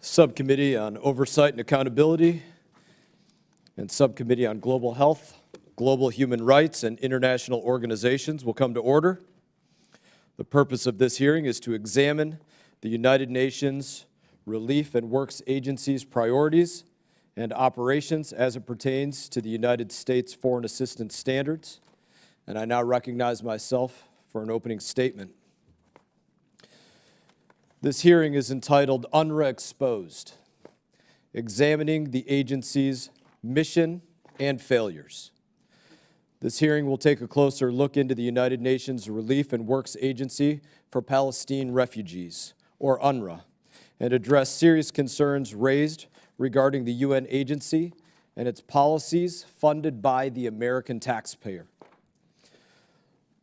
Subcommittee on Oversight and Accountability and Subcommittee on Global Health, Global Human Rights, and International Organizations will come to order. The purpose of this hearing is to examine the United Nations Relief and Works Agency's priorities and operations as it pertains to the United States Foreign Assistance Standards. And I now recognize myself for an opening statement. This hearing is entitled UNRWA Exposed, Examining the Agency's Mission and Failures. This hearing will take a closer look into the United Nations Relief and Works Agency for Palestine Refugees, or UNRWA, and address serious concerns raised regarding the UN agency and its policies funded by the American taxpayer.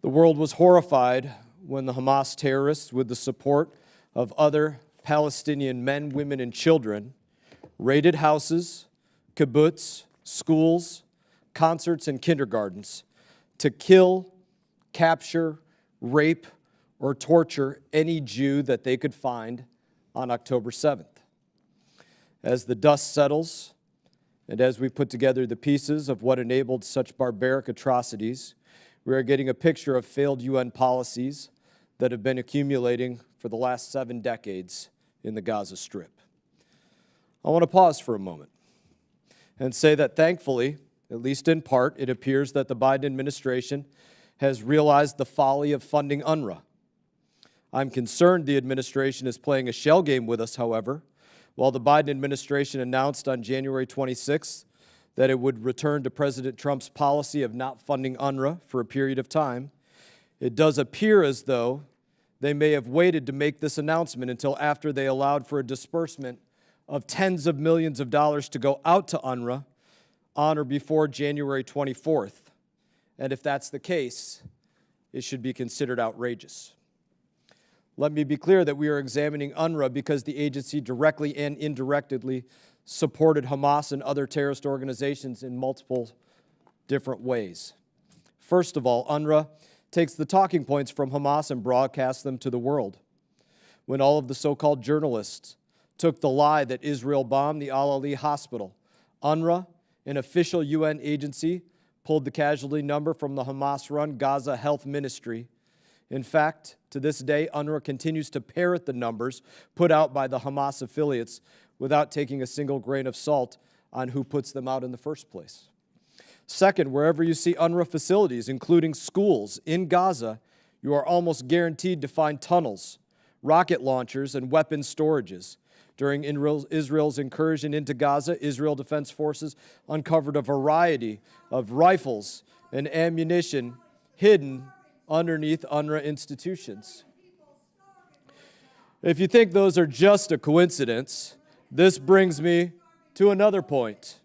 The world was horrified when the Hamas terrorists, with the support of other Palestinian men, women, and children, raided houses, kibbutz, schools, concerts, and kindergartens to kill, capture, rape, or torture any Jew that they could find on October 7th. As the dust settles, and as we put together the pieces of what enabled such barbaric atrocities, we are getting a picture of failed UN policies that have been accumulating for the last 7 decades in the Gaza Strip. I want to pause for a moment and say that thankfully, at least in part, it appears that the Biden administration has realized the folly of funding UNRWA. I'm concerned the administration is playing a shell game with us, however. While the Biden administration announced on January 26th that it would return to President Trump's policy of not funding UNRWA for a period of time, it does appear as though they may have waited to make this announcement until after they allowed for a disbursement of tens of millions of dollars to go out to UNRWA on or before January 24th. And if that's the case, it should be considered outrageous. Let me be clear that we are examining UNRWA because the agency directly and indirectly supported Hamas and other terrorist organizations in multiple different ways. First of all, UNRWA takes the talking points from Hamas and broadcasts them to the world. When all of the so-called journalists took the lie that Israel bombed the Al-Ali hospital, UNRWA, an official UN agency, pulled the casualty number from the Hamas-run Gaza Health Ministry. In fact, to this day, UNRWA continues to parrot the numbers put out by the Hamas affiliates without taking a single grain of salt on who puts them out in the first place. Second, wherever you see UNRWA facilities, including schools in Gaza, you are almost guaranteed to find tunnels, rocket launchers, and weapon storages. During Israel's incursion into Gaza, Israel Defense Forces uncovered a variety of rifles and ammunition hidden underneath UNRWA institutions. If you think those are just a coincidence, this brings me to another point.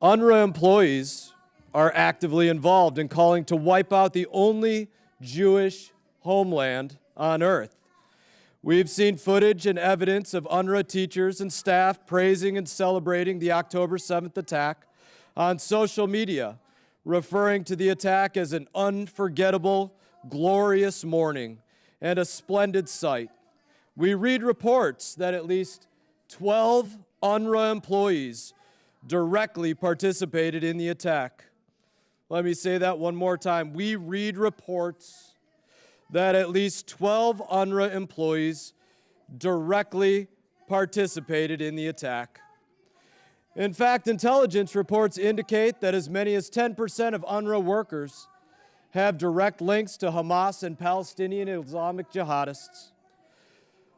UNRWA employees are actively involved in calling to wipe out the only Jewish homeland on earth. We've seen footage and evidence of UNRWA teachers and staff praising and celebrating the October 7th attack on social media, referring to the attack as an unforgettable, glorious morning and a splendid sight. We read reports that at least 12 UNRWA employees directly participated in the attack. Let me say that one more time. We read reports that at least 12 UNRWA employees directly participated in the attack. In fact, intelligence reports indicate that as many as 10% of UNRWA workers have direct links to Hamas and Palestinian Islamic jihadists.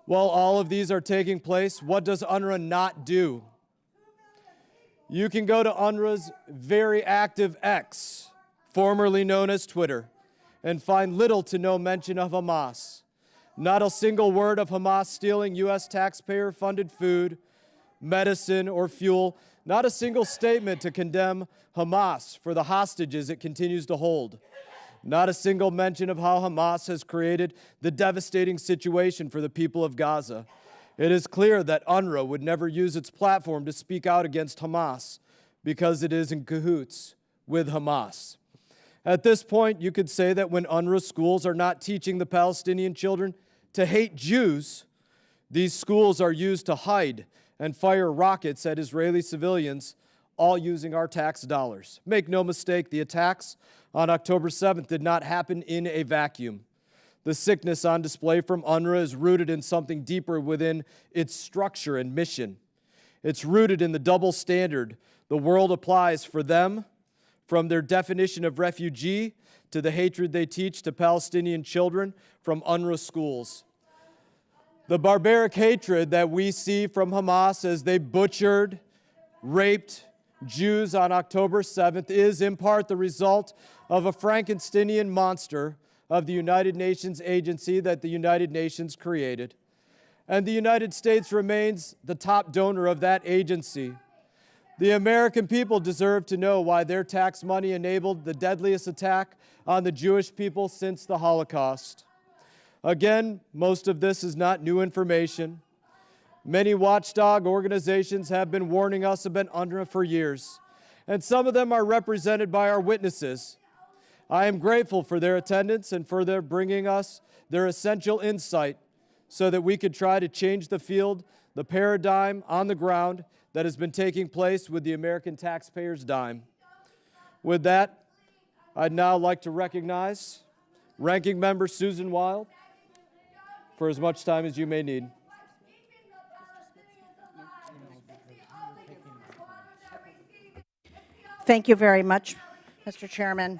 While all of these are taking place, what does UNRWA not do? You can go to UNRWA's very active X, formerly known as Twitter, and find little to no mention of Hamas. Not a single word of Hamas stealing U.S. taxpayer-funded food, medicine, or fuel. Not a single statement to condemn Hamas for the hostages it continues to hold. Not a single mention of how Hamas has created the devastating situation for the people of Gaza. It is clear that UNRWA would never use its platform to speak out against Hamas because it is in cahoots with Hamas. At this point, you could say that when UNRWA schools are not teaching the Palestinian children to hate Jews, These schools are used to hide and fire rockets at Israeli civilians, all using our tax dollars. Make no mistake, the attacks on October 7th did not happen in a vacuum. The sickness on display from UNRWA is rooted in something deeper within its structure and mission. It's rooted in the double standard the world applies for them, from their definition of refugee to the hatred they teach to Palestinian children from UNRWA schools. The barbaric hatred that we see from Hamas as they butchered, raped Jews on October 7th is in part the result of a Frankensteinian monster of the United Nations agency that the United Nations created. And the United States remains the top donor of that agency. The American people deserve to know why their tax money enabled the deadliest attack on the Jewish people since the Holocaust. Again, most of this is not new information. Many watchdog organizations have been warning us about UNRWA for years, and some of them are represented by our witnesses. I am grateful for their attendance and for their bringing us their essential insight so that we could try to change the field, the paradigm on the ground that has been taking place with the American taxpayer's dime. With that, I'd now like to recognize Ranking Member Susan Wild for as much time as you may need. Thank you very much, Mr. Chairman.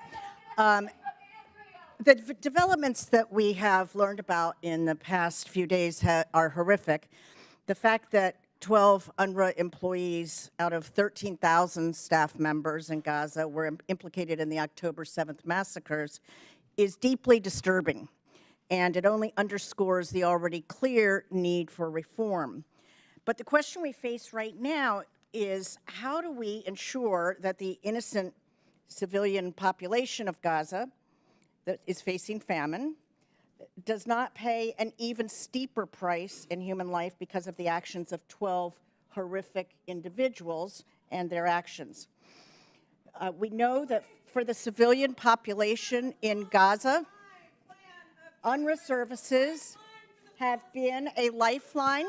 The developments that we have learned about in the past few days are horrific. The fact that 12 UNRWA employees out of 13,000 staff members in Gaza were implicated in the October 7th massacres is deeply disturbing, and it only underscores the already clear need for reform. But the question we face right now is, how do we ensure that the innocent civilian population of Gaza that is facing famine does not pay an even steeper price in human life because of the actions of 12 horrific individuals and their actions? We know that for the civilian population in Gaza, UNRWA services have been a lifeline,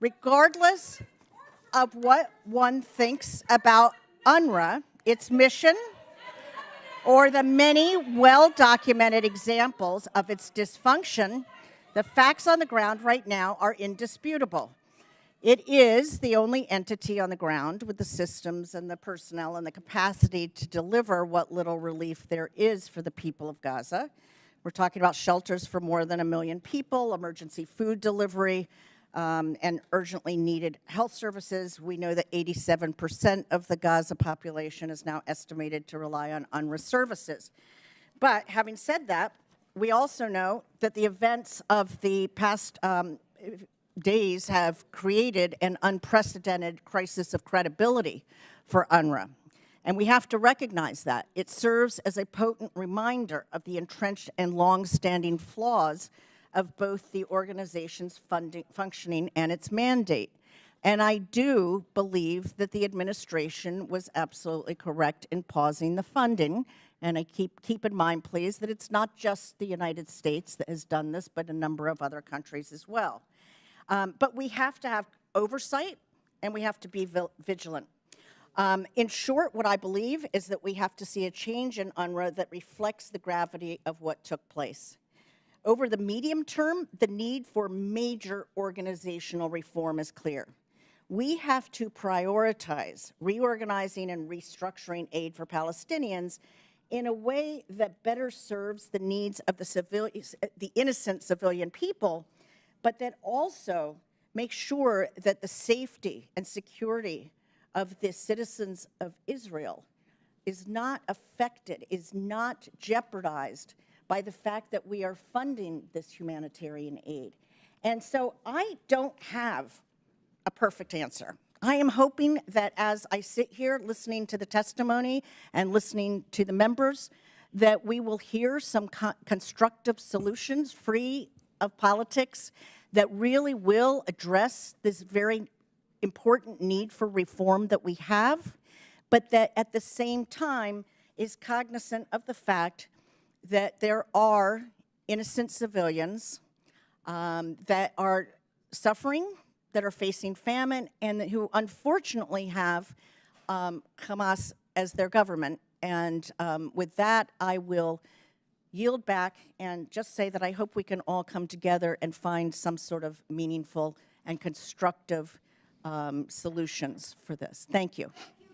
regardless of what one thinks about UNRWA, its mission, or the many well-documented examples of its dysfunction. The facts on the ground right now are indisputable. It is the only entity on the ground with the systems and the personnel and the capacity to deliver what little relief there is for the people of Gaza. We're talking about shelters for more than 1 million people, emergency food delivery, and urgently needed health services. We know that 87% of the Gaza population is now estimated to rely on UNRWA services. But having said that, we also know that the events of the past days have created an unprecedented crisis of credibility for UNRWA. And we have to recognize that. It serves as a potent reminder of the entrenched and long-standing flaws of both the organization's functioning and its mandate. And I do believe that the administration was absolutely correct in pausing the funding. And I keep in mind, please, that it's not just the United States that has done this, but a number of other countries as well. But we have to have oversight, and we have to be vigilant. In short, what I believe is that we have to see a change in UNRWA that reflects the gravity of what took place. Over the medium term, the need for major organizational reform is clear. We have to prioritize reorganizing and restructuring aid for Palestinians in a way that better serves the needs of the innocent civilian people, but that also makes sure that the safety and security of the citizens of Israel is not affected, is not jeopardized by the fact that we are funding this humanitarian aid. And so I don't have a perfect answer. I am hoping that as I sit here listening to the testimony and listening to the members, that we will hear some constructive solutions free of politics that really will address this very important need for reform that we have, but that at the same time is cognizant of the fact that there are innocent civilians that are suffering, that are facing famine, and who unfortunately have Hamas as their government. And with that, I will yield back and just say that I hope we can all come together and find some sort of meaningful and constructive solutions for this. Thank you.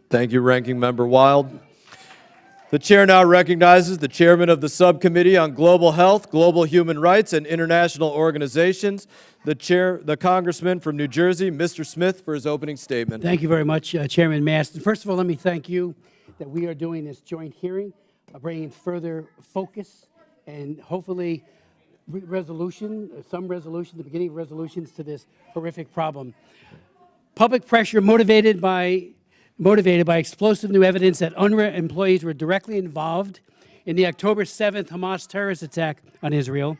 Thank you, Ranking Member Wild. The chair now recognizes the chairman of the Subcommittee on Global Health, Global Human Rights, and International Organizations, the Congressman from New Jersey, Mr. Smith, for his opening statement. Thank you very much, Chairman Mast. First of all, let me thank you that we are doing this joint hearing, bringing further focus and hopefully resolution, some resolution, the beginning of resolutions to this horrific problem. Public pressure motivated by explosive new evidence that UNRWA employees were directly involved in the October 7th Hamas terrorist attack on Israel.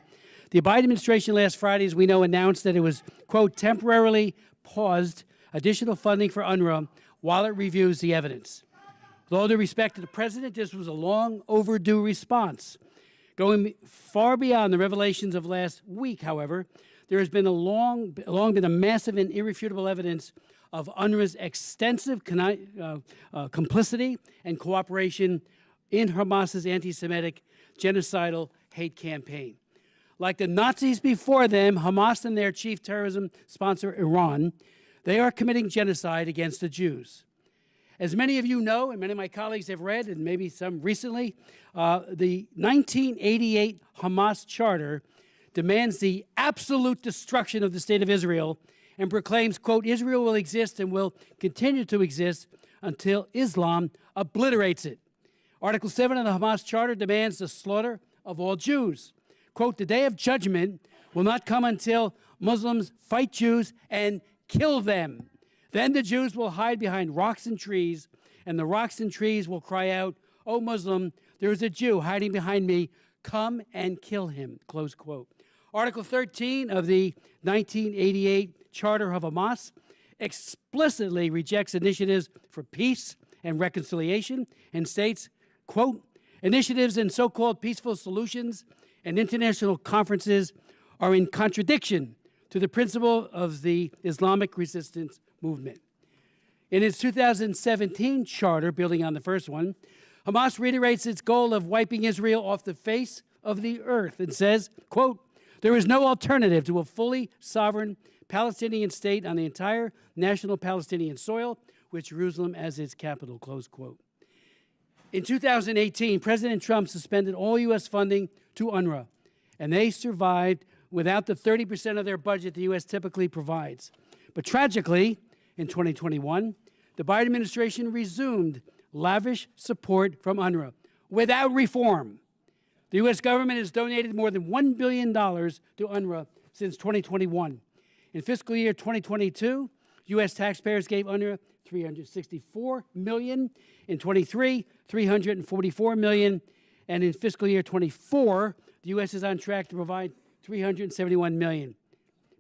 The Biden administration last Friday, as we know, announced that it was, quote, temporarily paused additional funding for UNRWA while it reviews the evidence. With all due respect to the president, this was a long overdue response. Going far beyond the revelations of last week, however, there has been long been a massive and irrefutable evidence of UNRWA's extensive complicity and cooperation in Hamas's anti-Semitic, genocidal hate campaign. Like the Nazis before them, Hamas and their chief terrorism sponsor, Iran, they are committing genocide against the Jews. As many of you know, and many of my colleagues have read, and maybe some recently, the 1988 Hamas Charter demands the absolute destruction of the State of Israel and proclaims, quote, Israel will exist and will continue to exist until Islam obliterates it. Article 7 of the Hamas Charter demands the slaughter of all Jews. Quote, the day of judgment will not come until Muslims fight Jews and kill them. Then the Jews will hide behind rocks and trees, and the rocks and trees will cry out, O Muslim, there is a Jew hiding behind me. Come and kill him, close quote. Article 13 of the 1988 Charter of Hamas explicitly rejects initiatives for peace and reconciliation and states, quote, initiatives and so-called peaceful solutions and international conferences are in contradiction to the principle of the Islamic resistance movement. In its 2017 charter, building on the first one, Hamas reiterates its goal of wiping Israel off the face of the earth and says, quote, there is no alternative to a fully sovereign Palestinian state on the entire national Palestinian soil, with Jerusalem as its capital, close quote. In 2018, President Trump suspended all U.S. funding to UNRWA, and they survived without the 30% of their budget the U.S. typically provides. But tragically, in 2021, the Biden administration resumed lavish support from UNRWA without reform. The U.S. government has donated more than $1 billion to UNRWA since 2021. In fiscal year 2022, U.S. taxpayers gave UNRWA $364 million. In 23, $344 million. And in fiscal year 24, the U.S. is on track to provide $371 million.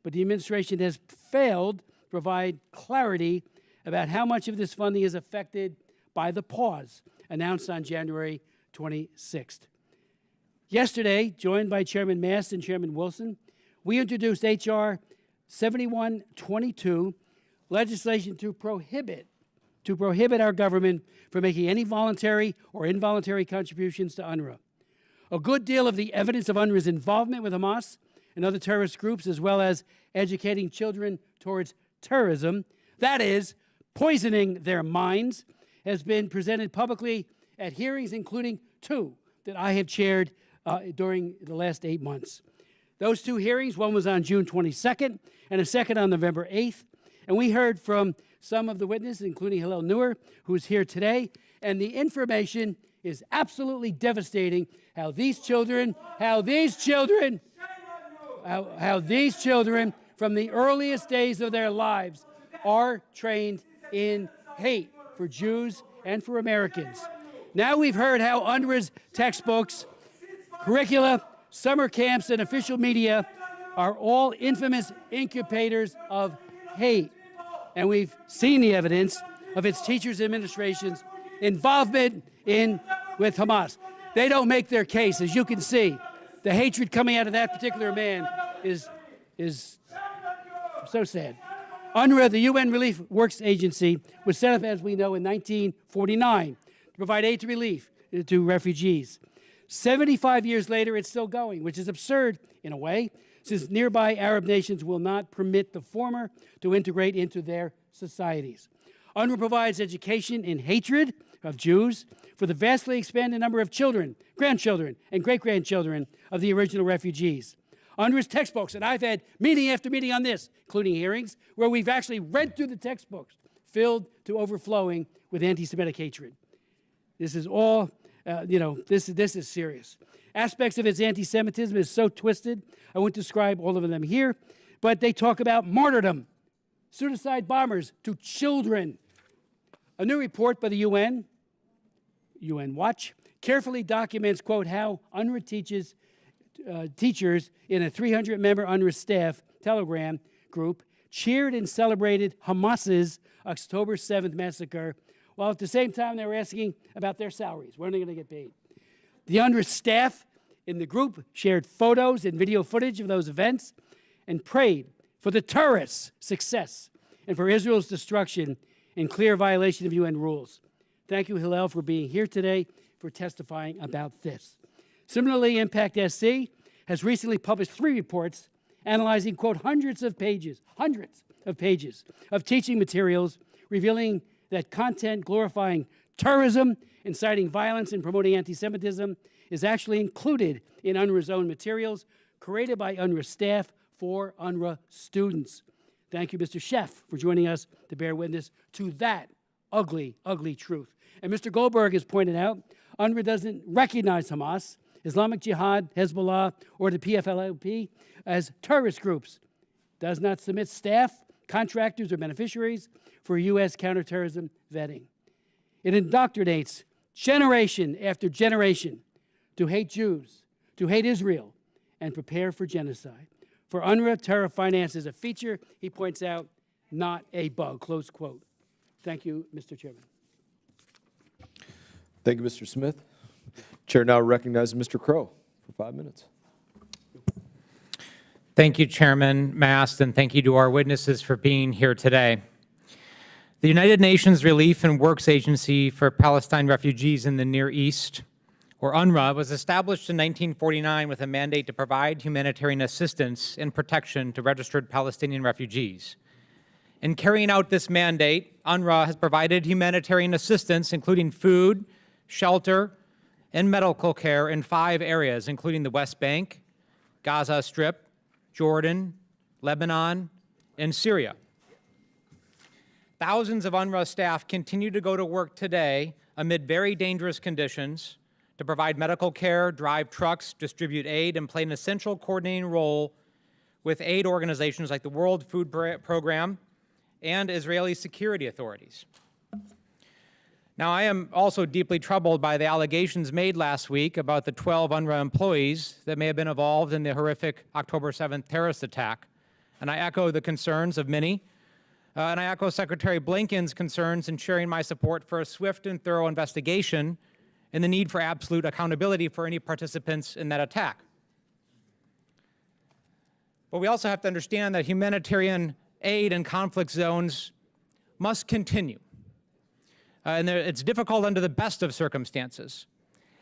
But the administration has failed to provide clarity about how much of this funding is affected by the pause announced on January 26th. Yesterday, joined by Chairman Mast and Chairman Wilson, we introduced H.R. 7122, legislation to prohibit our government from making any voluntary or involuntary contributions to UNRWA. A good deal of the evidence of UNRWA's involvement with Hamas and other terrorist groups, as well as educating children towards terrorism, that is, poisoning their minds, has been presented publicly at hearings, including 2 that I have chaired during the last 8 months. Those 2 hearings, one was on June 22nd and a second on November 8th. And we heard from some of the witnesses, including Hillel Neuer, who is here today. And the information is absolutely devastating. How these children from the earliest days of their lives are trained in hate for Jews and for Americans. Now we've heard how UNRWA's textbooks, curricula, summer camps, and official media are all infamous incubators of hate. And we've seen the evidence of its teachers' administration's involvement with Hamas. They don't make their case, as you can see. The hatred coming out of that particular man is So sad. UNRWA, the UN Relief Works Agency, was set up, as we know, in 1949 to provide aid to relief to refugees. 75 years later, it's still going, which is absurd in a way, since nearby Arab nations will not permit the former to integrate into their societies. UNRWA provides education in hatred of Jews for the vastly expanded number of children, grandchildren, and great-grandchildren of the original refugees. UNRWA's textbooks, and I've had meeting after meeting on this, including hearings, where we've actually read through the textbooks, filled to overflowing with anti-Semitic hatred. This is all, this is serious. Aspects of its anti-Semitism is so twisted, I won't describe all of them here, but they talk about martyrdom, suicide bombers to children. A new report by the UN Watch, carefully documents, quote, how UNRWA teachers in a 300-member UNRWA staff Telegram group cheered and celebrated Hamas's October 7th massacre, while at the same time they were asking about their salaries. When are they going to get paid? The UNRWA staff in the group shared photos and video footage of those events and prayed for the terrorists' success and for Israel's destruction in clear violation of UN rules. Thank you, Hillel, for being here today, for testifying about this. Similarly, Impact SC has recently published 3 reports analyzing, quote, hundreds of pages of teaching materials revealing that content glorifying terrorism, inciting violence, and promoting anti-Semitism is actually included in UNRWA's own materials created by UNRWA staff for UNRWA students. Thank you, Mr. Sheff, for joining us to bear witness to that ugly, ugly truth. And Mr. Goldberg has pointed out, UNRWA doesn't recognize Hamas, Islamic Jihad, Hezbollah, or the PFLP as terrorist groups, does not submit staff, contractors, or beneficiaries for U.S. counterterrorism vetting. It indoctrinates generation after generation to hate Jews, to hate Israel, and prepare for genocide. For UNRWA, terror finance is a feature, he points out, not a bug, close quote. Thank you, Mr. Chairman. Thank you, Mr. Smith. Chair now recognizes Mr. Crow for 5 minutes. Thank you, Chairman Mast, and thank you to our witnesses for being here today. The United Nations Relief and Works Agency for Palestine Refugees in the Near East, or UNRWA, was established in 1949 with a mandate to provide humanitarian assistance and protection to registered Palestinian refugees. In carrying out this mandate, UNRWA has provided humanitarian assistance, including food, shelter, and medical care in 5 areas, including the West Bank, Gaza Strip, Jordan, Lebanon, and Syria. Thousands of UNRWA staff continue to go to work today amid very dangerous conditions to provide medical care, drive trucks, distribute aid, and play an essential coordinating role with aid organizations like the World Food Program and Israeli security authorities. Now, I am also deeply troubled by the allegations made last week about the 12 UNRWA employees that may have been involved in the horrific October 7th terrorist attack. And I echo the concerns of many, and I echo Secretary Blinken's concerns in sharing my support for a swift and thorough investigation and the need for absolute accountability for any participants in that attack. But we also have to understand that humanitarian aid in conflict zones must continue. And it's difficult under the best of circumstances.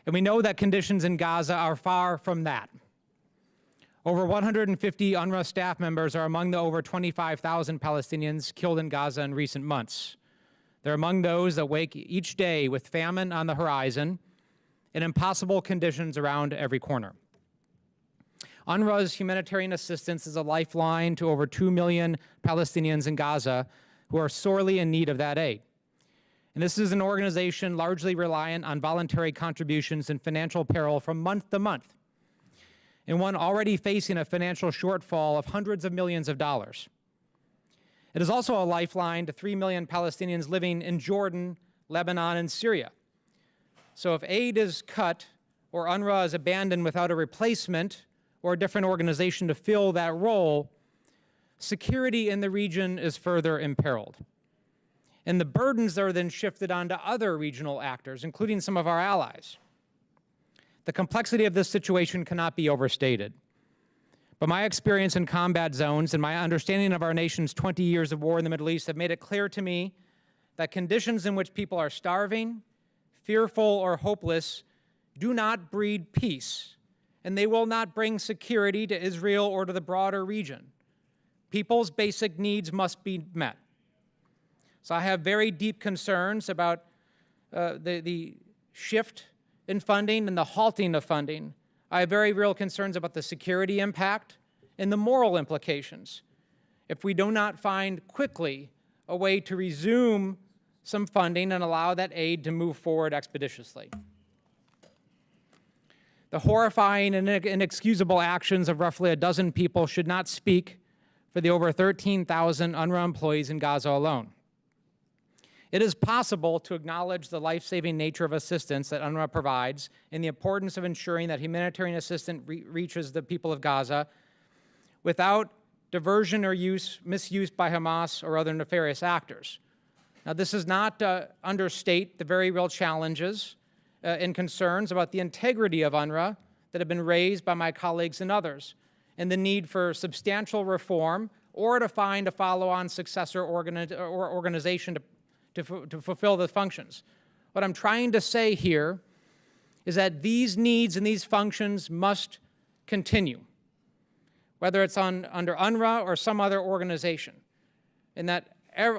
And we know that conditions in Gaza are far from that. Over 150 UNRWA staff members are among the over 25,000 Palestinians killed in Gaza in recent months. They're among those that wake each day with famine on the horizon and impossible conditions around every corner. UNRWA's humanitarian assistance is a lifeline to over 2 million Palestinians in Gaza who are sorely in need of that aid. And this is an organization largely reliant on voluntary contributions and financial peril from month to month, and one already facing a financial shortfall of hundreds of millions of dollars. It is also a lifeline to 3 million Palestinians living in Jordan, Lebanon, and Syria. So if aid is cut or UNRWA is abandoned without a replacement or a different organization to fill that role, security in the region is further imperiled. And the burdens are then shifted onto other regional actors, including some of our allies. The complexity of this situation cannot be overstated. But my experience in combat zones and my understanding of our nation's 20 years of war in the Middle East have made it clear to me that conditions in which people are starving, fearful, or hopeless do not breed peace, and they will not bring security to Israel or to the broader region. People's basic needs must be met. So I have very deep concerns about the shift in funding and the halting of funding. I have very real concerns about the security impact and the moral implications if we do not find quickly a way to resume some funding and allow that aid to move forward expeditiously. The horrifying and inexcusable actions of roughly a dozen people should not speak for the over 13,000 UNRWA employees in Gaza alone. It is possible to acknowledge the life-saving nature of assistance that UNRWA provides and the importance of ensuring that humanitarian assistance reaches the people of Gaza without diversion or misuse by Hamas or other nefarious actors. Now, this does not understate the very real challenges and concerns about the integrity of UNRWA that have been raised by my colleagues and others, and the need for substantial reform or to find a follow-on successor organization to fulfill the functions. What I'm trying to say here is that these needs and these functions must continue, whether it's under UNRWA or some other organization, and that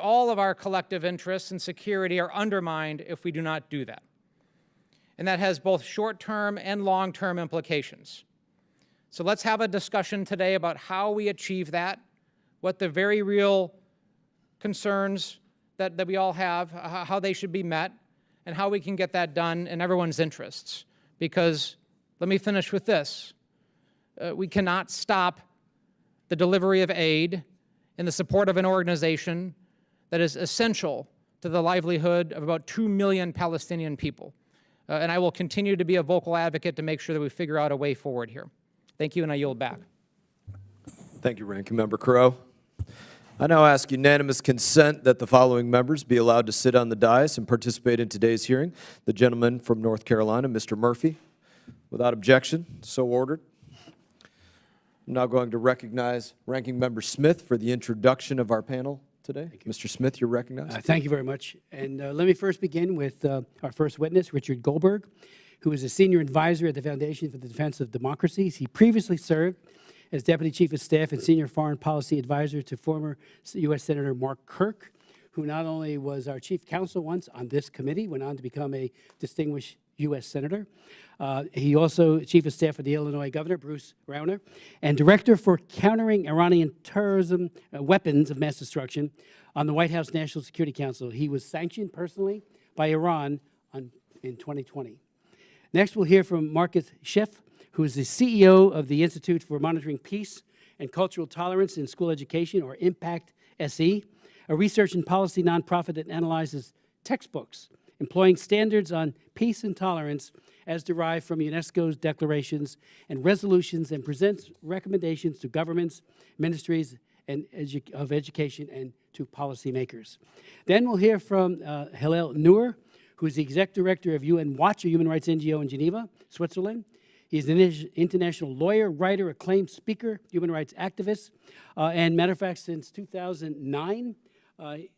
all of our collective interests and security are undermined if we do not do that. And that has both short-term and long-term implications. So let's have a discussion today about how we achieve that, what the very real concerns that we all have, how they should be met, and how we can get that done in everyone's interests. Because, let me finish with this, we cannot stop the delivery of aid in the support of an organization that is essential to the livelihood of about 2 million Palestinian people. And I will continue to be a vocal advocate to make sure that we figure out a way forward here. Thank you, and I yield back. Thank you, Ranking Member Crow. I now ask unanimous consent that the following members be allowed to sit on the dais and participate in today's hearing. The gentleman from North Carolina, Mr. Murphy. Without objection, so ordered. I'm now going to recognize Ranking Member Smith for the introduction of our panel today. Mr. Smith, you're recognized. Thank you very much. And let me first begin with our first witness, Richard Goldberg, who is a senior advisor at the Foundation for the Defense of Democracies. He previously served as Deputy Chief of Staff and Senior Foreign Policy Advisor to former U.S. Senator Mark Kirk, who not only was our Chief Counsel once on this committee, went on to become a distinguished U.S. Senator. He also Chief of Staff for the Illinois Governor, Bruce Rauner, and Director for Countering Iranian Terrorism Weapons of Mass Destruction on the White House National Security Council. He was sanctioned personally by Iran in 2020. Next, we'll hear from Marcus Schiff, who is the CEO of the Institute for Monitoring Peace and Cultural Tolerance in School Education, or IMPACT SE, a research and policy nonprofit that analyzes textbooks employing standards on peace and tolerance as derived from UNESCO's declarations and resolutions, and presents recommendations to governments, ministries of education, and to policymakers. Then we'll hear from Hillel Neuer, who is the Executive Director of UN Watch, a human rights NGO in Geneva, Switzerland. He's an international lawyer, writer, acclaimed speaker, human rights activist, and matter of fact, since 2009,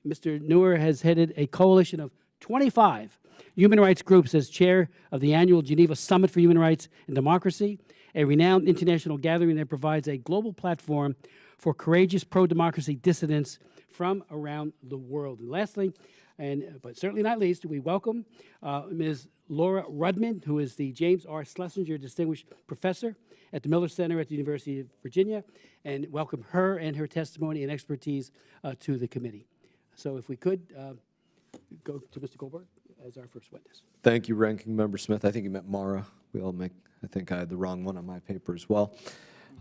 Mr. Neuer has headed a coalition of 25 human rights groups as chair of the annual Geneva Summit for Human Rights and Democracy, a renowned international gathering that provides a global platform for courageous pro-democracy dissidents from around the world. And lastly, but certainly not least, we welcome Ms. Laura Rudman, who is the James R. Schlesinger Distinguished Professor at the Miller Center at the University of Virginia, and welcome her and her testimony and expertise to the committee. So if we could go to Mr. Goldberg as our first witness. Thank you, Ranking Member Smith. I think you meant Mara. I think I had the wrong one on my paper as well.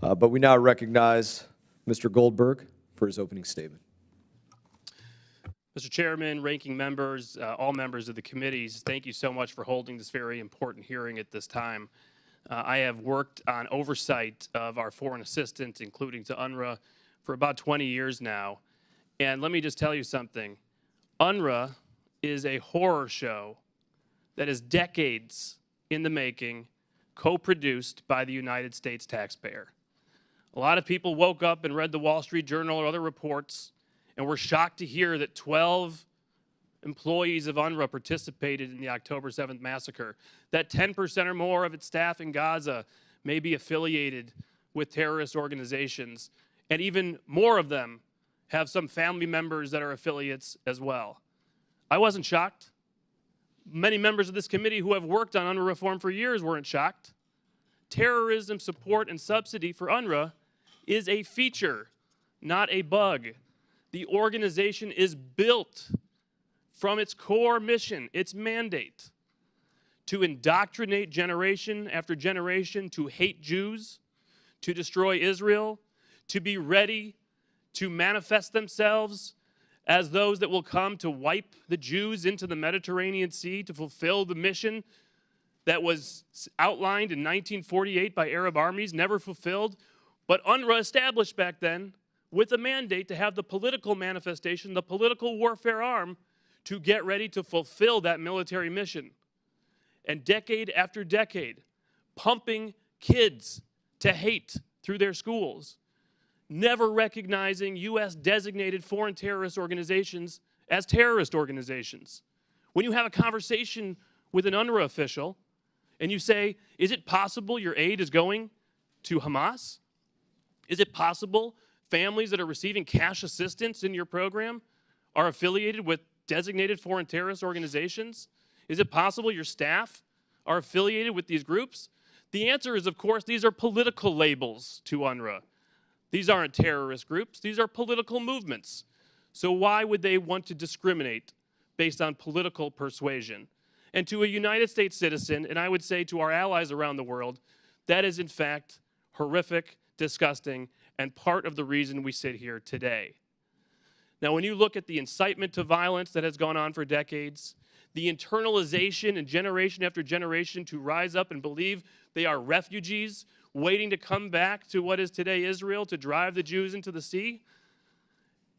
But we now recognize Mr. Goldberg for his opening statement. Mr. Chairman, ranking members, all members of the committees, thank you so much for holding this very important hearing at this time. I have worked on oversight of our foreign assistance, including to UNRWA, for about 20 years now. And let me just tell you something. UNRWA is a horror show that is decades in the making, co-produced by the United States taxpayer. A lot of people woke up and read the Wall Street Journal or other reports and were shocked to hear that 12 employees of UNRWA participated in the October 7th massacre, that 10% or more of its staff in Gaza may be affiliated with terrorist organizations, and even more of them have some family members that are affiliates as well. I wasn't shocked. Many members of this committee who have worked on UNRWA reform for years weren't shocked. Terrorism support and subsidy for UNRWA is a feature, not a bug. The organization is built from its core mission, its mandate, to indoctrinate generation after generation to hate Jews, to destroy Israel, to be ready to manifest themselves as those that will come to wipe the Jews into the Mediterranean Sea to fulfill the mission that was outlined in 1948 by Arab armies, never fulfilled, but UNRWA established back then with a mandate to have the political manifestation, the political warfare arm, to get ready to fulfill that military mission. And decade after decade, pumping kids to hate through their schools, never recognizing U.S. designated foreign terrorist organizations as terrorist organizations. When you have a conversation with an UNRWA official and you say, is it possible your aid is going to Hamas? Is it possible families that are receiving cash assistance in your program are affiliated with designated foreign terrorist organizations? Is it possible your staff are affiliated with these groups? The answer is, of course, these are political labels to UNRWA. These aren't terrorist groups. These are political movements. So why would they want to discriminate based on political persuasion? And to a United States citizen, and I would say to our allies around the world, that is in fact horrific, disgusting, and part of the reason we sit here today. Now, when you look at the incitement to violence that has gone on for decades, the internalization in generation after generation to rise up and believe they are refugees waiting to come back to what is today Israel to drive the Jews into the sea,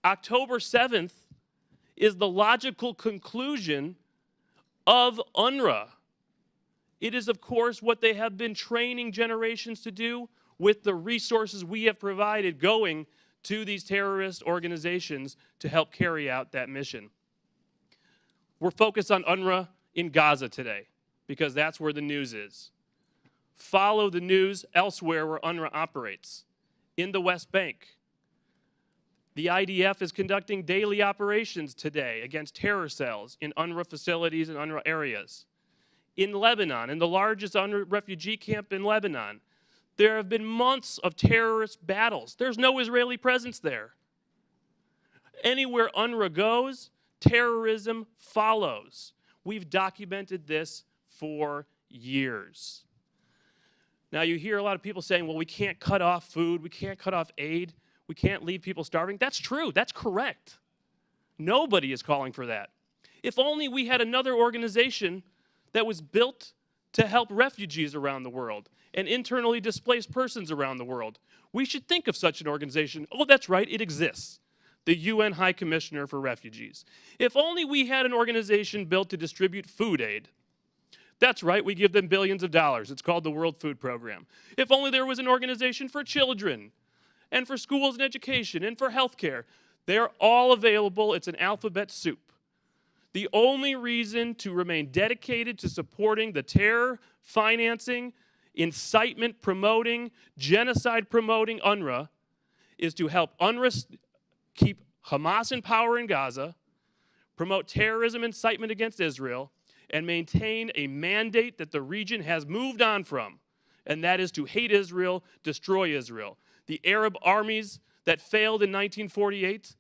October 7th is the logical conclusion of UNRWA. It is, of course, what they have been training generations to do with the resources we have provided going to these terrorist organizations to help carry out that mission. We're focused on UNRWA in Gaza today because that's where the news is. Follow the news elsewhere where UNRWA operates. In the West Bank, the IDF is conducting daily operations today against terror cells in UNRWA facilities and UNRWA areas. In Lebanon, in the largest UNRWA refugee camp in Lebanon, there have been months of terrorist battles. There's no Israeli presence there. Anywhere UNRWA goes, terrorism follows. We've documented this for years. Now you hear a lot of people saying, well, we can't cut off food, we can't cut off aid, we can't leave people starving. That's true, that's correct. Nobody is calling for that. If only we had another organization that was built to help refugees around the world and internally displaced persons around the world. We should think of such an organization. Oh, that's right, it exists. The UN High Commissioner for Refugees. If only we had an organization built to distribute food aid. That's right, we give them billions of dollars. It's called the World Food Program. If only there was an organization for children and for schools and education and for healthcare. They're all available. It's an alphabet soup. The only reason to remain dedicated to supporting the terror, financing, incitement promoting, genocide promoting UNRWA is to help UNRWA keep Hamas in power in Gaza, promote terrorism incitement against Israel, and maintain a mandate that the region has moved on from, and that is to hate Israel, destroy Israel. The Arab armies that failed in 1948,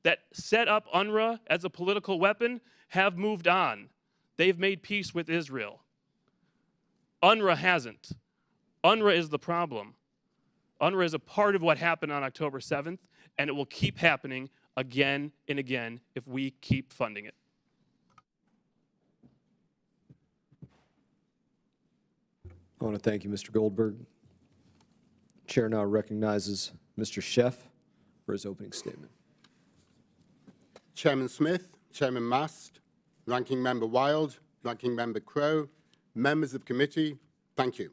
that set up UNRWA as a political weapon, have moved on. They've made peace with Israel. UNRWA hasn't. UNRWA is the problem. UNRWA is a part of what happened on October 7th, and it will keep happening again and again if we keep funding it. I want to thank you, Mr. Goldberg. Chair now recognizes Mr. Sheff for his opening statement. Chairman Smith, Chairman Mast, Ranking Member Wild, Ranking Member Crow, members of committee, thank you.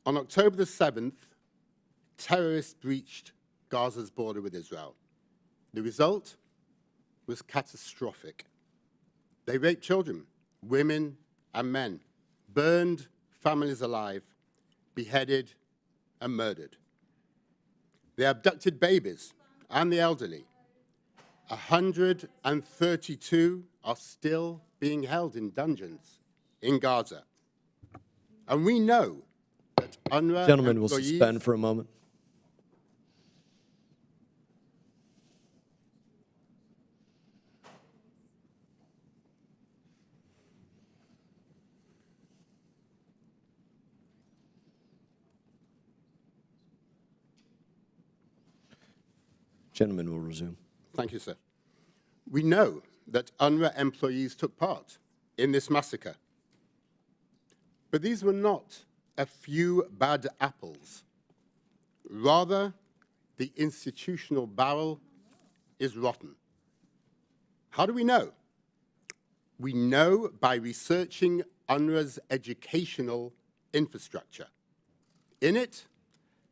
On October the 7th, terrorists breached Gaza's border with Israel. The result was catastrophic. They raped children, women, and men, burned families alive, beheaded, and murdered. They abducted babies and the elderly. 132 are still being held in dungeons in Gaza. And we know that UNRWA Gentlemen will employees... suspend for a moment. Gentlemen will resume. Thank you, sir. We know that UNRWA employees took part in this massacre. But these were not a few bad apples. Rather, the institutional barrel is rotten. How do we know? We know by researching UNRWA's educational infrastructure. In it,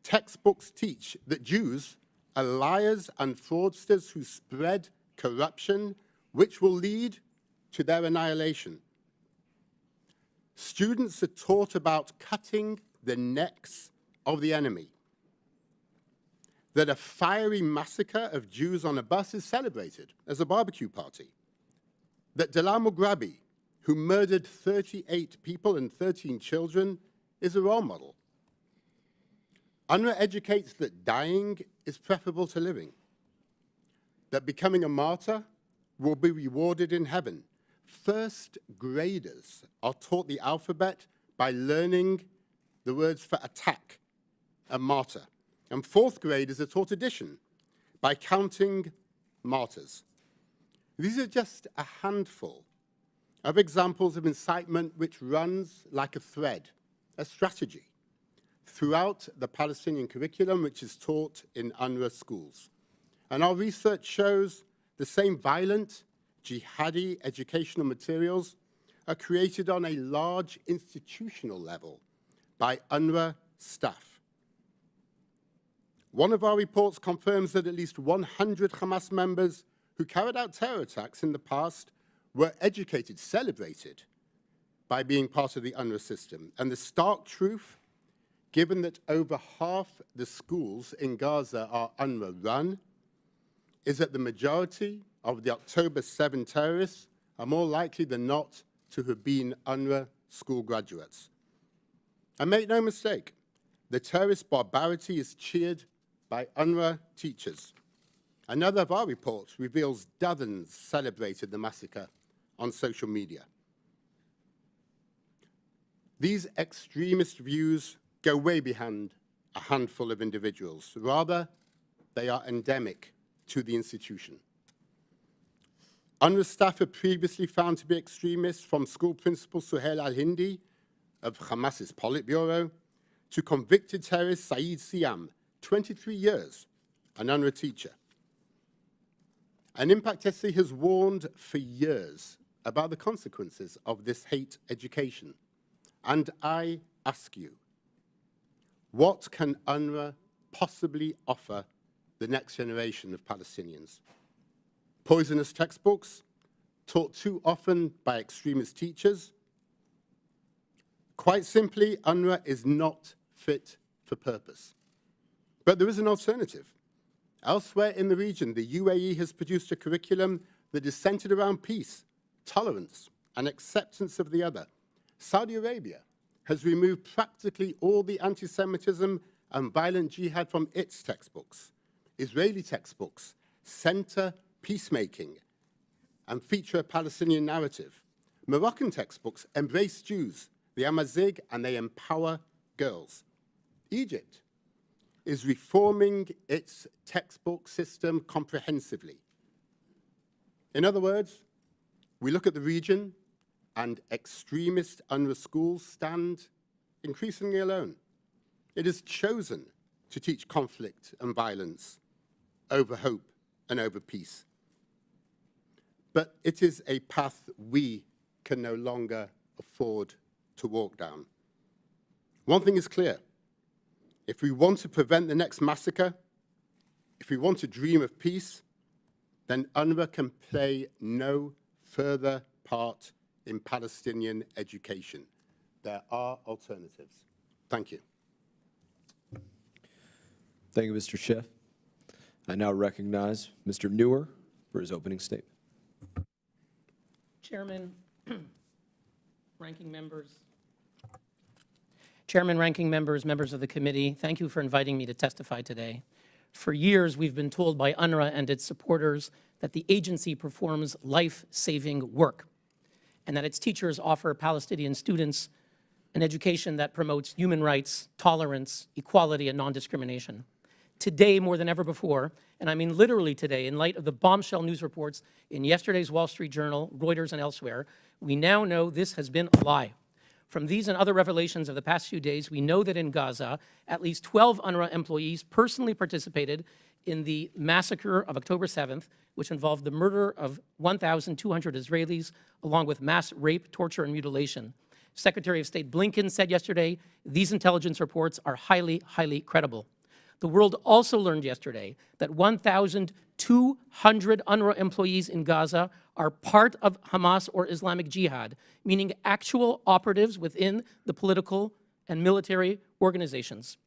textbooks teach that Jews are liars and fraudsters who spread corruption, which will lead to their annihilation. Students are taught about cutting the necks of the enemy, that a fiery massacre of Jews on a bus is celebrated as a barbecue party, that Dalal Mughrabi, who murdered 38 people and 13 children, is a role model. UNRWA educates that dying is preferable to living, that becoming a martyr will be rewarded in heaven. First graders are taught the alphabet by learning the words for attack and martyr. And fourth graders are taught addition by counting martyrs. These are just a handful of examples of incitement which runs like a thread, a strategy, throughout the Palestinian curriculum which is taught in UNRWA schools. And our research shows the same violent, jihadi educational materials are created on a large institutional level by UNRWA staff. One of our reports confirms that at least 100 Hamas members who carried out terror attacks in the past were educated, celebrated by being part of the UNRWA system. And the stark truth, given that over half the schools in Gaza are UNRWA run, is that the majority of the October 7 terrorists are more likely than not to have been UNRWA school graduates. And make no mistake, the terrorist barbarity is cheered by UNRWA teachers. Another of our reports reveals dozens celebrated the massacre on social media. These extremist views go way beyond a handful of individuals. Rather, they are endemic to the institution. UNRWA staff are previously found to be extremists, from school principal Suhail al-Hindi of Hamas's Politburo to convicted terrorist Saeed Siam, 23 years, an UNRWA teacher. And Impact SC has warned for years about the consequences of this hate education. And I ask you, what can UNRWA possibly offer the next generation of Palestinians? Poisonous textbooks, taught too often by extremist teachers? Quite simply, UNRWA is not fit for purpose. But there is an alternative. Elsewhere in the region, the UAE has produced a curriculum that is centered around peace, tolerance, and acceptance of the other. Saudi Arabia has removed practically all the anti-Semitism and violent jihad from its textbooks. Israeli textbooks center peacemaking and feature a Palestinian narrative. Moroccan textbooks embrace Jews, the Amazigh, and they empower girls. Egypt is reforming its textbook system comprehensively. In other words, we look at the region and extremist UNRWA schools stand increasingly alone. It has chosen to teach conflict and violence over hope and over peace. But it is a path we can no longer afford to walk down. One thing is clear. If we want to prevent the next massacre, if we want to dream of peace, then UNRWA can play no further part in Palestinian education. There are alternatives. Thank you. Thank you, Mr. Schiff. I now recognize Mr. Newer for his opening statement. Chairman, ranking members, members of the committee, thank you for inviting me to testify today. For years, we've been told by UNRWA and its supporters that the agency performs life-saving work and that its teachers offer Palestinian students an education that promotes human rights, tolerance, equality, and non-discrimination. Today, more than ever before, and I mean literally today, in light of the bombshell news reports in yesterday's Wall Street Journal, Reuters, and elsewhere, we now know this has been a lie. From these and other revelations of the past few days, we know that in Gaza, at least 12 UNRWA employees personally participated in the massacre of October 7th, which involved the murder of 1,200 Israelis, along with mass rape, torture, and mutilation. Secretary of State Blinken said yesterday, these intelligence reports are highly, highly credible. The world also learned yesterday that 1,200 UNRWA employees in Gaza are part of Hamas or Islamic Jihad, meaning actual operatives within the political and military organizations.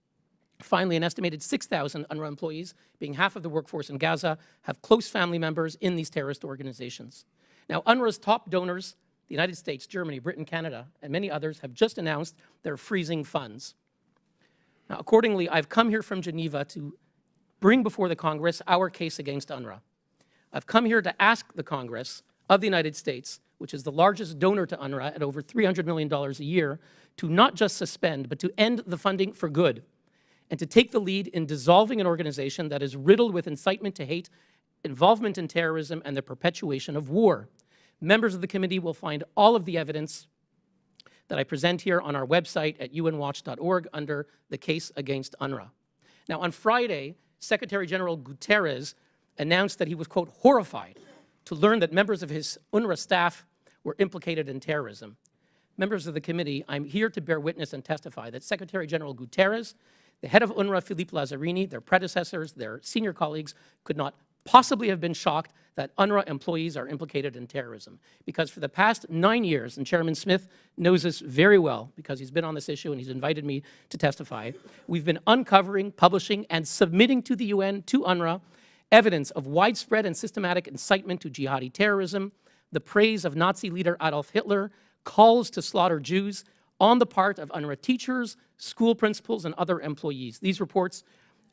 Finally, an estimated 6,000 UNRWA employees, being half of the workforce in Gaza, have close family members in these terrorist organizations. Now, UNRWA's top donors, the United States, Germany, Britain, Canada, and many others, have just announced they're freezing funds. Now, accordingly, I've come here from Geneva to bring before the Congress our case against UNRWA. I've come here to ask the Congress of the United States, which is the largest donor to UNRWA at over $300 million a year, to not just suspend, but to end the funding for good, and to take the lead in dissolving an organization that is riddled with incitement to hate, involvement in terrorism, and the perpetuation of war. Members of the committee will find all of the evidence that I present here on our website at unwatch.org under the case against UNRWA. Now, on Friday, Secretary General Guterres announced that he was, quote, horrified to learn that members of his UNRWA staff were implicated in terrorism. Members of the committee, I'm here to bear witness and testify that Secretary General Guterres, the head of UNRWA, Philippe Lazzarini, their predecessors, their senior colleagues, could not possibly have been shocked that UNRWA employees are implicated in terrorism. Because for the past 9 years, and Chairman Smith knows this very well because he's been on this issue and he's invited me to testify, we've been uncovering, publishing, and submitting to the UN, to UNRWA, evidence of widespread and systematic incitement to jihadi terrorism, the praise of Nazi leader Adolf Hitler, calls to slaughter Jews on the part of UNRWA teachers, school principals, and other employees. These reports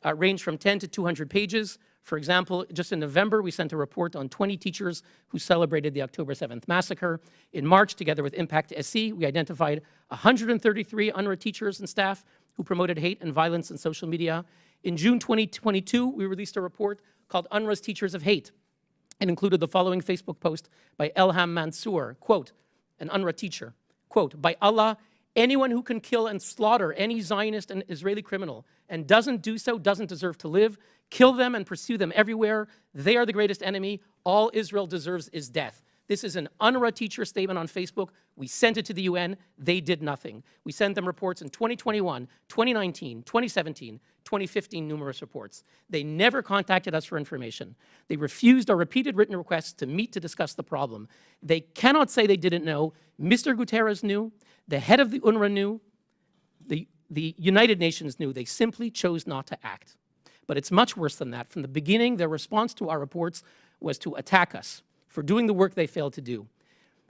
range from 10 to 200 pages. For example, just in November, we sent a report on 20 teachers who celebrated the October 7th massacre. In March, together with Impact SE, we identified 133 UNRWA teachers and staff who promoted hate and violence on social media. In June 2022, we released a report called UNRWA's Teachers of Hate and included the following Facebook post by Elham Mansour, quote, an UNRWA teacher, quote, by Allah, anyone who can kill and slaughter any Zionist and Israeli criminal and doesn't do so doesn't deserve to live. Kill them and pursue them everywhere. They are the greatest enemy. All Israel deserves is death. This is an UNRWA teacher statement on Facebook. We sent it to the UN. They did nothing. We sent them reports in 2021, 2019, 2017, 2015, numerous reports. They never contacted us for information. They refused our repeated written requests to meet to discuss the problem. They cannot say they didn't know. Mr. Guterres knew. The head of the UNRWA knew. The United Nations knew. They simply chose not to act. But it's much worse than that. From the beginning, their response to our reports was to attack us for doing the work they failed to do.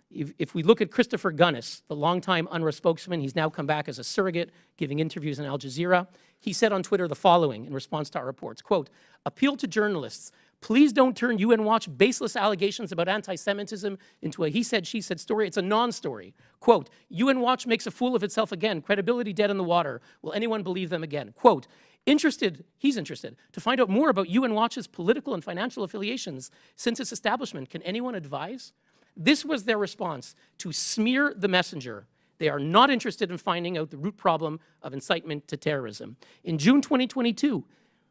If we look at Christopher Gunnis, the longtime UNRWA spokesman, he's now come back as a surrogate, giving interviews on Al Jazeera. He said on Twitter the following in response to our reports, quote, appeal to journalists, please don't turn UN Watch baseless allegations about anti-Semitism into a he said, she said story. It's a non-story. Quote, UN Watch makes a fool of itself again, credibility dead in the water. Will anyone believe them again? Quote, he's interested to find out more about UN Watch's political and financial affiliations since its establishment. Can anyone advise? This was their response to smear the messenger. They are not interested in finding out the root problem of incitement to terrorism. In June 2022,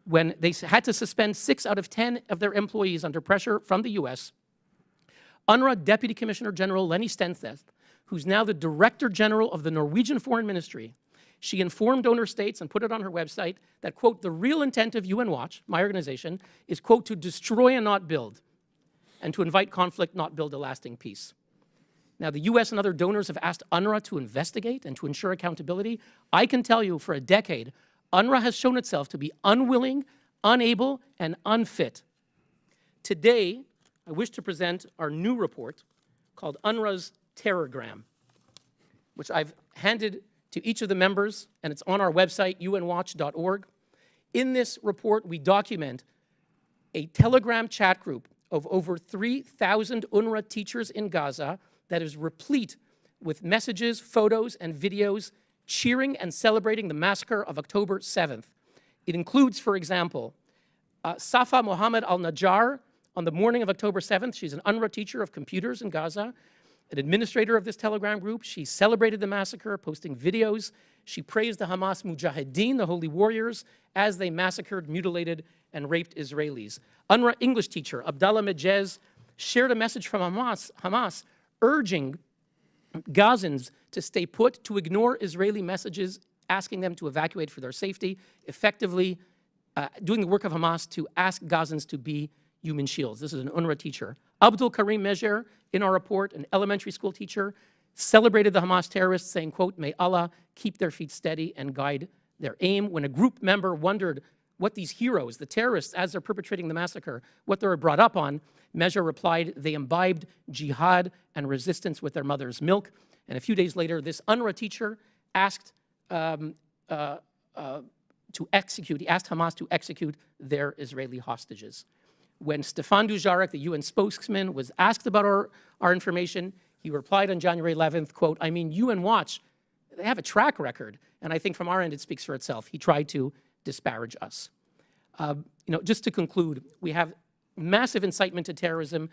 when they had to suspend 6 out of 10 of their employees under pressure from the US, UNRWA Deputy Commissioner General Lenny Stensteth, who's now the Director General of the Norwegian Foreign Ministry, She informed donor states and put it on her website that, quote, the real intent of UN Watch, my organization, is, quote, to destroy and not build, and to invite conflict, not build a lasting peace. Now, the US and other donors have asked UNRWA to investigate and to ensure accountability. I can tell you for a decade, UNRWA has shown itself to be unwilling, unable, and unfit. Today, I wish to present our new report called UNRWA's Terrorgram, which I've handed to each of the members, and it's on our website, unwatch.org. In this report, we document a Telegram chat group of over 3,000 UNRWA teachers in Gaza that is replete with messages, photos, and videos cheering and celebrating the massacre of October 7th. It includes, for example, Safa Mohammed al-Najjar on the morning of October 7th. She's an UNRWA teacher of computers in Gaza, an administrator of this Telegram group. She celebrated the massacre, posting videos. She praised the Hamas Mujahideen, the holy warriors, as they massacred, mutilated, and raped Israelis. UNRWA English teacher Abdallah Mejez shared a message from Hamas urging Gazans to stay put, to ignore Israeli messages, asking them to evacuate for their safety, effectively doing the work of Hamas to ask Gazans to be human shields. This is an UNRWA teacher. Abdul Karim Mejer, in our report, an elementary school teacher, celebrated the Hamas terrorists, saying, quote, may Allah keep their feet steady and guide their aim. When a group member wondered what these heroes, the terrorists, as they're perpetrating the massacre, what they were brought up on, Mejer replied, they imbibed jihad and resistance with their mother's milk. And a few days later, this UNRWA teacher asked he asked Hamas to execute their Israeli hostages. When Stefan Dujarric, the UN spokesman, was asked about our information, he replied on January 11th, quote, I mean, UN Watch, they have a track record, and I think from our end it speaks for itself. He tried to disparage us. Just to conclude, we have massive incitement to terrorism.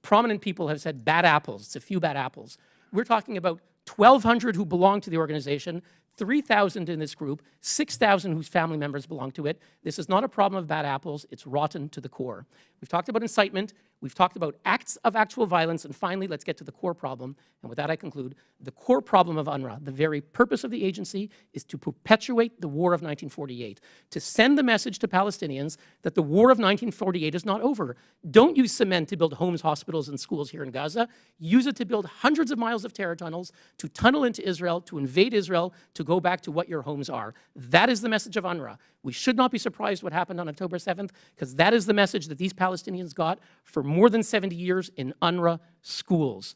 Prominent people have said bad apples. It's a few bad apples. We're talking about 1,200 who belong to the organization, 3,000 in this group, 6,000 whose family members belong to it. This is not a problem of bad apples. It's rotten to the core. We've talked about incitement. We've talked about acts of actual violence. And finally, let's get to the core problem. And with that, I conclude. The core problem of UNRWA, the very purpose of the agency, is to perpetuate the war of 1948, to send the message to Palestinians that the war of 1948 is not over. Don't use cement to build homes, hospitals, and schools here in Gaza. Use it to build hundreds of miles of terror tunnels, to tunnel into Israel, to invade Israel, to go back to what your homes are. That is the message of UNRWA. We should not be surprised what happened on October 7th, because that is the message that these Palestinians got for more than 70 years in UNRWA schools.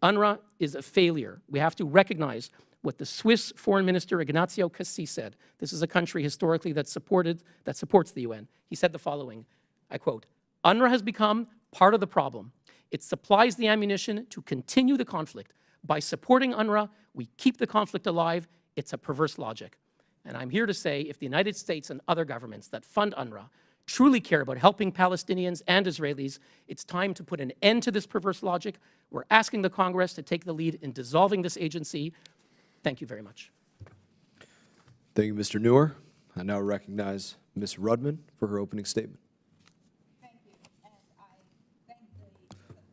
UNRWA is a failure. We have to recognize what the Swiss Foreign Minister Ignazio Cassis said. This is a country historically that supports the UN. He said the following, I quote, UNRWA has become part of the problem. It supplies the ammunition to continue the conflict. By supporting UNRWA, we keep the conflict alive. It's a perverse logic. And I'm here to say, if the United States and other governments that fund UNRWA truly care about helping Palestinians and Israelis, it's time to put an end to this perverse logic. We're asking the Congress to take the lead in dissolving this agency. Thank you very much. Thank you, Mr. Neuer. I now recognize Ms. Rudman for her opening statement. Thank you. And I thank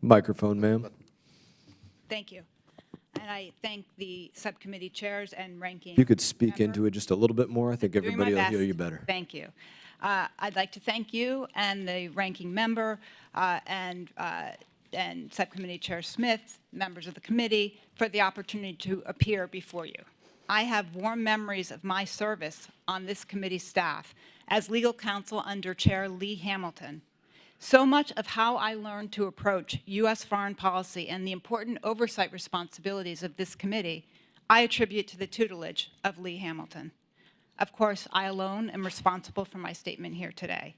Microphone, ma'am. Thank you. And I thank the subcommittee chairs and ranking. If you could speak member. into it just a little bit more, I think Doing my everybody will hear best. you better. Thank you. I'd like to thank you and the ranking member and Subcommittee Chair Smith, members of the committee, for the opportunity to appear before you. I have warm memories of my service on this committee staff as legal counsel under Chair Lee Hamilton. So much of how I learned to approach U.S. foreign policy and the important oversight responsibilities of this committee, I attribute to the tutelage of Lee Hamilton. Of course, I alone am responsible for my statement here today.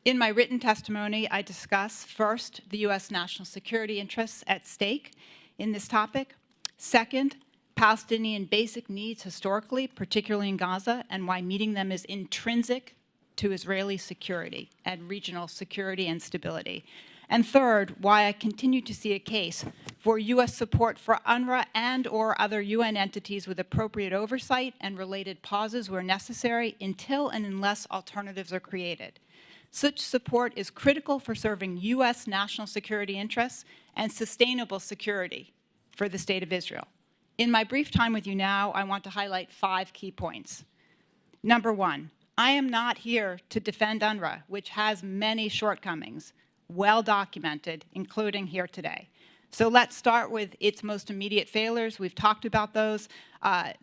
In my written testimony, I discuss, first, the U.S. national security interests at stake in this topic. Second, Palestinian basic needs historically, particularly in Gaza, and why meeting them is intrinsic to Israeli security and regional security and stability. And third, why I continue to see a case for U.S. support for UNRWA and or other UN entities with appropriate oversight and related pauses where necessary until and unless alternatives are created. Such support is critical for serving U.S. national security interests and sustainable security for the State of Israel. In my brief time with you now, I want to highlight 5 key points. Number 1, I am not here to defend UNRWA, which has many shortcomings, well documented, including here today. So let's start with its most immediate failures. We've talked about those.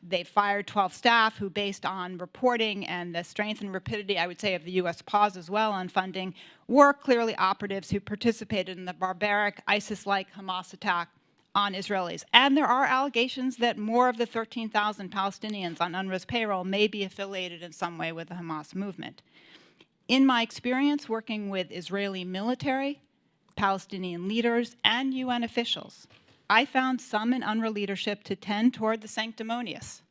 They fired 12 staff who, based on reporting and the strength and rapidity, I would say, of the U.S. pause as well on funding, were clearly operatives who participated in the barbaric ISIS-like Hamas attack on Israelis. And there are allegations that more of the 13,000 Palestinians on UNRWA's payroll may be affiliated in some way with the Hamas movement. In my experience working with Israeli military, Palestinian leaders, and UN officials, I found some in UNRWA leadership to tend toward the sanctimonious,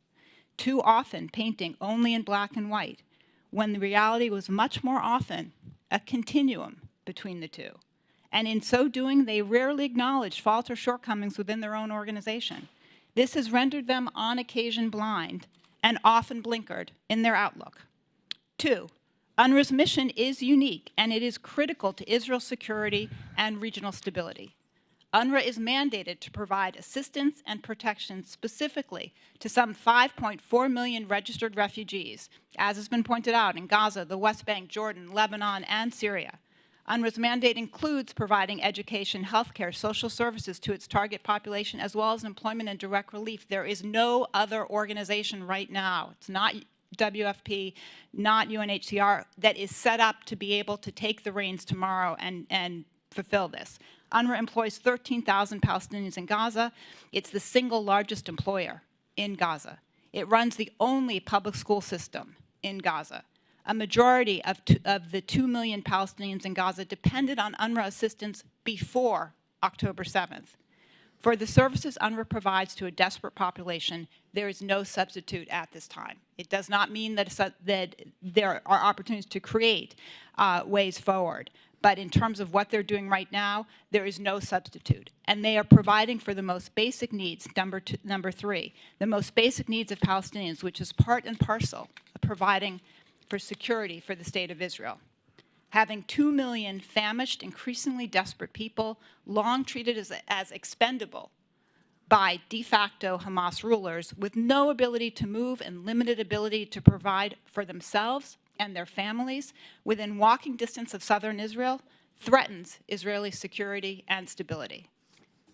too often painting only in black and white, when the reality was much more often a continuum between the two. And in so doing, they rarely acknowledged faults or shortcomings within their own organization. This has rendered them on occasion blind and often blinkered in their outlook. 2, UNRWA's mission is unique, and it is critical to Israel's security and regional stability. UNRWA is mandated to provide assistance and protection specifically to some 5.4 million registered refugees, as has been pointed out, in Gaza, the West Bank, Jordan, Lebanon, and Syria. UNRWA's mandate includes providing education, healthcare, social services to its target population, as well as employment and direct relief. There is no other organization right now, it's not WFP, not UNHCR, that is set up to be able to take the reins tomorrow and fulfill this. UNRWA employs 13,000 Palestinians in Gaza. It's the single largest employer in Gaza. It runs the only public school system in Gaza. A majority of the 2 million Palestinians in Gaza depended on UNRWA assistance before October 7th. For the services UNRWA provides to a desperate population, there is no substitute at this time. It does not mean that there are opportunities to create ways forward. But in terms of what they're doing right now, there is no substitute. And they are providing for the most basic needs, number 3, the most basic needs of Palestinians, which is part and parcel of providing for security for the state of Israel. Having 2 million famished, increasingly desperate people, long treated as expendable by de facto Hamas rulers, with no ability to move and limited ability to provide for themselves and their families within walking distance of southern Israel, threatens Israeli security and stability.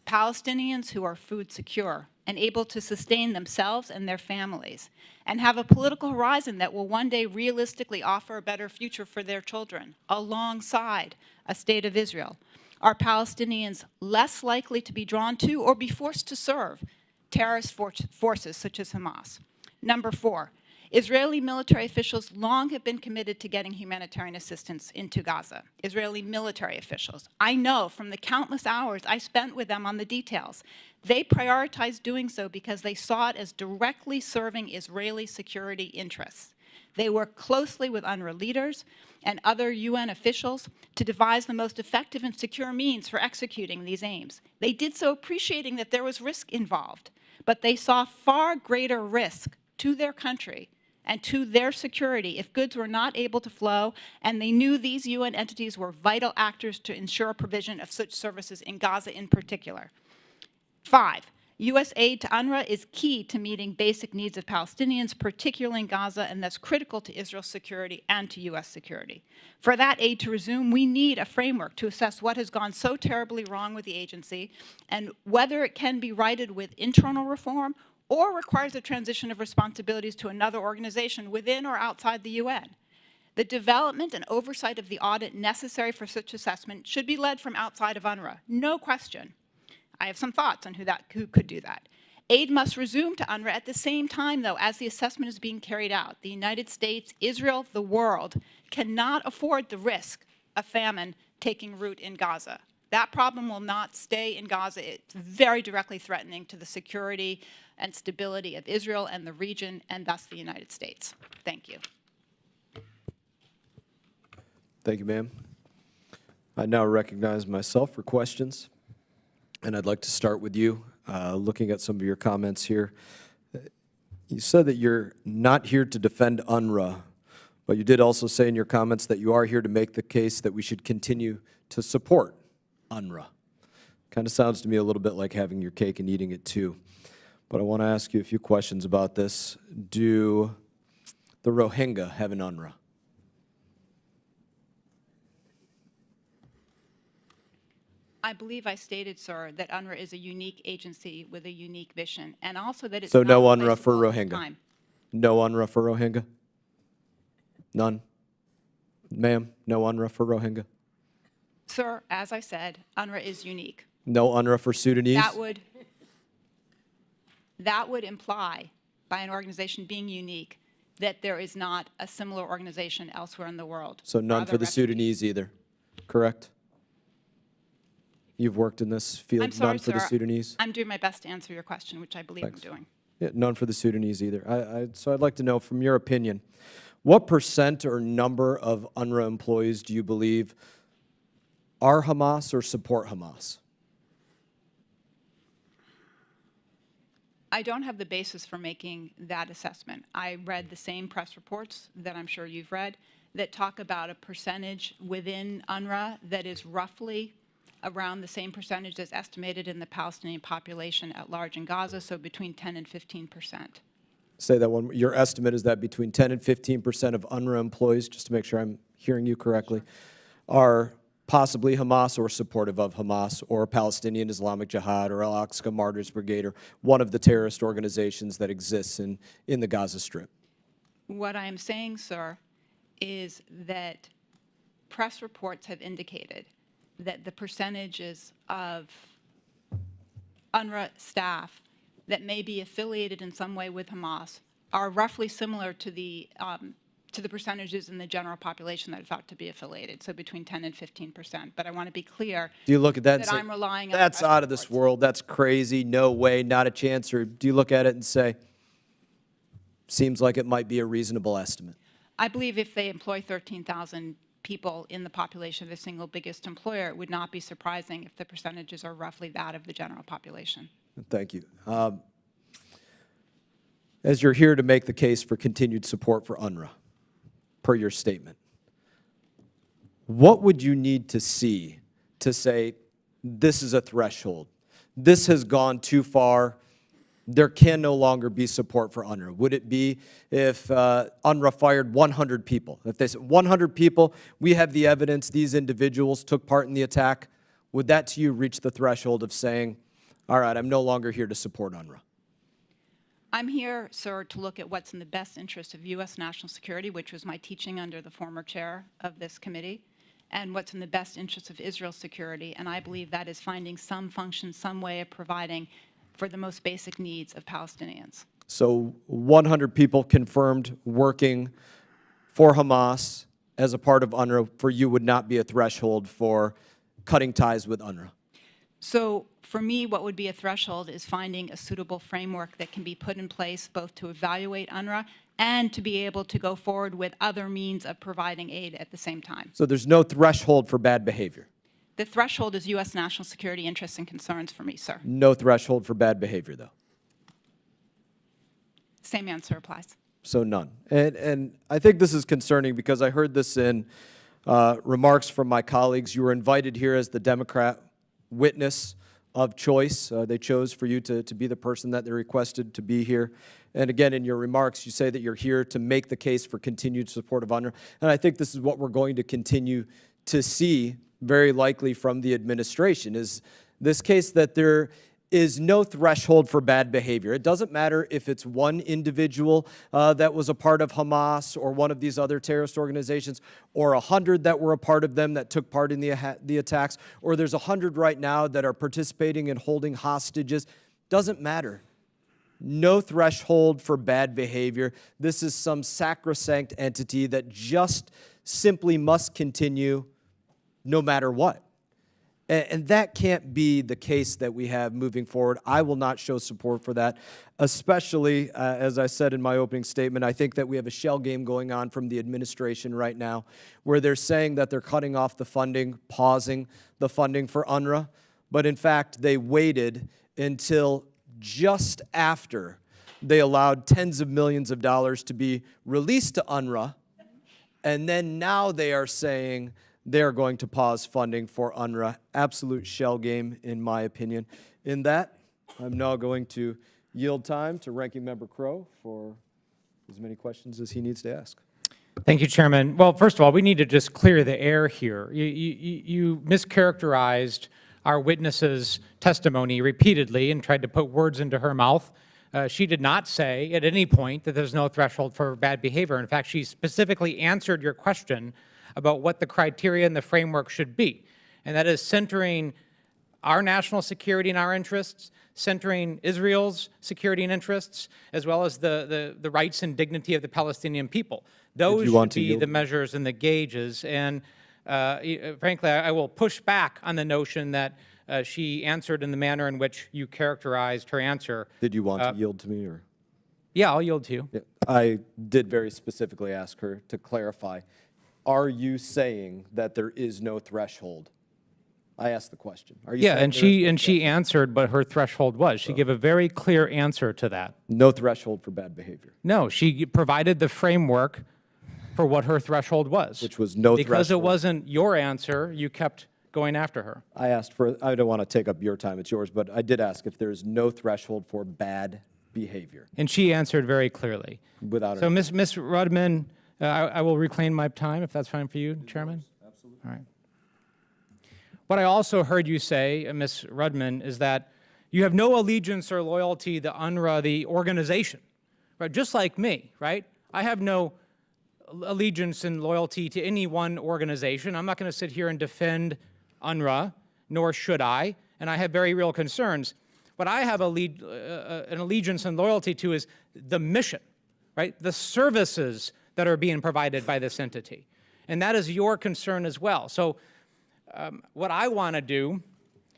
Palestinians who are food secure and able to sustain themselves and their families, and have a political horizon that will one day realistically offer a better future for their children, alongside a state of Israel, are Palestinians less likely to be drawn to or be forced to serve terrorist forces such as Hamas. Number 4, Israeli military officials long have been committed to getting humanitarian assistance into Gaza. Israeli military officials. I know from the countless hours I spent with them on the details, they prioritized doing so because they saw it as directly serving Israeli security interests. They worked closely with UNRWA leaders and other UN officials to devise the most effective and secure means for executing these aims. They did so appreciating that there was risk involved, but they saw far greater risk to their country and to their security if goods were not able to flow, and they knew these UN entities were vital actors to ensure provision of such services in Gaza in particular. 5, U.S. aid to UNRWA is key to meeting basic needs of Palestinians, particularly in Gaza, and thus critical to Israel's security and to U.S. security. For that aid to resume, we need a framework to assess what has gone so terribly wrong with the agency and whether it can be righted with internal reform or requires a transition of responsibilities to another organization within or outside the UN. The development and oversight of the audit necessary for such assessment should be led from outside of UNRWA, no question. I have some thoughts on who could do that. Aid must resume to UNRWA at the same time, though, as the assessment is being carried out. The United States, Israel, the world cannot afford the risk of famine taking root in Gaza. That problem will not stay in Gaza. It's very directly threatening to the security and stability of Israel and the region, and thus the United States. Thank you. Thank you, ma'am. I now recognize myself for questions, and I'd like to start with you, looking at some of your comments here. You said that you're not here to defend UNRWA, but you did also say in your comments that you are here to make the case that we should continue to support UNRWA. Kind of sounds to me a little bit like having your cake and eating it too. But I want to ask you a few questions about this. Do the Rohingya have an UNRWA? I believe I stated, sir, that UNRWA is a unique agency with a unique mission, and also that it's So not no UNRWA for replaceable at this Rohingya? time. No UNRWA for Rohingya? None? Ma'am, no UNRWA for Rohingya? Sir, as I said, UNRWA is unique. No UNRWA for Sudanese? That would imply, by an organization being unique, that there is not a similar organization elsewhere in the world. So none other for the refugees. Sudanese either, correct? You've worked in this field, I'm sorry, none for the sir. Sudanese? I'm doing my best to answer your question, which I believe Thanks. I'm doing. Yeah, none for the Sudanese either. So I'd like to know, from your opinion, what percent or number of UNRWA employees do you believe are Hamas or support Hamas? I don't have the basis for making that assessment. I read the same press reports that I'm sure you've read that talk about a percentage within UNRWA that is roughly around the same percentage as estimated in the Palestinian population at large in Gaza, so between 10 and 15%. Say that one. Your estimate is that between 10 and 15% of UNRWA employees, just to make sure I'm hearing you correctly, are possibly Hamas or supportive of Hamas or Palestinian Islamic Jihad or Al-Aqsa Martyrs Brigade or one of the terrorist organizations that exists in the Gaza Strip. What I am saying, sir, is that press reports have indicated that the percentages of UNRWA staff that may be affiliated in some way with Hamas are roughly similar to the percentages in the general population that are thought to be affiliated, so between 10 and 15%. But I want to be clear Do you look at that and that say, I'm relying on that's press out of this reports. world, that's crazy, no way, not a chance? Or do you look at it and say, seems like it might be a reasonable estimate? I believe if they employ 13,000 people in the population of the single biggest employer, it would not be surprising if the percentages are roughly that of the general population. Thank you. As you're here to make the case for continued support for UNRWA, per your statement, what would you need to see to say, this is a threshold, this has gone too far, there can no longer be support for UNRWA? Would it be if UNRWA fired 100 people? If they said 100 people, we have the evidence these individuals took part in the attack, would that to you reach the threshold of saying, all right, I'm no longer here to support UNRWA? I'm here, sir, to look at what's in the best interest of U.S. national security, which was my teaching under the former chair of this committee, and what's in the best interest of Israel's security. And I believe that is finding some function, some way of providing for the most basic needs of Palestinians. So 100 people confirmed working for Hamas as a part of UNRWA for you would not be a threshold for cutting ties with UNRWA? So for me, what would be a threshold is finding a suitable framework that can be put in place both to evaluate UNRWA and to be able to go forward with other means of providing aid at the same time. So there's no threshold for bad behavior? The threshold is U.S. national security interests and concerns for me, sir. No threshold for bad behavior, though? Same answer applies. So none. And I think this is concerning because I heard this in remarks from my colleagues. You were invited here as the Democrat witness of choice. They chose for you to be the person that they requested to be here. And again, in your remarks, you say that you're here to make the case for continued support of UNRWA. And I think this is what we're going to continue to see, very likely from the administration, is this case that there is no threshold for bad behavior. It doesn't matter if it's one individual that was a part of Hamas or one of these other terrorist organizations, or 100 that were a part of them that took part in the attacks, or there's 100 right now that are participating in holding hostages. Doesn't matter. No threshold for bad behavior. This is some sacrosanct entity that just simply must continue no matter what. And that can't be the case that we have moving forward. I will not show support for that, especially, as I said in my opening statement, I think that we have a shell game going on from the administration right now where they're saying that they're cutting off the funding, pausing the funding for UNRWA, but in fact, they waited until just after they allowed tens of millions of dollars to be released to UNRWA, and then now they are saying they're going to pause funding for UNRWA. Absolute shell game, in my opinion. In that, I'm now going to yield time to Ranking Member Crow for as many questions as he needs to ask. Thank you, Chairman. Well, first of all, we need to just clear the air here. You mischaracterized our witness's testimony repeatedly and tried to put words into her mouth. She did not say at any point that there's no threshold for bad behavior. In fact, she specifically answered your question about what the criteria and the framework should be, and that is centering our national security and our interests, centering Israel's security and interests, as well as the rights and dignity of the Palestinian people. Those should be the measures and the gauges. And frankly, I will push back on the notion that she answered in the manner in which you characterized her answer. Did you want to yield to me, or? Yeah, I'll yield to you. Yeah, I did very specifically ask her to clarify. Are you saying that there is no threshold? I asked the question. Are you Yeah, saying and she answered what her threshold was. She gave a very clear answer to that. no threshold for bad behavior, No, she provided the framework for what her threshold was. which was no threshold? Because it wasn't your answer, you kept going after her. I asked for, I don't want to take up your time, it's yours, but I did ask if there's no threshold for bad behavior. And she answered very clearly. Without So, any- Ms. Rudman, I will reclaim my time if that's fine for you, Chairman. Absolutely. All right. What I also heard you say, Ms. Rudman, is that you have no allegiance or loyalty to UNRWA, the organization, right? Just like me, right? I have no allegiance and loyalty to any one organization. I'm not going to sit here and defend UNRWA, nor should I, and I have very real concerns. What I have an allegiance and loyalty to is the mission, right? The services that are being provided by this entity. And that is your concern as well. So what I want to do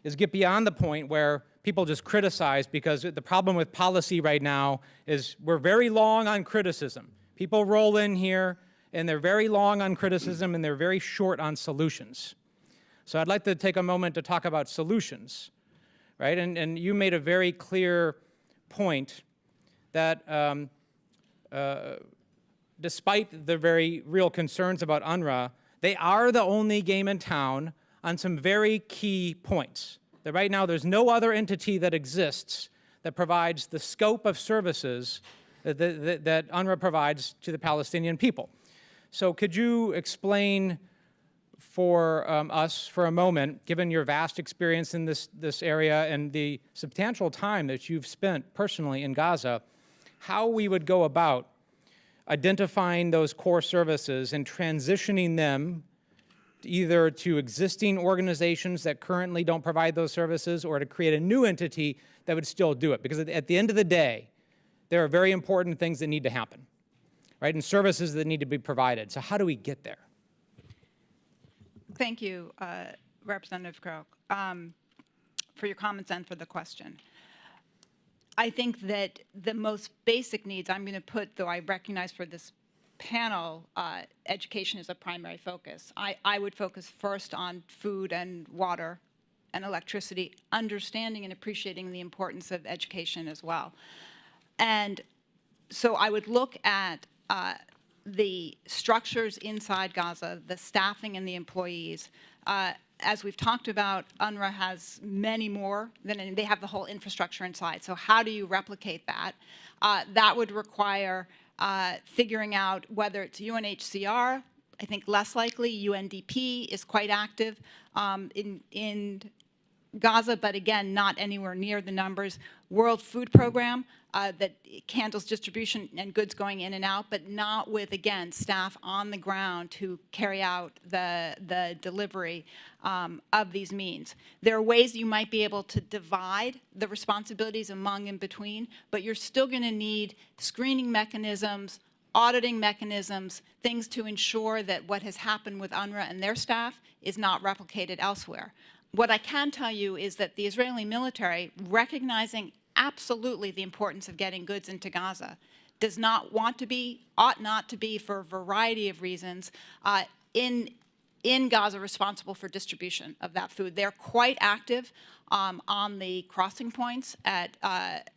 is get beyond the point where people just criticize, because the problem with policy right now is we're very long on criticism. People roll in here and they're very long on criticism and they're very short on solutions. So I'd like to take a moment to talk about solutions, right? And you made a very clear point that despite the very real concerns about UNRWA, they are the only game in town on some very key points. That right now there's no other entity that exists that provides the scope of services that UNRWA provides to the Palestinian people. So could you explain for us for a moment, given your vast experience in this area and the substantial time that you've spent personally in Gaza, how we would go about identifying those core services and transitioning them either to existing organizations that currently don't provide those services, or to create a new entity that would still do it. Because at the end of the day, there are very important things that need to happen, right? And services that need to be provided. So how do we get there? Thank you, Representative Crow, for your comments and for the question. I think that the most basic needs, I'm going to put, though I recognize for this panel, education is a primary focus. I would focus first on food and water and electricity, understanding and appreciating the importance of education as well. And so I would look at the structures inside Gaza, the staffing and the employees. As we've talked about, UNRWA has many more than, they have the whole infrastructure inside. So how do you replicate that? That would require figuring out whether it's UNHCR. I think less likely. UNDP is quite active in Gaza, but again, not anywhere near the numbers. World Food Program that handles distribution and goods going in and out, but not with, again, staff on the ground to carry out the delivery of these means. There are ways you might be able to divide the responsibilities among and between, but you're still going to need screening mechanisms, auditing mechanisms, things to ensure that what has happened with UNRWA and their staff is not replicated elsewhere. What I can tell you is that the Israeli military, recognizing absolutely the importance of getting goods into Gaza, does not want to be, ought not to be, for a variety of reasons, in Gaza responsible for distribution of that food. They're quite active on the crossing points at,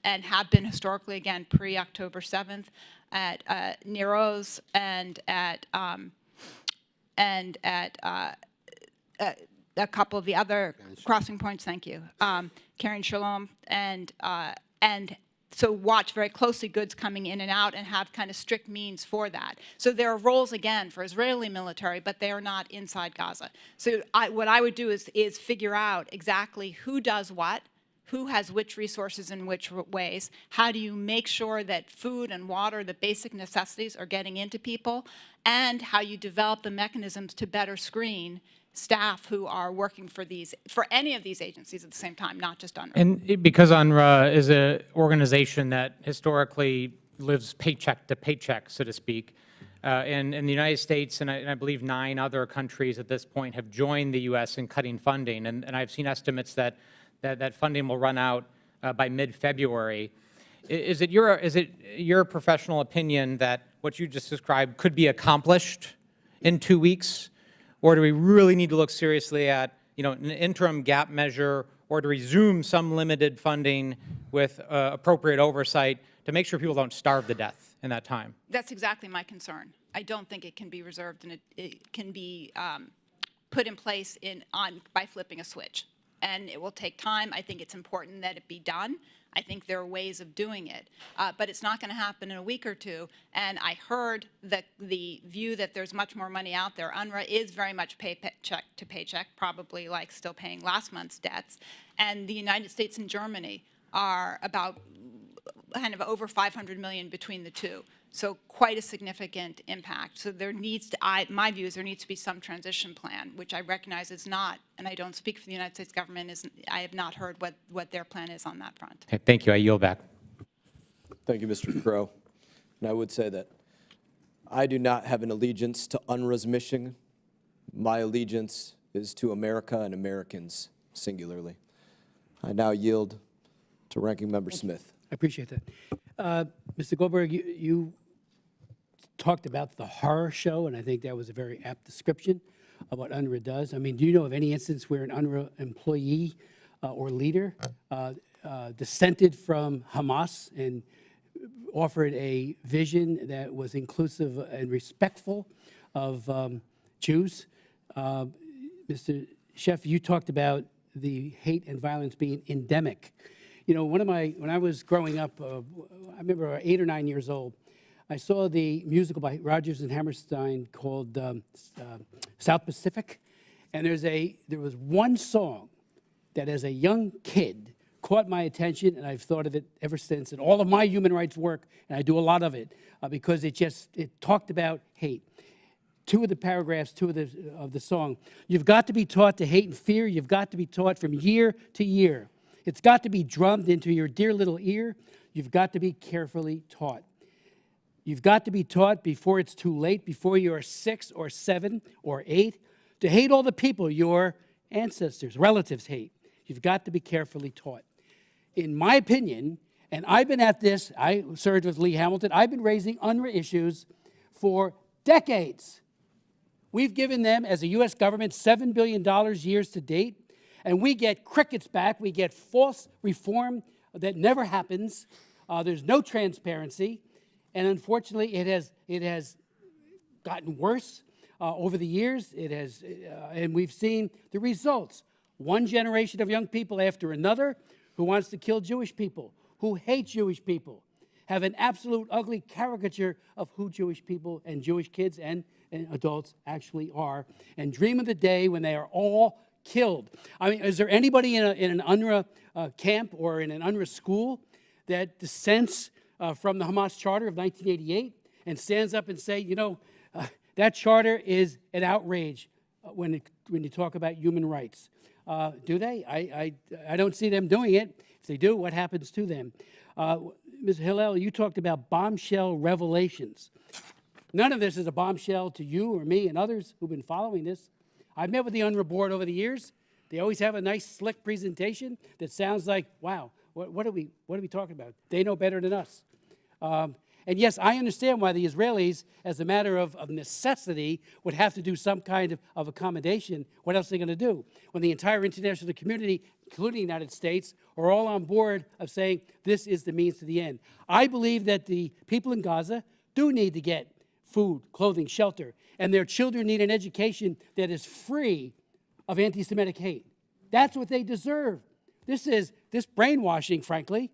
and have been historically, again, pre-October 7th, at Nir Oz and at a couple of the other crossing points, thank you, Karen Shalom, and so watch very closely goods coming in and out and have kind of strict means for that. So there are roles, again, for Israeli military, but they are not inside Gaza. So what I would do is figure out exactly who does what, who has which resources in which ways, how do you make sure that food and water, the basic necessities, are getting into people, and how you develop the mechanisms to better screen staff who are working for any of these agencies at the same time, not just UNRWA. And because UNRWA is an organization that historically lives paycheck to paycheck, so to speak, and in the United States, and I believe 9 other countries at this point have joined the U.S. in cutting funding, and I've seen estimates that funding will run out by mid-February. Is it your professional opinion that what you just described could be accomplished in 2 weeks? Or do we really need to look seriously at, an interim gap measure, or to resume some limited funding with appropriate oversight to make sure people don't starve to death in that time? That's exactly my concern. I don't think it can be reserved, and it can be put in place by flipping a switch. And it will take time. I think it's important that it be done. I think there are ways of doing it, but it's not going to happen in a week or two. And I heard that the view that there's much more money out there. UNRWA is very much paycheck to paycheck, probably like still paying last month's debts. And the United States and Germany are about kind of over 500 million between the two. So quite a significant impact. So there needs to, my view is there needs to be some transition plan, which I recognize is not, and I don't speak for the United States government, I have not heard what their plan is on that front. Okay, thank you. I yield back. Thank you, Mr. Crow. And I would say that I do not have an allegiance to UNRWA's mission. My allegiance is to America and Americans singularly. I now yield to Ranking Member Smith. I appreciate that. Mr. Goldberg, you talked about the horror show, and I think that was a very apt description of what UNRWA does. I mean, do you know of any instance where an UNRWA employee or leader dissented from Hamas and offered a vision that was inclusive and respectful of Jews? Mr. Sheff, you talked about the hate and violence being endemic. When I was growing up, I remember 8 or 9 years old, I saw the musical by Rodgers and Hammerstein called South Pacific, and there was one song that as a young kid caught my attention, and I've thought of it ever since, and all of my human rights work, and I do a lot of it, because it talked about hate. 2 of the paragraphs, 2 of the song, you've got to be taught to hate and fear, you've got to be taught from year to year. It's got to be drummed into your dear little ear. You've got to be carefully taught. You've got to be taught before it's too late, before you are 6 or 7 or 8, to hate all the people your ancestors, relatives hate. You've got to be carefully taught. In my opinion, and I've been at this, I served with Lee Hamilton, I've been raising UNRWA issues for decades. We've given them, as a U.S. government, $7 billion years to date. And we get crickets back. We get false reform that never happens. There's no transparency. And unfortunately, it has gotten worse over the years. And we've seen the results. One generation of young people after another who wants to kill Jewish people, who hate Jewish people, have an absolute ugly caricature of who Jewish people and Jewish kids and adults actually are, and dream of the day when they are all killed. I mean, is there anybody in an UNRWA camp or in an UNRWA school that dissents from the Hamas Charter of 1988 and stands up and say, that charter is an outrage when you talk about human rights? Do they? I don't see them doing it. If they do, what happens to them? Ms. Hillel, you talked about bombshell revelations. None of this is a bombshell to you or me and others who've been following this. I've met with the UNRWA board over the years. They always have a nice, slick presentation that sounds like, wow, what are we talking about? They know better than us. And yes, I understand why the Israelis, as a matter of necessity, would have to do some kind of accommodation. What else are they going to do? When the entire international community, including the United States, are all on board of saying this is the means to the end. I believe that the people in Gaza do need to get food, clothing, shelter, and their children need an education that is free of anti-Semitic hate. That's what they deserve. This brainwashing, frankly,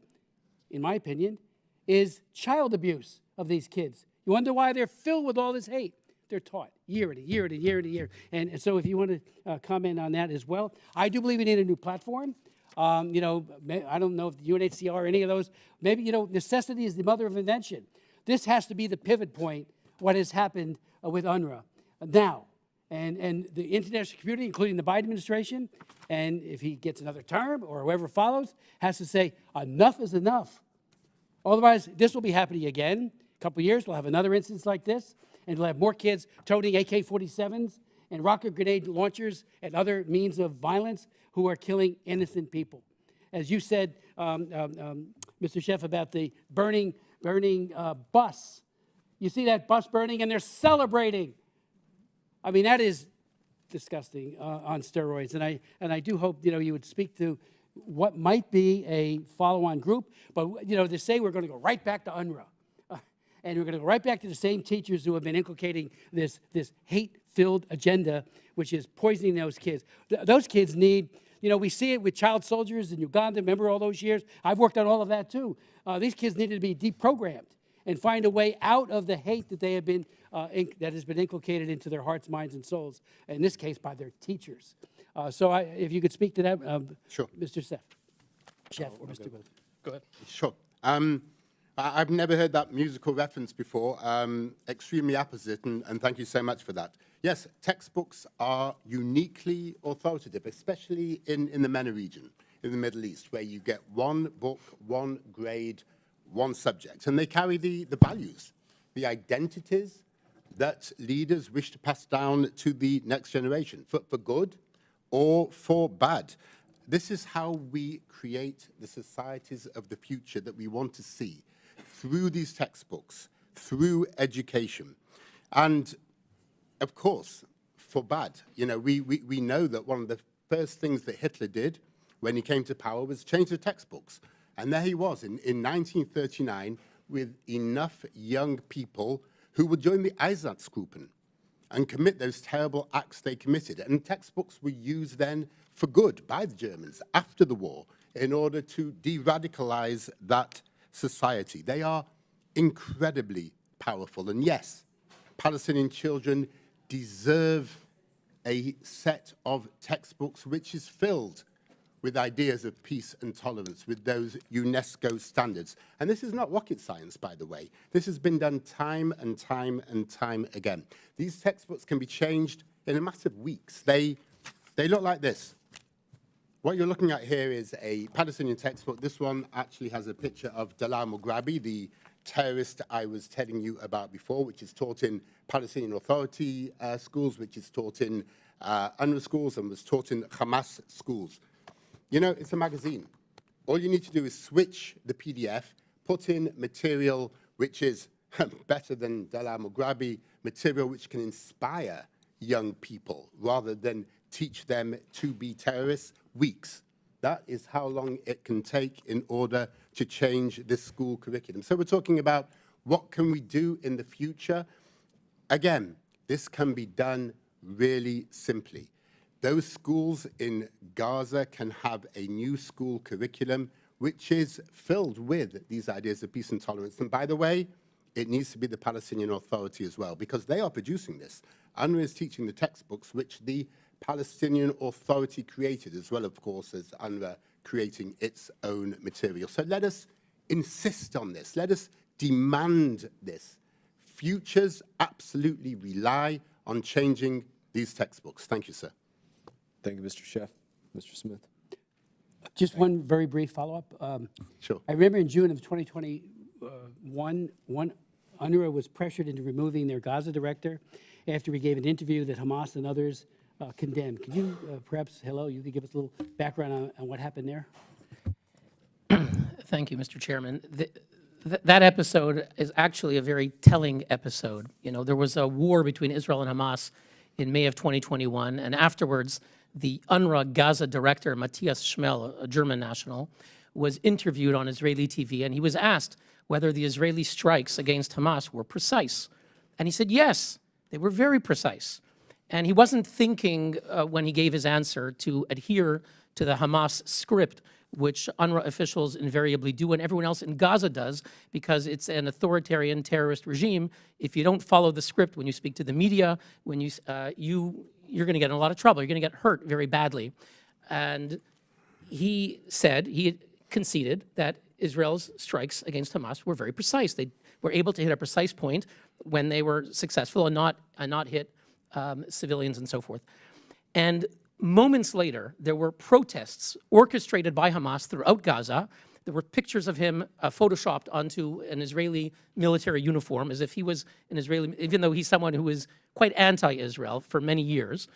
in my opinion, is child abuse of these kids. You wonder why they're filled with all this hate. They're taught year and year and year and year. And so if you want to comment on that as well. I do believe we need a new platform. I don't know if the UNHCR or any of those, maybe, necessity is the mother of invention. This has to be the pivot point, what has happened with UNRWA now. And the international community, including the Biden administration, and if he gets another term or whoever follows, has to say enough is enough. Otherwise, this will be happening again. A couple of years, we'll have another instance like this, and we'll have more kids toting AK-47s and rocket grenade launchers and other means of violence who are killing innocent people. As you said, Mr. Chef, about the burning bus. You see that bus burning, and they're celebrating. I mean, that is disgusting on steroids. And I do hope you would speak to what might be a follow-on group. But to say we're going to go right back to UNRWA, and we're going to go right back to the same teachers who have been inculcating this hate-filled agenda, which is poisoning those kids. Those kids need, we see it with child soldiers in Uganda. Remember all those years? I've worked on all of that too. These kids needed to be deprogrammed and find a way out of the hate that they have been that has been inculcated into their hearts, minds, and souls. In this case, by their teachers. So if you could speak to that, Sure. Mr. Chef or Mr. Booth. Go ahead. Sure. I've never heard that musical reference before. Extremely apposite, and thank you so much for that. Yes, textbooks are uniquely authoritative, especially in the MENA region, in the Middle East, where you get one book, one grade, one subject, and they carry the values, the identities that leaders wish to pass down to the next generation, for good or for bad. This is how we create the societies of the future that we want to see, through these textbooks, through education. And of course, for bad, we know that one of the first things that Hitler did when he came to power was change the textbooks. And there he was in 1939 with enough young people who would join the Einsatzgruppen and commit those terrible acts they committed. And textbooks were used then for good by the Germans after the war in order to de-radicalize that society. They are incredibly powerful. And yes, Palestinian children deserve a set of textbooks which is filled with ideas of peace and tolerance, with those UNESCO standards. And this is not rocket science, by the way. This has been done time and time and time again. These textbooks can be changed in a matter of weeks. They look like this. What you're looking at here is a Palestinian textbook. This one actually has a picture of Dalal Mughrabi, the terrorist I was telling you about before, which is taught in Palestinian Authority schools, which is taught in UNRWA schools, and was taught in Hamas schools. It's a magazine. All you need to do is switch the PDF, put in material which is better than Dalal Mughrabi, material which can inspire young people rather than teach them to be terrorists. Weeks. That is how long it can take in order to change this school curriculum. So we're talking about what can we do in the future. Again, this can be done really simply. Those schools in Gaza can have a new school curriculum which is filled with these ideas of peace and tolerance. And by the way, it needs to be the Palestinian Authority as well, because they are producing this. UNRWA is teaching the textbooks which the Palestinian Authority created, as well, of course, as UNRWA creating its own material. So let us insist on this. Let us demand this. Futures absolutely rely on changing these textbooks. Thank you, sir. Thank you, Mr. Chef. Mr. Smith. Just one very brief follow-up. Sure. I remember in June of 2021, UNRWA was pressured into removing their Gaza director after he gave an interview that Hamas and others condemned. Could you perhaps, you could give us a little background on what happened there? Thank you, Mr. Chairman. That episode is actually a very telling episode. There was a war between Israel and Hamas in May of 2021, and afterwards, the UNRWA Gaza director, Matthias Schmel, a German national, was interviewed on Israeli TV, and he was asked whether the Israeli strikes against Hamas were precise. And he said, yes, they were very precise. And he wasn't thinking when he gave his answer to adhere to the Hamas script, which UNRWA officials invariably do and everyone else in Gaza does, because it's an authoritarian terrorist regime. If you don't follow the script when you speak to the media, when you're going to get in a lot of trouble. You're going to get hurt very badly. And he said, he conceded that Israel's strikes against Hamas were very precise. They were able to hit a precise point when they were successful and not hit civilians and so forth. And moments later, there were protests orchestrated by Hamas throughout Gaza. There were pictures of him photoshopped onto an Israeli military uniform as if he was an Israeli, even though he's someone who is quite anti-Israel for many years.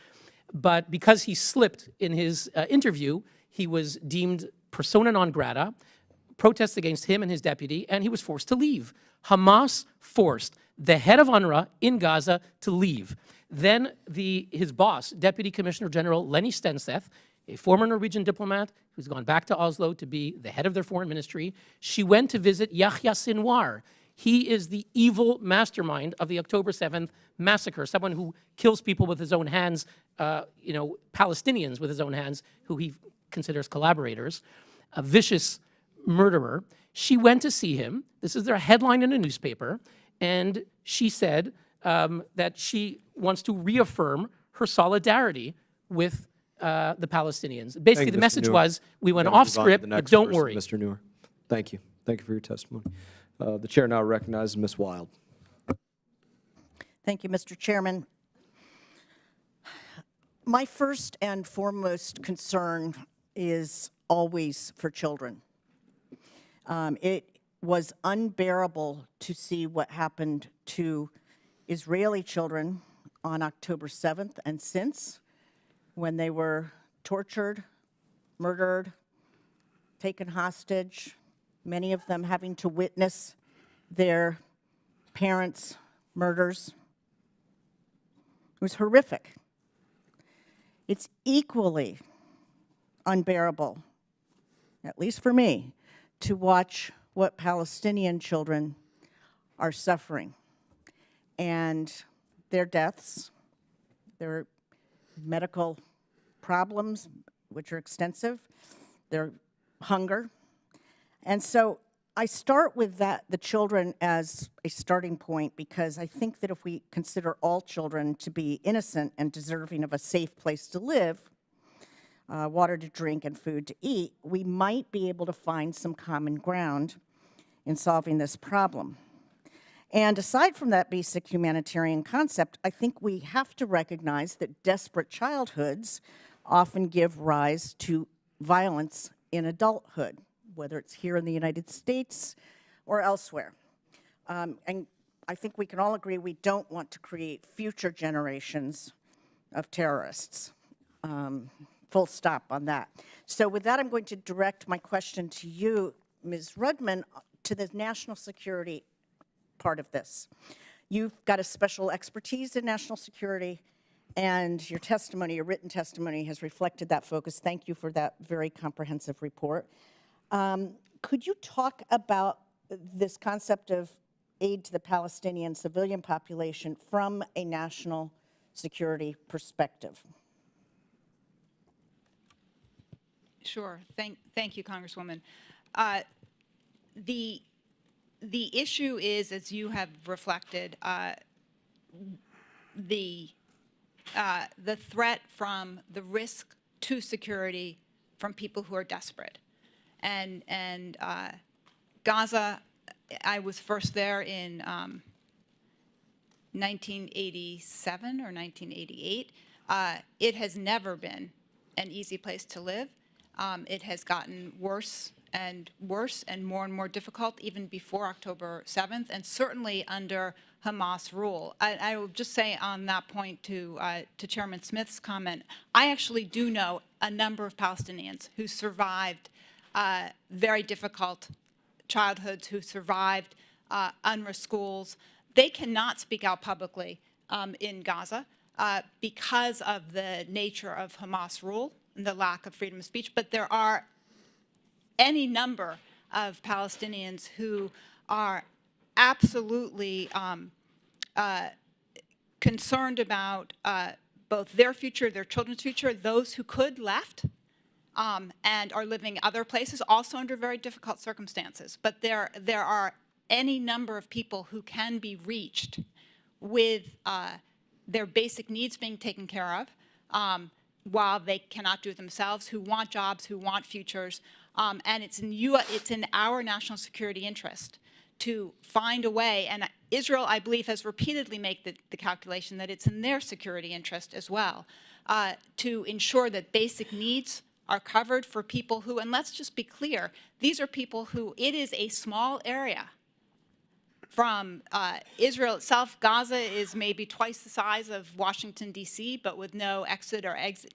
But because he slipped in his interview, he was deemed persona non grata, protests against him and his deputy, and he was forced to leave. Hamas forced the head of UNRWA in Gaza to leave. Then his boss, Deputy Commissioner General Lenny Stenseth, a former Norwegian diplomat who's gone back to Oslo to be the head of their foreign ministry, she went to visit Yahya Sinwar. He is the evil mastermind of the October 7th massacre, someone who kills people with his own hands, Palestinians with his own hands, who he considers collaborators, a vicious murderer. She went to see him. This is their headline in a newspaper. And she said that she wants to reaffirm her solidarity with the Palestinians. Basically, the message was, we went off script, but don't worry. Mr. Newer. Thank you. Thank you for your testimony. The chair now recognizes Ms. Wild. Thank you, Mr. Chairman. My first and foremost concern is always for children. It was unbearable to see what happened to Israeli children on October 7th and since, when they were tortured, murdered, taken hostage, many of them having to witness their parents' murders. It was horrific. It's equally unbearable, at least for me, to watch what Palestinian children are suffering. And their deaths, their medical problems, which are extensive, their hunger. And so I start with the children as a starting point, because I think that if we consider all children to be innocent and deserving of a safe place to live, water to drink and food to eat, we might be able to find some common ground in solving this problem. And aside from that basic humanitarian concept, I think we have to recognize that desperate childhoods often give rise to violence in adulthood, whether it's here in the United States or elsewhere. And I think we can all agree we don't want to create future generations of terrorists. Full stop on that. So with that, I'm going to direct my question to you, Ms. Rudman, to the national security part of this. You've got a special expertise in national security, and your testimony, your written testimony, has reflected that focus. Thank you for that very comprehensive report. Could you talk about this concept of aid to the Palestinian civilian population from a national security perspective? Sure. Thank you, Congresswoman. The issue is, as you have reflected, the threat from the risk to security from people who are desperate. And Gaza, I was first there in 1987 or 1988. It has never been an easy place to live. It has gotten worse and more and more difficult even before October 7th, and certainly under Hamas rule. I will just say on that point to Chairman Smith's comment, I actually do know a number of Palestinians who survived very difficult childhoods, who survived UNRWA schools. They cannot speak out publicly in Gaza because of the nature of Hamas rule and the lack of freedom of speech, but there are any number of Palestinians who are absolutely concerned about both their future, their children's future. Those who could left, and are living other places, also under very difficult circumstances. But there are any number of people who can be reached with their basic needs being taken care of, while they cannot do it themselves, who want jobs, who want futures, and it's in our national security interest to find a way, and Israel, I believe, has repeatedly made the calculation that it's in their security interest as well, to ensure that basic needs are covered for people who, and let's just be clear, these are people who, it is a small area from Israel itself. Gaza is maybe twice the size of Washington, D.C., but with no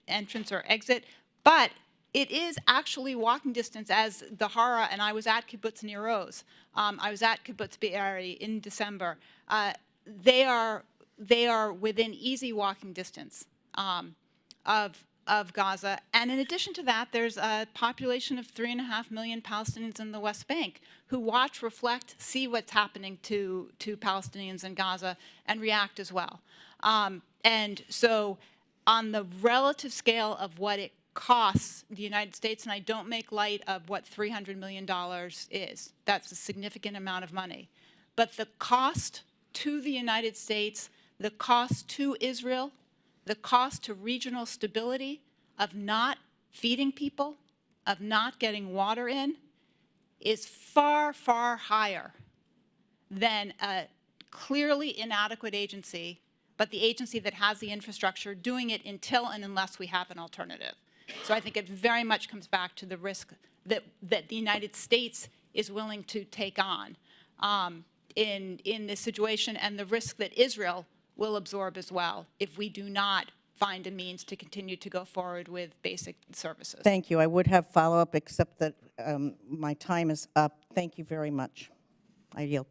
entrance or exit. But it is actually walking distance, as the Hara, and I was at Kibbutz Nir Oz. I was at Kibbutz Be'eri in December. They are within easy walking distance of Gaza. And in addition to that, there's a population of 3.5 million Palestinians in the West Bank who watch, reflect, see what's happening to Palestinians in Gaza and react as well. And so on the relative scale of what it costs the United States, and I don't make light of what $300 million is, that's a significant amount of money. But the cost to the United States, the cost to Israel, the cost to regional stability of not feeding people, of not getting water in, is far, far higher than a clearly inadequate agency, but the agency that has the infrastructure doing it until and unless we have an alternative. So I think it very much comes back to the risk that the United States is willing to take on in this situation, and the risk that Israel will absorb as well if we do not find a means to continue to go forward with basic services. Thank you. I would have follow-up, except that my time is up. Thank you very much. I yield.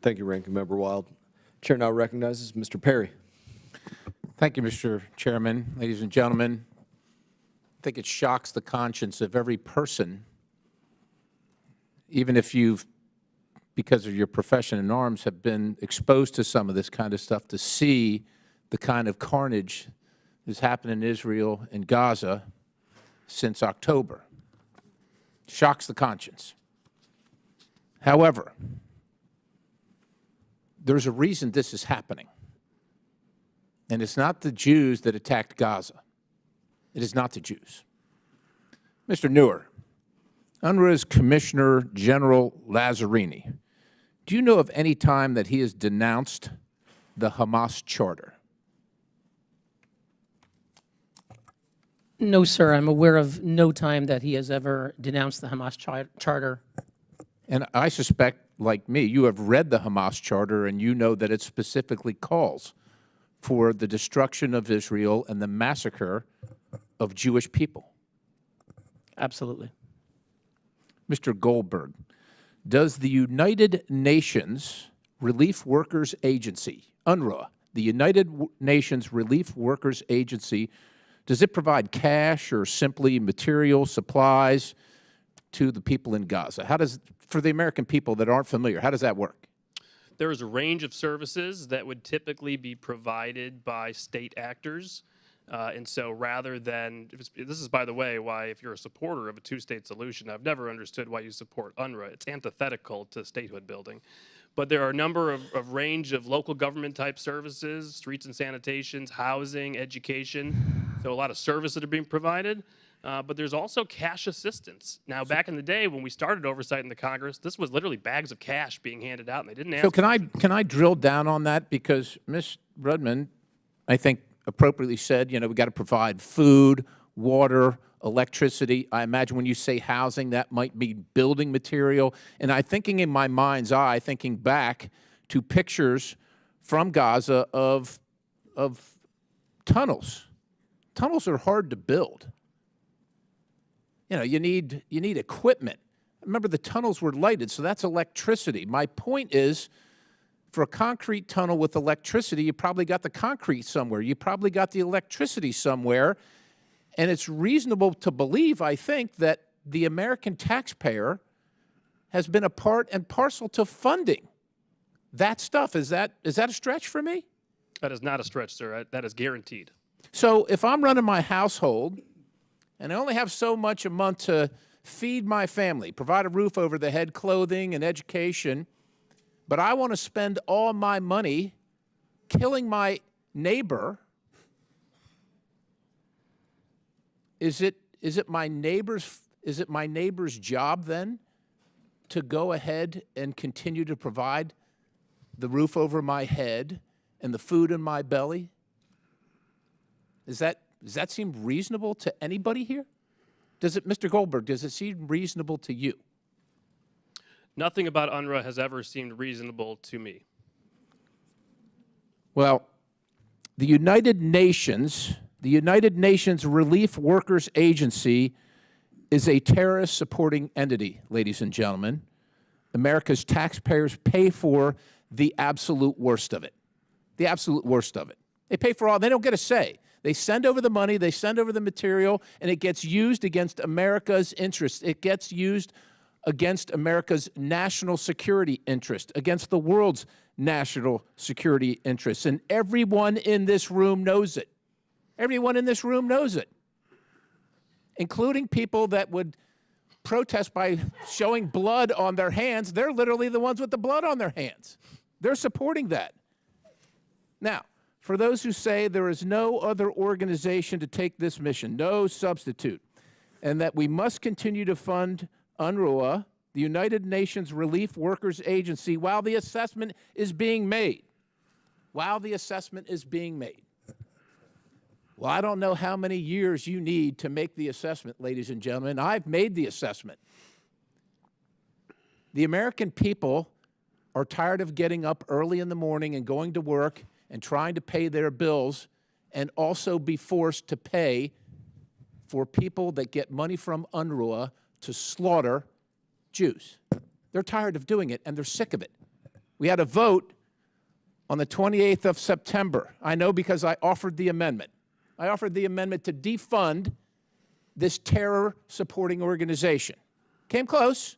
Thank you, Ranking Member Wild. Chair now recognizes Mr. Perry. Thank you, Mr. Chairman. Ladies and gentlemen, I think it shocks the conscience of every person, even if you've, because of your profession in arms, have been exposed to some of this kind of stuff, to see the kind of carnage that's happened in Israel and Gaza since October. Shocks the conscience. However, there's a reason this is happening. And it's not the Jews that attacked Gaza. It is not the Jews. Mr. Neuer, UNRWA's Commissioner General Lazzarini, do you know of any time that he has denounced the Hamas charter? No, sir. I'm aware of no time that he has ever denounced the Hamas charter. And I suspect, like me, you have read the Hamas charter and you know that it specifically calls for the destruction of Israel and the massacre of Jewish people. Absolutely. Mr. Goldberg, does the United Nations Relief Workers Agency, UNRWA, the United Nations Relief Workers Agency, does it provide cash or simply material supplies to the people in Gaza? How does, for the American people that aren't familiar, how does that work? There is a range of services that would typically be provided by state actors. And so rather than, this is, by the way, why if you're a supporter of a two-state solution, I've never understood why you support UNRWA. It's antithetical to statehood building. But there are a number of range of local government type services, streets and sanitations, housing, education. So a lot of services that are being provided. But there's also cash assistance. Now, back in the day when we started oversight in the Congress, this was literally bags of cash being handed out, and they didn't ask. So can I drill down on that? Because Ms. Rudman, I think, appropriately said, you know, we've got to provide food, water, electricity. I imagine when you say housing, that might be building material. And I'm thinking in my mind's eye, thinking back to pictures from Gaza of tunnels. Tunnels are hard to build. You know, you need equipment. Remember, the tunnels were lighted, so that's electricity. My point is, for a concrete tunnel with electricity, you probably got the concrete somewhere. You probably got the electricity somewhere. And it's reasonable to believe, I think, that the American taxpayer has been a part and parcel to funding that stuff. Is that a stretch for me? That is not a stretch, sir. That is guaranteed. So if I'm running my household and I only have so much a month to feed my family, provide a roof over the head, clothing, and education, but I want to spend all my money killing my neighbor, is it my neighbor's job then to go ahead and continue to provide the roof over my head and the food in my belly? Does that seem reasonable to anybody here? Mr. Goldberg, does it seem reasonable to you? Nothing about UNRWA has ever seemed reasonable to me. Well, the United Nations Relief Workers Agency is a terrorist supporting entity, ladies and gentlemen. America's taxpayers pay for the absolute worst of it. The absolute worst of it. They pay for all, they don't get a say. They send over the money, they send over the material, and it gets used against America's interests. It gets used against America's national security interest, against the world's national security interests. And everyone in this room knows it. Everyone in this room knows it, including people that would protest by showing blood on their hands. They're literally the ones with the blood on their hands. They're supporting that. Now, for those who say there is no other organization to take this mission, no substitute, and that we must continue to fund UNRWA, the United Nations Relief Workers Agency, while the assessment is being made. While the assessment is being made. Well, I don't know how many years you need to make the assessment, ladies and gentlemen. I've made the assessment. The American people are tired of getting up early in the morning and going to work and trying to pay their bills and also be forced to pay for people that get money from UNRWA to slaughter Jews. They're tired of doing it, and they're sick of it. We had a vote on the 28th of September. I know because I offered the amendment. I offered the amendment to defund this terror-supporting organization. Came close.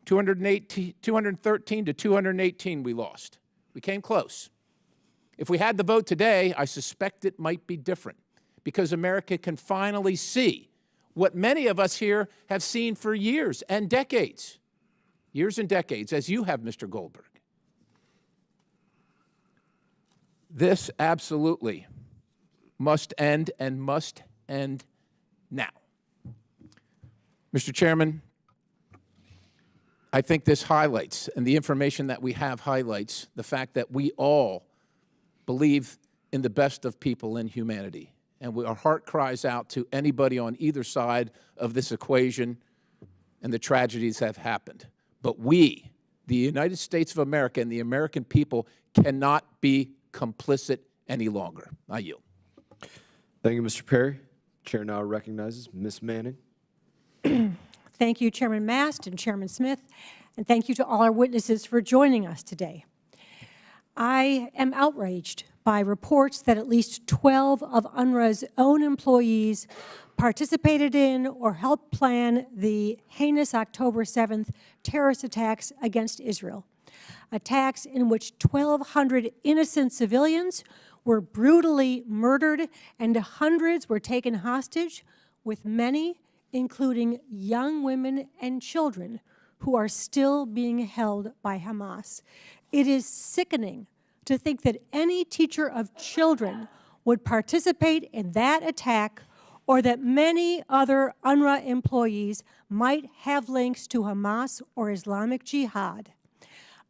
213 to 218 we lost. We came close. If we had the vote today, I suspect it might be different because America can finally see what many of us here have seen for years and decades. Years and decades, as you have, Mr. Goldberg. This absolutely must end and must end now. Mr. Chairman, I think this highlights, and the information that we have highlights, the fact that we all believe in the best of people and humanity. And our heart cries out to anybody on either side of this equation, and the tragedies have happened. But we, the United States of America and the American people, cannot be complicit any longer. I yield. Thank you, Mr. Perry. Chair now recognizes Ms. Manning. Thank you, Chairman Mast and Chairman Smith, and thank you to all our witnesses for joining us today. I am outraged by reports that at least 12 of UNRWA's own employees participated in or helped plan the heinous October 7th terrorist attacks against Israel, attacks in which 1,200 innocent civilians were brutally murdered and hundreds were taken hostage, with many, including young women and children, who are still being held by Hamas. It is sickening to think that any teacher of children would participate in that attack, or that many other UNRWA employees might have links to Hamas or Islamic Jihad.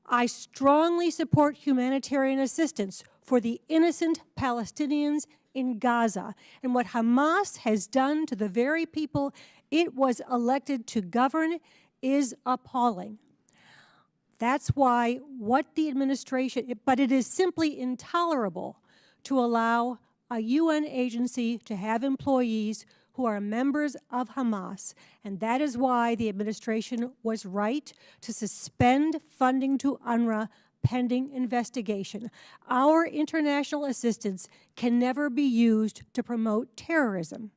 I strongly support humanitarian assistance for the innocent Palestinians in Gaza, and what Hamas has done to the very people it was elected to govern is appalling. That's why what the administration, but it is simply intolerable to allow a UN agency to have employees who are members of Hamas, and that is why the administration was right to suspend funding to UNRWA pending investigation. Our international assistance can never be used to promote terrorism.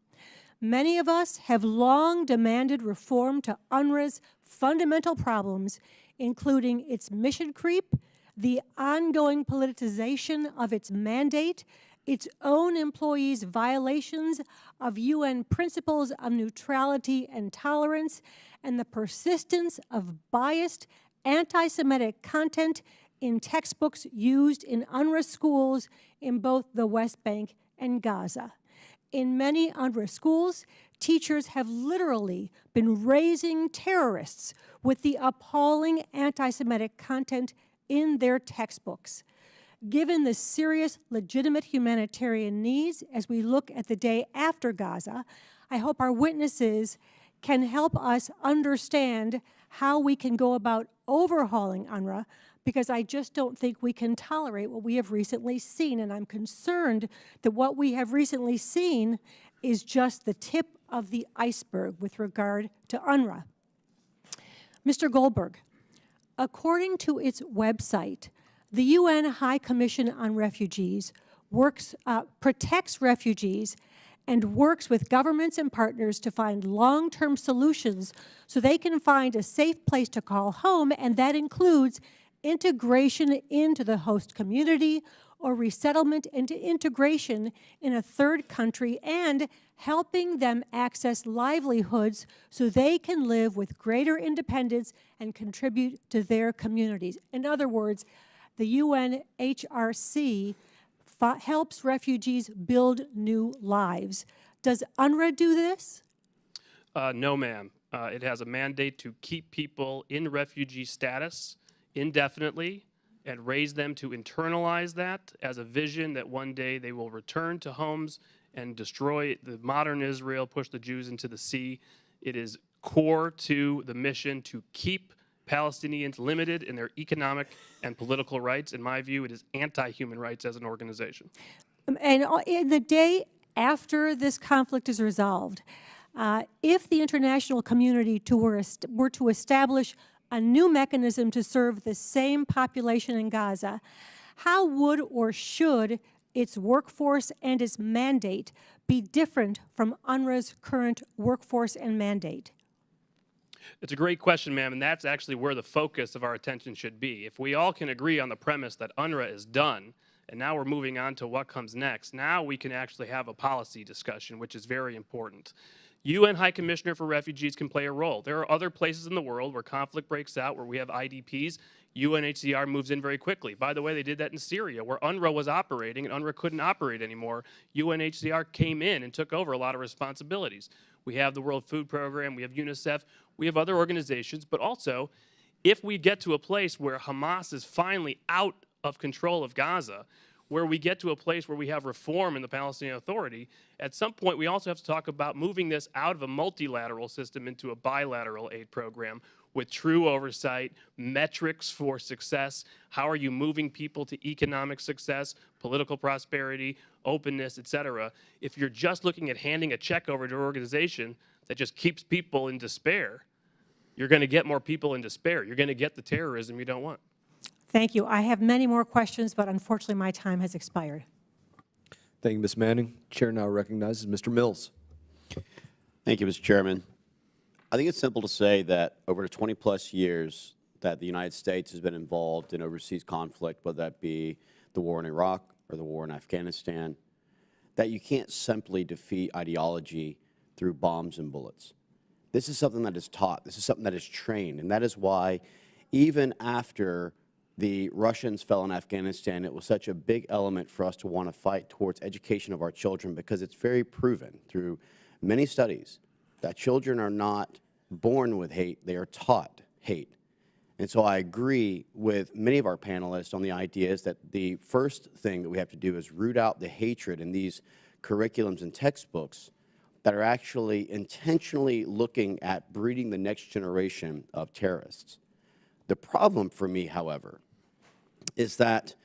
Many of us have long demanded reform to UNRWA's fundamental problems, including its mission creep, the ongoing politicization of its mandate, its own employees' violations of UN principles of neutrality and tolerance, and the persistence of biased anti-Semitic content in textbooks used in UNRWA schools in both the West Bank and Gaza. In many UNRWA schools, teachers have literally been raising terrorists with the appalling anti-Semitic content in their textbooks. Given the serious, legitimate humanitarian needs as we look at the day after Gaza, I hope our witnesses can help us understand how we can go about overhauling UNRWA, because I just don't think we can tolerate what we have recently seen. And I'm concerned that what we have recently seen is just the tip of the iceberg with regard to UNRWA. Mr. Goldberg, according to its website, the UN High Commission on Refugees protects refugees and works with governments and partners to find long-term solutions so they can find a safe place to call home, and that includes integration into the host community or resettlement into integration in a third country, and helping them access livelihoods so they can live with greater independence and contribute to their communities. In other words, the UNHRC helps refugees build new lives. Does UNRWA do this? No, ma'am. It has a mandate to keep people in refugee status indefinitely and raise them to internalize that as a vision that one day they will return to homes and destroy the modern Israel, push the Jews into the sea. It is core to the mission to keep Palestinians limited in their economic and political rights. In my view, it is anti-human rights as an organization. And in the day after this conflict is resolved, if the international community were to establish a new mechanism to serve the same population in Gaza, how would or should its workforce and its mandate be different from UNRWA's current workforce and mandate? It's a great question, ma'am, and that's actually where the focus of our attention should be. If we all can agree on the premise that UNRWA is done, and now we're moving on to what comes next, now we can actually have a policy discussion, which is very important. UN High Commissioner for Refugees can play a role. There are other places in the world where conflict breaks out, where we have IDPs. UNHCR moves in very quickly. By the way, they did that in Syria, where UNRWA was operating and UNRWA couldn't operate anymore. UNHCR came in and took over a lot of responsibilities. We have the World Food Program, we have UNICEF, we have other organizations, but also, if we get to a place where Hamas is finally out of control of Gaza, where we get to a place where we have reform in the Palestinian Authority, at some point we also have to talk about moving this out of a multilateral system into a bilateral aid program with true oversight, metrics for success. How are you moving people to economic success, political prosperity, openness, et cetera? If you're just looking at handing a check over to an organization that just keeps people in despair, you're going to get more people in despair. You're going to get the terrorism you don't want. Thank you. I have many more questions, but unfortunately my time has expired. Thank you, Ms. Manning. Chair now recognizes Mr. Mills. Thank you, Mr. Chairman. I think it's simple to say that over the 20-plus years that the United States has been involved in overseas conflict, whether that be the war in Iraq or the war in Afghanistan, that you can't simply defeat ideology through bombs and bullets. This is something that is taught. This is something that is trained, and that is why even after the Russians fell in Afghanistan, it was such a big element for us to want to fight towards education of our children, because it's very proven through many studies that children are not born with hate, they are taught hate. And so I agree with many of our panelists on the ideas that the first thing that we have to do is root out the hatred in these curriculums and textbooks that are actually intentionally looking at breeding the next generation of terrorists. The problem for me, however, is that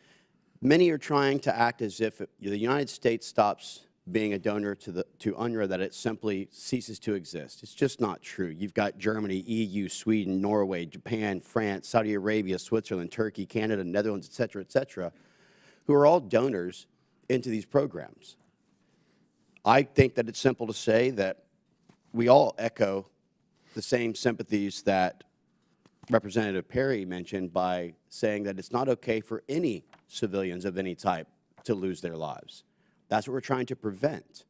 many are trying to act as if the United States stops being a donor to UNRWA, that it simply ceases to exist. It's just not true. You've got Germany, EU, Sweden, Norway, Japan, France, Saudi Arabia, Switzerland, Turkey, Canada, Netherlands, et cetera, who are all donors into these programs. I think that it's simple to say that we all echo the same sympathies that Representative Perry mentioned by saying that it's not okay for any civilians of any type to lose their lives. That's what we're trying to prevent.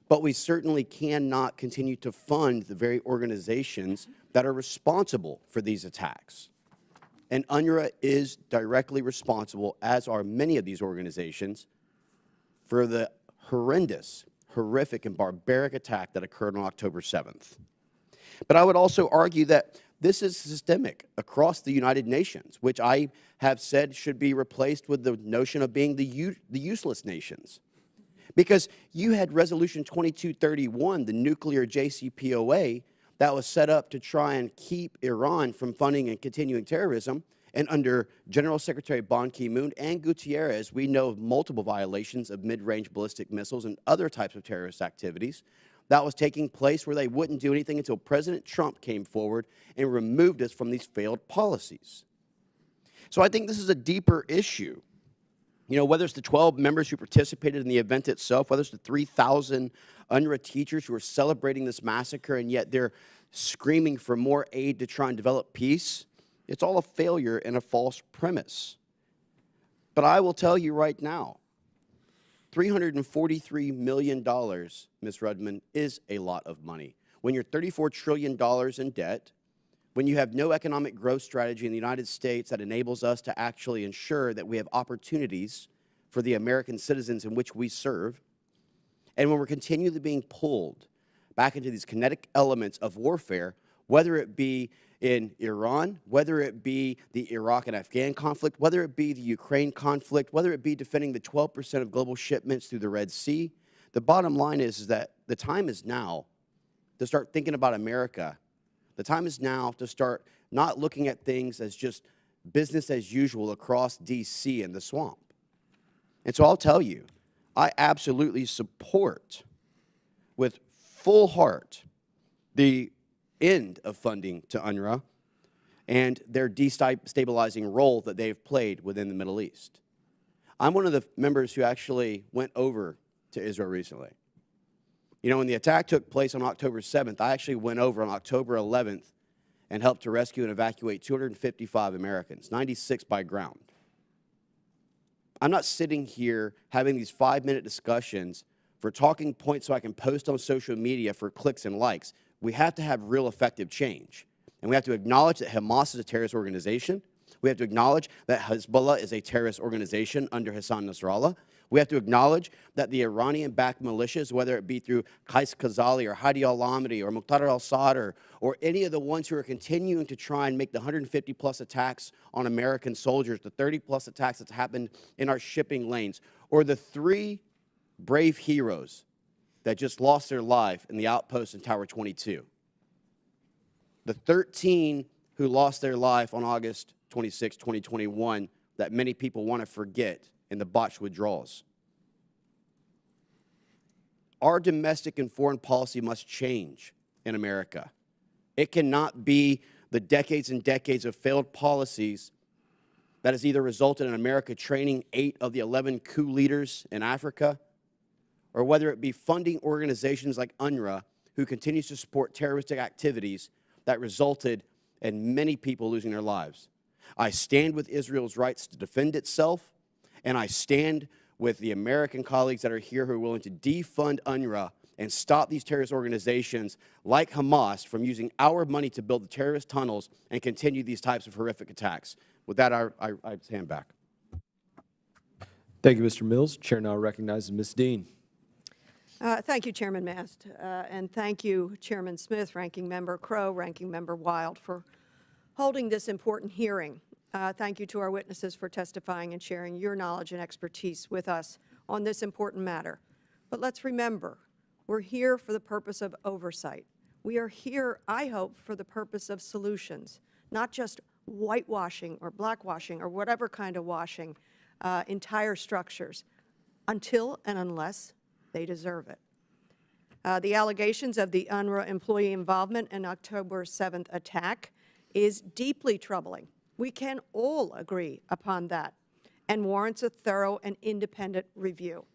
But we certainly cannot continue to fund the very organizations that are responsible for these attacks. And UNRWA is directly responsible, as are many of these organizations, for the horrendous, horrific, and barbaric attack that occurred on October 7th. But I would also argue that this is systemic across the United Nations, which I have said should be replaced with the notion of being the useless nations. Because you had Resolution 2231, the nuclear JCPOA, that was set up to try and keep Iran from funding and continuing terrorism. And under General Secretary Ban Ki-moon and Gutierrez, we know of multiple violations of mid-range ballistic missiles and other types of terrorist activities that was taking place where they wouldn't do anything until President Trump came forward and removed us from these failed policies. So I think this is a deeper issue. You know, whether it's the 12 members who participated in the event itself, whether it's the 3,000 UNRWA teachers who are celebrating this massacre and yet they're screaming for more aid to try and develop peace, it's all a failure and a false premise. But I will tell you right now, $343 million, Ms. Rudman, is a lot of money. When you're $34 trillion in debt, when you have no economic growth strategy in the United States that enables us to actually ensure that we have opportunities for the American citizens in which we serve, and when we're continually being pulled back into these kinetic elements of warfare, whether it be in Iran, whether it be the Iraq and Afghan conflict, whether it be the Ukraine conflict, whether it be defending the 12% of global shipments through the Red Sea, the bottom line is that the time is now to start thinking about America. The time is now to start not looking at things as just business as usual across D.C. and the swamp. And so I'll tell you, I absolutely support with full heart the end of funding to UNRWA and their destabilizing role that they've played within the Middle East. I'm one of the members who actually went over to Israel recently. You know, when the attack took place on October 7th, I actually went over on October 11th and helped to rescue and evacuate 255 Americans, 96 by ground. I'm not sitting here having these 5-minute discussions for talking points so I can post on social media for clicks and likes. We have to have real effective change. And we have to acknowledge that Hamas is a terrorist organization. We have to acknowledge that Hezbollah is a terrorist organization under Hassan Nasrallah. We have to acknowledge that the Iranian-backed militias, whether it be through Qais Khazali or Hadi al-Amri or Muqtada al-Sadr or any of the ones who are continuing to try and make the 150-plus attacks on American soldiers, the 30-plus attacks that's happened in our shipping lanes, or the 3 brave heroes that just lost their life in the outpost in Tower 22. The 13 who lost their life on August 26, 2021, that many people want to forget in the botched withdrawals. Our domestic and foreign policy must change in America. It cannot be the decades and decades of failed policies that has either resulted in America training 8 of the 11 coup leaders in Africa, or whether it be funding organizations like UNRWA, who continues to support terroristic activities that resulted in many people losing their lives. I stand with Israel's rights to defend itself, and I stand with the American colleagues that are here who are willing to defund UNRWA and stop these terrorist organizations like Hamas from using our money to build the terrorist tunnels and continue these types of horrific attacks. With that, I stand back. Thank you, Mr. Mills. Chair now recognizes Ms. Dean. Thank you, Chairman Mast, and thank you, Chairman Smith, Ranking Member Crow, Ranking Member Wild, for holding this important hearing. Thank you to our witnesses for testifying and sharing your knowledge and expertise with us on this important matter. But let's remember, we're here for the purpose of oversight. We are here, I hope, for the purpose of solutions, not just whitewashing or blackwashing or whatever kind of washing entire structures until and unless they deserve it. The allegations of the UNRWA employee involvement in October 7th attack is deeply troubling. We can all agree upon that and warrants a thorough and independent review.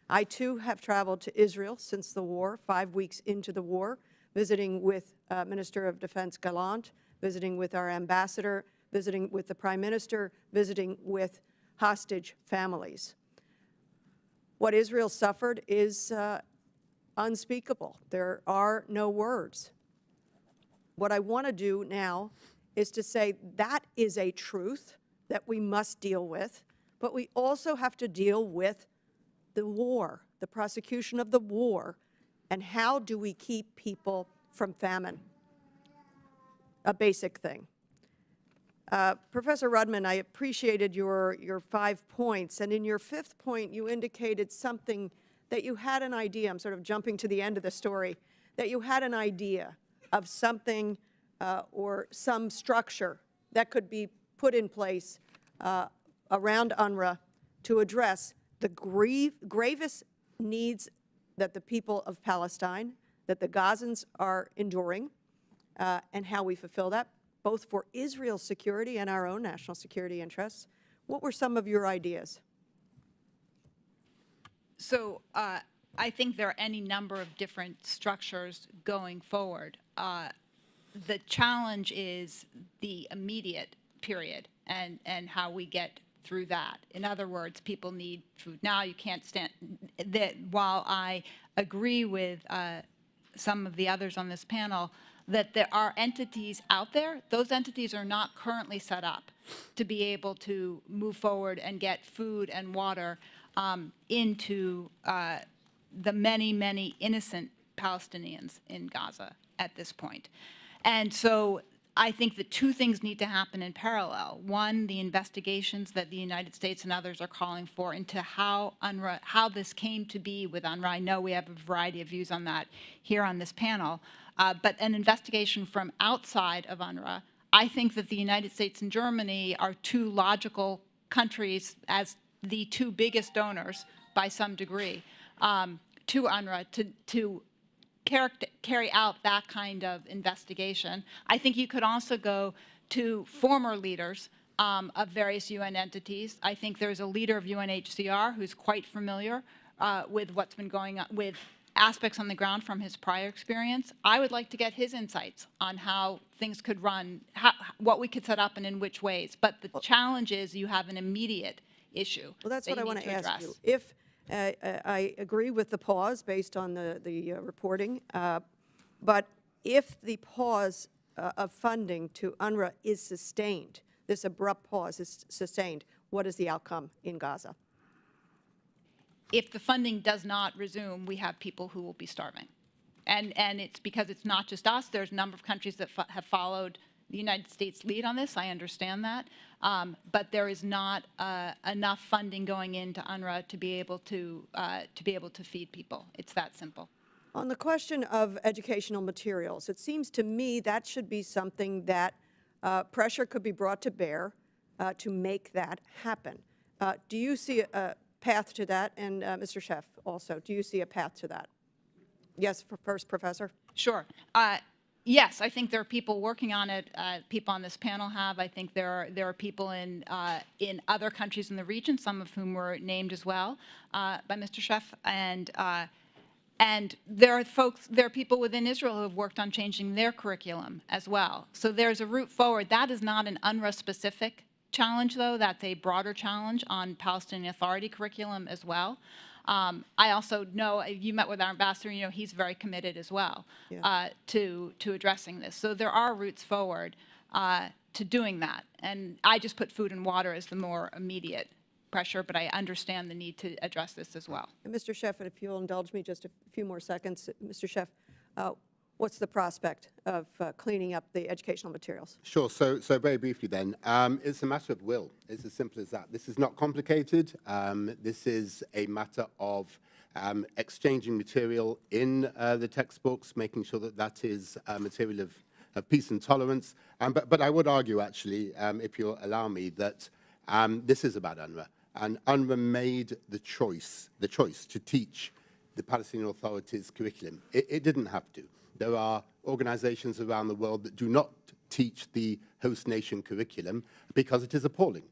I, too, have traveled to Israel since the war, 5 weeks into the war, visiting with Minister of Defense Gallant, visiting with our ambassador, visiting with the Prime Minister, visiting with hostage families. What Israel suffered is unspeakable. There are no words. What I want to do now is to say that is a truth that we must deal with, but we also have to deal with the war, the prosecution of the war, and how do we keep people from famine? A basic thing. Professor Rudman, I appreciated your 5 points, and in your 5th point, you indicated something that you had an idea. I'm sort of jumping to the end of the story, that you had an idea of something or some structure that could be put in place around UNRWA to address the gravest needs that the people of Palestine, that the Gazans are enduring, and how we fulfill that, both for Israel's security and our own national security interests. What were some of your ideas? So I think there are any number of different structures going forward. The challenge is the immediate period and how we get through that. In other words, people need food now. You can't stand that. While I agree with some of the others on this panel that there are entities out there, those entities are not currently set up to be able to move forward and get food and water into the many, many innocent Palestinians in Gaza at this point. And so I think that 2 things need to happen in parallel. One, the investigations that the United States and others are calling for into how UNRWA, how this came to be with UNRWA. I know we have a variety of views on that here on this panel, but an investigation from outside of UNRWA. I think that the United States and Germany are 2 logical countries as the 2 biggest donors by some degree to UNRWA to carry out that kind of investigation. I think you could also go to former leaders of various UN entities. I think there's a leader of UNHCR who's quite familiar with what's been going on with aspects on the ground from his prior experience. I would like to get his insights on how things could run, what we could set up and in which ways. But the challenge is you have an immediate issue. Well, that's that what I you want need to ask address. you. If I agree with the pause based on the reporting, but if the pause of funding to UNRWA is sustained, this abrupt pause is sustained, what is the outcome in Gaza? If the funding does not resume, we have people who will be starving. And it's because it's not just us. There's a number of countries that have followed the United States lead on this. I understand that. But there is not enough funding going into UNRWA to be able to feed people. It's that simple. On the question of educational materials, it seems to me that should be something that pressure could be brought to bear to make that happen. Do you see a path to that? And Mr. Sheff also, do you see a path to that? Yes, first, Professor. Sure. Yes, I think there are people working on it. People on this panel have. I think there are people in other countries in the region, some of whom were named as well by Mr. Sheff, and there are people within Israel who have worked on changing their curriculum as well. So there's a route forward. That is not an UNRWA-specific challenge, though. That's a broader challenge on Palestinian Authority curriculum as well. I also know, you met with our ambassador, you know, he's very committed as well to addressing this. So there are routes forward to doing that. And I just put food and water as the more immediate pressure, but I understand the need to address this as well. And Mr. Sheff, if you'll indulge me just a few more seconds, Mr. Sheff, what's the prospect of cleaning up the educational materials? Sure. So very briefly then, it's a matter of will. It's as simple as that. This is not complicated. This is a matter of exchanging material in the textbooks, making sure that that is material of peace and tolerance. But I would argue, actually, if you'll allow me, that this is about UNRWA. And UNRWA made the choice to teach the Palestinian Authority's curriculum. It didn't have to. There are organizations around the world that do not teach the host nation curriculum because it is appalling.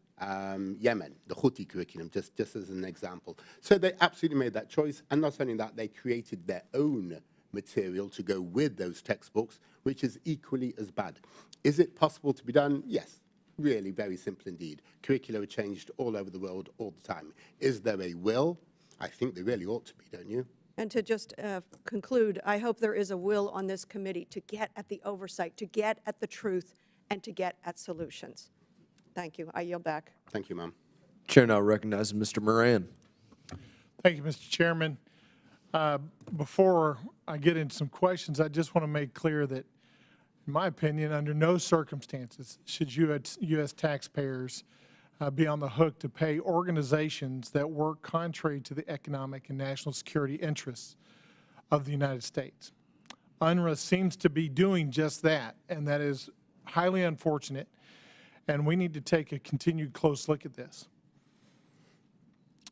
Yemen, the Houthi curriculum, just as an example. So they absolutely made that choice, and not only that, they created their own material to go with those textbooks, which is equally as bad. Is it possible to be done? Yes, really very simple indeed. Curricula are changed all over the world all the time. Is there a will? I think they really ought to be, don't you? And to just conclude, I hope there is a will on this committee to get at the oversight, to get at the truth, and to get at solutions. Thank you. I yield back. Thank you, ma'am. Chair now recognizes Mr. Moran. Thank you, Mr. Chairman. Before I get into some questions, I just want to make clear that, in my opinion, under no circumstances should U.S. taxpayers be on the hook to pay organizations that work contrary to the economic and national security interests of the United States. UNRWA seems to be doing just that, and that is highly unfortunate, and we need to take a continued close look at this.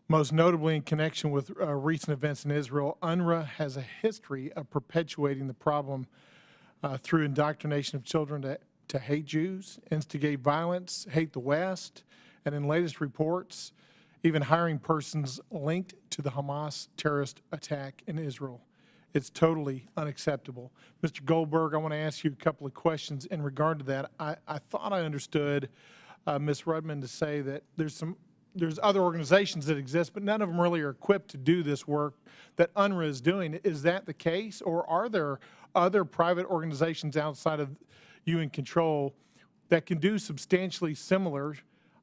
Most notably in connection with recent events in Israel, UNRWA has a history of perpetuating the problem through indoctrination of children to hate Jews, instigate violence, hate the West, and in latest reports, even hiring persons linked to the Hamas terrorist attack in Israel. It's totally unacceptable. Mr. Goldberg, I want to ask you a couple of questions in regard to that. I thought I understood Ms. Rudman to say that there's other organizations that exist, but none of them really are equipped to do this work that UNRWA is doing. Is that the case, or are there other private organizations outside of UN control that can do substantially similar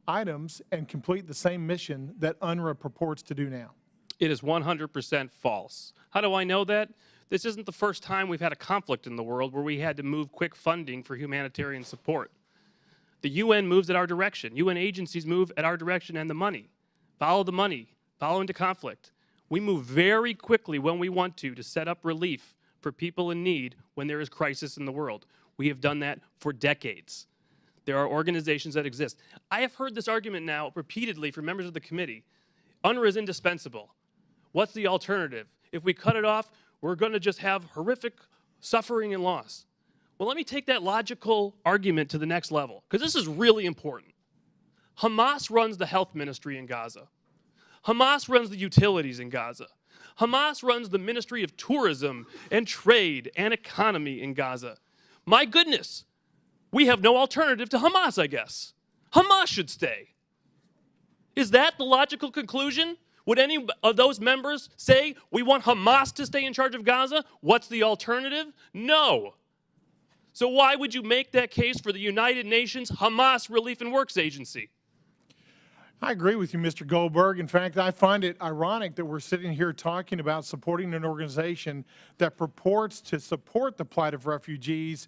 items and complete the same mission that UNRWA purports to do now? It is 100% false. How do I know that? This isn't the first time we've had a conflict in the world where we had to move quick funding for humanitarian support. The UN moves at our direction. UN agencies move at our direction and the money. Follow the money. Follow into conflict. We move very quickly when we want to set up relief for people in need when there is crisis in the world. We have done that for decades. There are organizations that exist. I have heard this argument now repeatedly from members of the committee. UNRWA is indispensable. What's the alternative? If we cut it off, we're going to just have horrific suffering and loss. Well, let me take that logical argument to the next level, because this is really important. Hamas runs the health ministry in Gaza. Hamas runs the utilities in Gaza. Hamas runs the Ministry of Tourism and Trade and Economy in Gaza. My goodness, we have no alternative to Hamas, I guess. Hamas should stay. Is that the logical conclusion? Would any of those members say, we want Hamas to stay in charge of Gaza? What's the alternative? No. So why would you make that case for the United Nations Hamas Relief and Works Agency? I agree with you, Mr. Goldberg. In fact, I find it ironic that we're sitting here talking about supporting an organization that purports to support the plight of refugees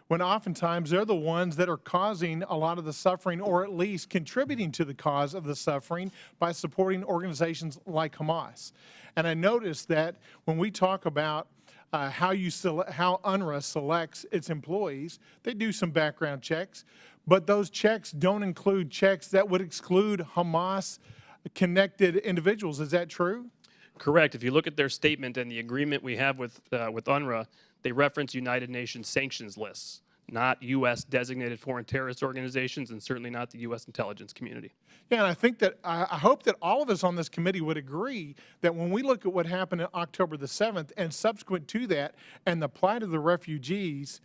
when oftentimes they're the ones that are causing a lot of the suffering, or at least contributing to the cause of the suffering by supporting organizations like Hamas. And I noticed that when we talk about how UNRWA selects its employees, they do some background checks, but those checks don't include checks that would exclude Hamas-connected individuals. Is that true? Correct. If you look at their statement and the agreement we have with UNRWA, they reference United Nations sanctions lists, not U.S. designated foreign terrorist organizations, and certainly not the U.S. intelligence community. Yeah, and I think that I hope that all of us on this committee would agree that when we look at what happened on October the 7th and subsequent to that, and the plight of the refugees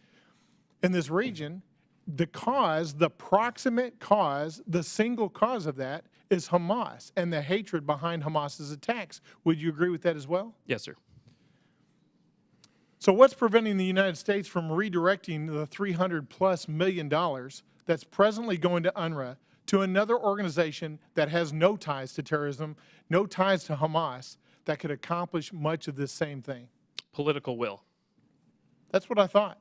in this region, the cause, the proximate cause, the single cause of that is Hamas and the hatred behind Hamas's attacks. Would you agree with that as well? Yes, sir. So what's preventing the United States from redirecting the $300+ million that's presently going to UNRWA to another organization that has no ties to terrorism, no ties to Hamas, that could accomplish much of this same thing? Political will. That's what I thought.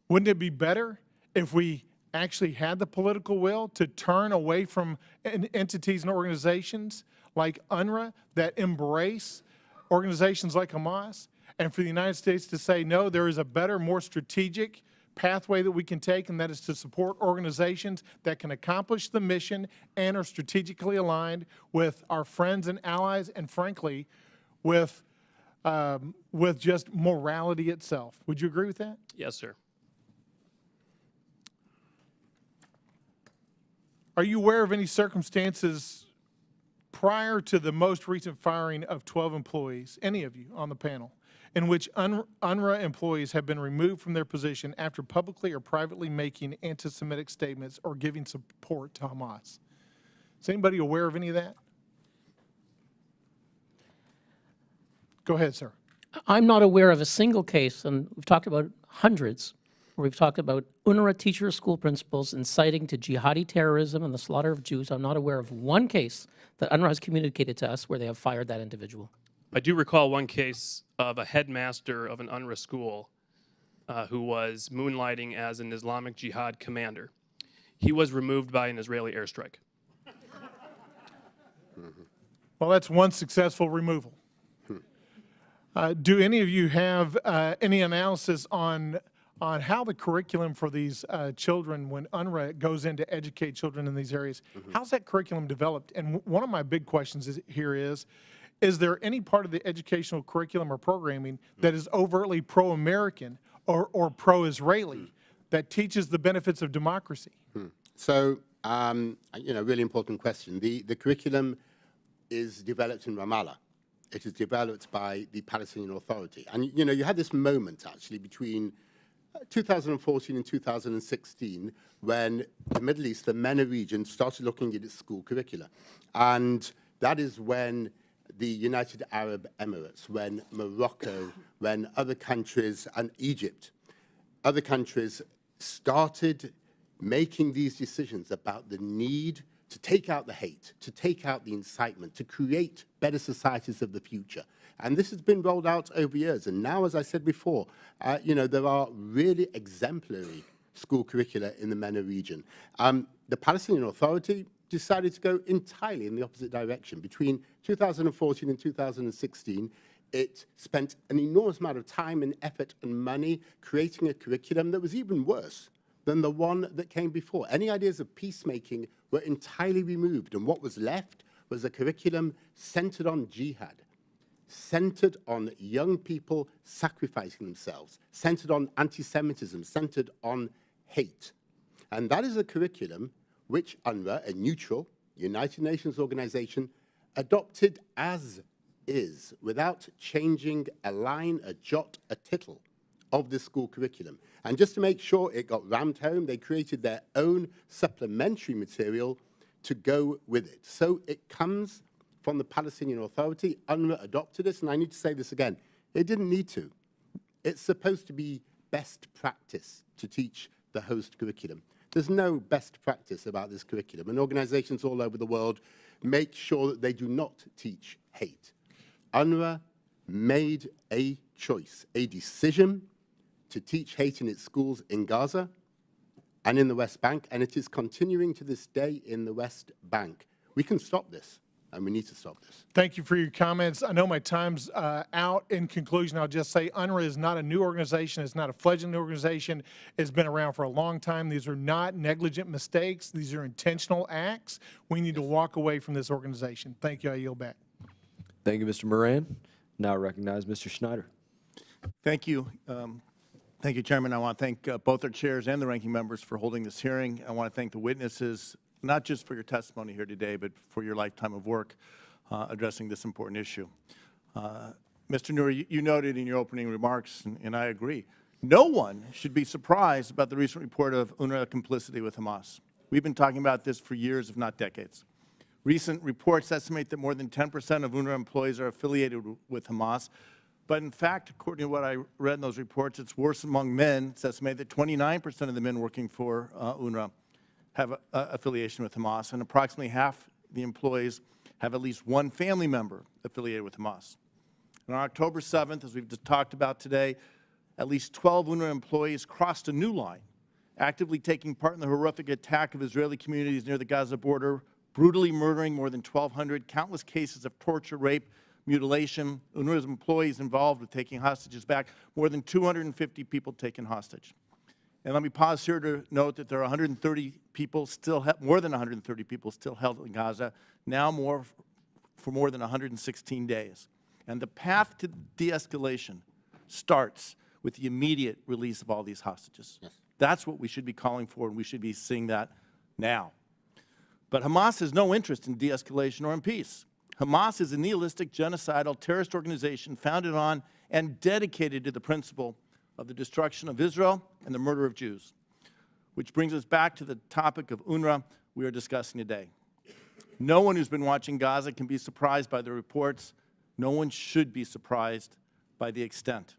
Wouldn't it be better if we actually had the political will to turn away from entities and organizations like UNRWA that embrace organizations like Hamas, and for the United States to say, no, there is a better, more strategic pathway that we can take, and that is to support organizations that can accomplish the mission and are strategically aligned with our friends and allies, and frankly, with just morality itself. Would you agree with that? Yes, sir. Are you aware of any circumstances prior to the most recent firing of 12 employees, any of you on the panel, in which UNRWA employees have been removed from their position after publicly or privately making anti-Semitic statements or giving support to Hamas? Is anybody aware of any of that? Go ahead, sir. I'm not aware of a single case, and we've talked about hundreds, where we've talked about UNRWA teachers, school principals inciting to jihadi terrorism and the slaughter of Jews. I'm not aware of one case that UNRWA has communicated to us where they have fired that individual. I do recall one case of a headmaster of an UNRWA school who was moonlighting as an Islamic Jihad commander. He was removed by an Israeli airstrike. Well, that's one successful removal. Do any of you have any analysis on how the curriculum for these children, when UNRWA goes in to educate children in these areas, how's that curriculum developed? And one of my big questions is there any part of the educational curriculum or programming that is overtly pro-American or pro-Israeli that teaches the benefits of democracy? So, really important question. The curriculum is developed in Ramallah. It is developed by the Palestinian Authority. And, you had this moment, actually, between 2014 and 2016, when the Middle East, the MENA region, started looking at its school curricula. And that is when the United Arab Emirates, when Morocco, when other countries, and Egypt, other countries started making these decisions about the need to take out the hate, to take out the incitement, to create better societies of the future. And this has been rolled out over years. And now, as I said before, there are really exemplary school curricula in the MENA region. The Palestinian Authority decided to go entirely in the opposite direction. Between 2014 and 2016, it spent an enormous amount of time and effort and money creating a curriculum that was even worse than the one that came before. Any ideas of peacemaking were entirely removed, and what was left was a curriculum centered on jihad, centered on young people sacrificing themselves, centered on anti-Semitism, centered on hate. And that is a curriculum which UNRWA, a neutral United Nations organization, adopted as is, without changing a line, a jot, a tittle of the school curriculum. And just to make sure it got rammed home, they created their own supplementary material to go with it. So it comes from the Palestinian Authority. UNRWA adopted this, and I need to say this again. It didn't need to. It's supposed to be best practice to teach the host curriculum. There's no best practice about this curriculum, and organizations all over the world make sure that they do not teach hate. UNRWA made a choice, a decision to teach hate in its schools in Gaza and in the West Bank, and it is continuing to this day in the West Bank. We can stop this, and we need to stop this. Thank you for your comments. I know my time's out. In conclusion, I'll just say UNRWA is not a new organization. It's not a fledgling organization. It's been around for a long time. These are not negligent mistakes. These are intentional acts. We need to walk away from this organization. Thank you. I yield back. Thank you, Mr. Moran. Now I recognize Mr. Schneider. Thank you. Thank you, Chairman. I want to thank both our chairs and the ranking members for holding this hearing. I want to thank the witnesses, not just for your testimony here today, but for your lifetime of work addressing this important issue. Mr. Nouri, you noted in your opening remarks, and I agree, no one should be surprised about the recent report of UNRWA complicity with Hamas. We've been talking about this for years, if not decades. Recent reports estimate that more than 10% of UNRWA employees are affiliated with Hamas. But in fact, according to what I read in those reports, it's worse among men. It's estimated that 29% of the men working for UNRWA have affiliation with Hamas, and approximately half the employees have at least one family member affiliated with Hamas. And on October 7th, as we've just talked about today, at least 12 UNRWA employees crossed a new line, actively taking part in the horrific attack of Israeli communities near the Gaza border, brutally murdering more than 1,200, countless cases of torture, rape, mutilation. UNRWA's employees involved with taking hostages back, more than 250 people taken hostage. And let me pause here to note that there are 130 people still, more than 130 people still held in Gaza, now for more than 116 days. And the path to de-escalation starts with the immediate release of all these hostages. Yes. That's what we should be calling for, and we should be seeing that now. But Hamas has no interest in de-escalation or in peace. Hamas is a nihilistic, genocidal, terrorist organization founded on and dedicated to the principle of the destruction of Israel and the murder of Jews, which brings us back to the topic of UNRWA we are discussing today. No one who's been watching Gaza can be surprised by the reports No one should be surprised by the extent.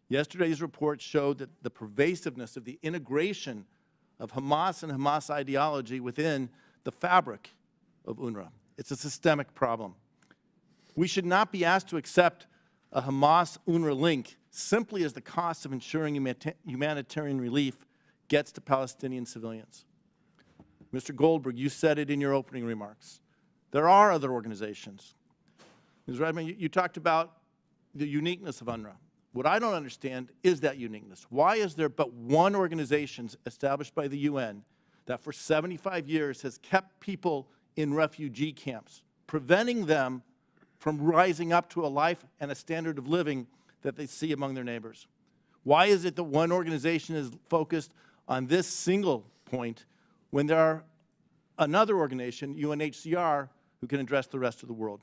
Yesterday's report showed that the pervasiveness of the integration of Hamas and Hamas ideology within the fabric of UNRWA. It's a systemic problem. We should not be asked to accept a Hamas-UNRWA link simply as the cost of ensuring humanitarian relief gets to Palestinian civilians. Mr. Goldberg, you said it in your opening remarks. There are other organizations. Ms. Redmond, you talked about the uniqueness of UNRWA. What I don't understand is that uniqueness. Why is there but one organization established by the UN that for 75 years has kept people in refugee camps, preventing them from rising up to a life and a standard of living that they see among their neighbors? Why is it that one organization is focused on this single point when there are another organization, UNHCR, who can address the rest of the world?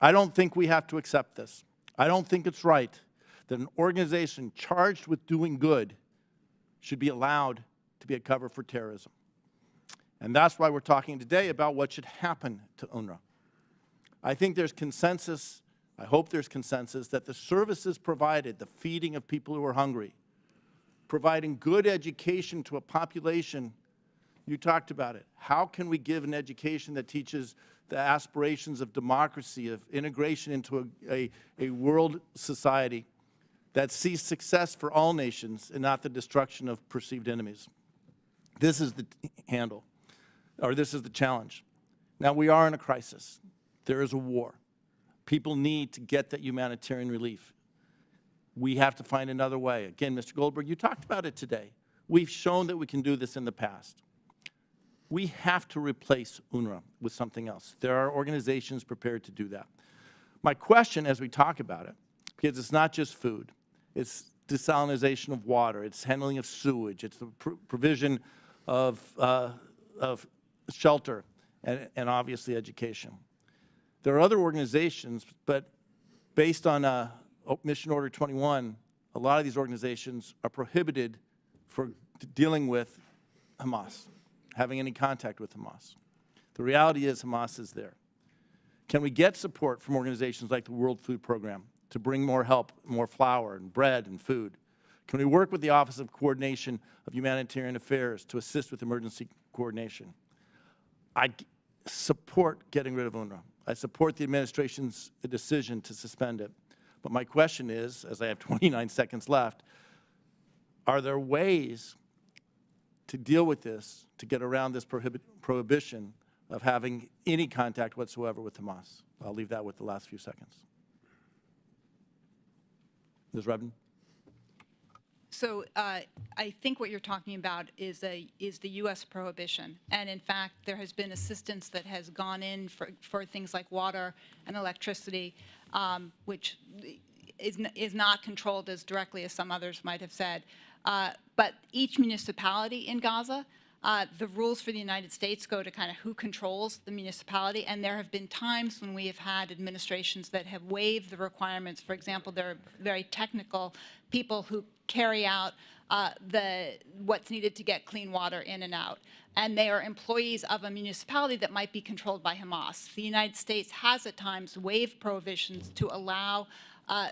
I don't think we have to accept this. I don't think it's right that an organization charged with doing good should be allowed to be a cover for terrorism. And that's why we're talking today about what should happen to UNRWA. I think there's consensus, I hope there's consensus, that the services provided, the feeding of people who are hungry, providing good education to a population, you talked about it. How can we give an education that teaches the aspirations of democracy, of integration into a world society that sees success for all nations and not the destruction of perceived enemies? This is the handle, or this is the challenge. Now, we are in a crisis. There is a war. People need to get that humanitarian relief. We have to find another way. Again, Mr. Goldberg, you talked about it today. We've shown that we can do this in the past. We have to replace UNRWA with something else. There are organizations prepared to do that. My question as we talk about it, because it's not just food, it's desalination of water, it's handling of sewage, it's the provision of shelter, and obviously education. There are other organizations, but based on Mission Order 21, a lot of these organizations are prohibited for dealing with Hamas, having any contact with Hamas. The reality is Hamas is there. Can we get support from organizations like the World Food Program to bring more help, more flour and bread and food? Can we work with the Office of Coordination of Humanitarian Affairs to assist with emergency coordination? I support getting rid of UNRWA. I support the administration's decision to suspend it. But my question is, as I have 29 seconds left, are there ways to deal with this, to get around this prohibition of having any contact whatsoever with Hamas? I'll leave that with the last few seconds. Ms. Rubin? So I think what you're talking about is the U.S. prohibition. And in fact, there has been assistance that has gone in for things like water and electricity, which is not controlled as directly as some others might have said. But each municipality in Gaza, the rules for the United States go to kind of who controls the municipality, and there have been times when we have had administrations that have waived the requirements. For example, there are very technical people who carry out what's needed to get clean water in and out, and they are employees of a municipality that might be controlled by Hamas. The United States has at times waived prohibitions to allow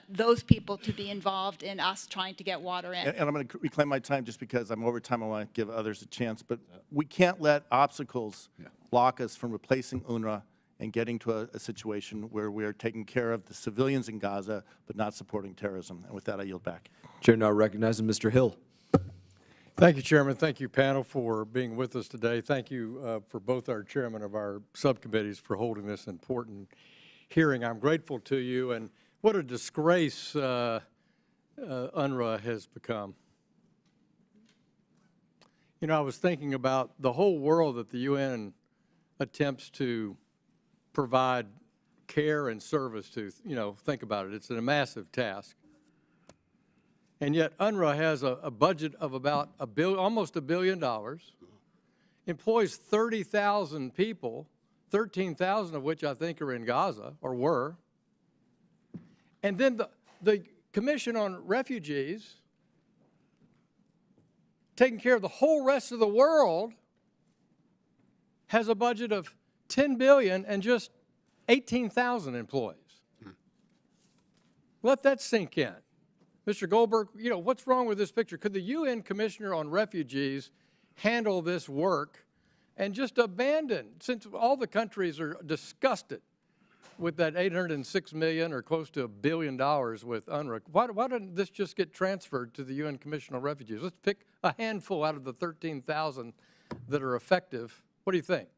those people to be involved in us trying to get water in. And I'm going to reclaim my time just because I'm over time. I want to give others a chance. But we can't let obstacles block us from replacing UNRWA and getting to a situation where we are taking care of the civilians in Gaza but not supporting terrorism. And with that, I yield back. Chair now recognizes Mr. Hill. Thank you, Chairman. Thank you, panel, for being with us today. Thank you for both our chairmen of our subcommittees for holding this important hearing. I'm grateful to you, and what a disgrace UNRWA has become. You know, I was thinking about the whole world that the UN attempts to provide care and service to. You know, think about it. It's a massive task. And yet UNRWA has a budget of about almost $1 billion, employs 30,000 people, 13,000 of which I think are in Gaza, or were. And then the Commission on Refugees, taking care of the whole rest of the world, has a budget of $10 billion and just 18,000 employees. Let that sink in. Mr. Goldberg, you know, what's wrong with this picture? Could the UN Commissioner on Refugees handle this work and just abandon, since all the countries are disgusted with that $806 million or close to $1 billion with UNRWA, why didn't this just get transferred to the UN Commission on Refugees? Let's pick a handful out of the 13,000 that are effective. What do you think?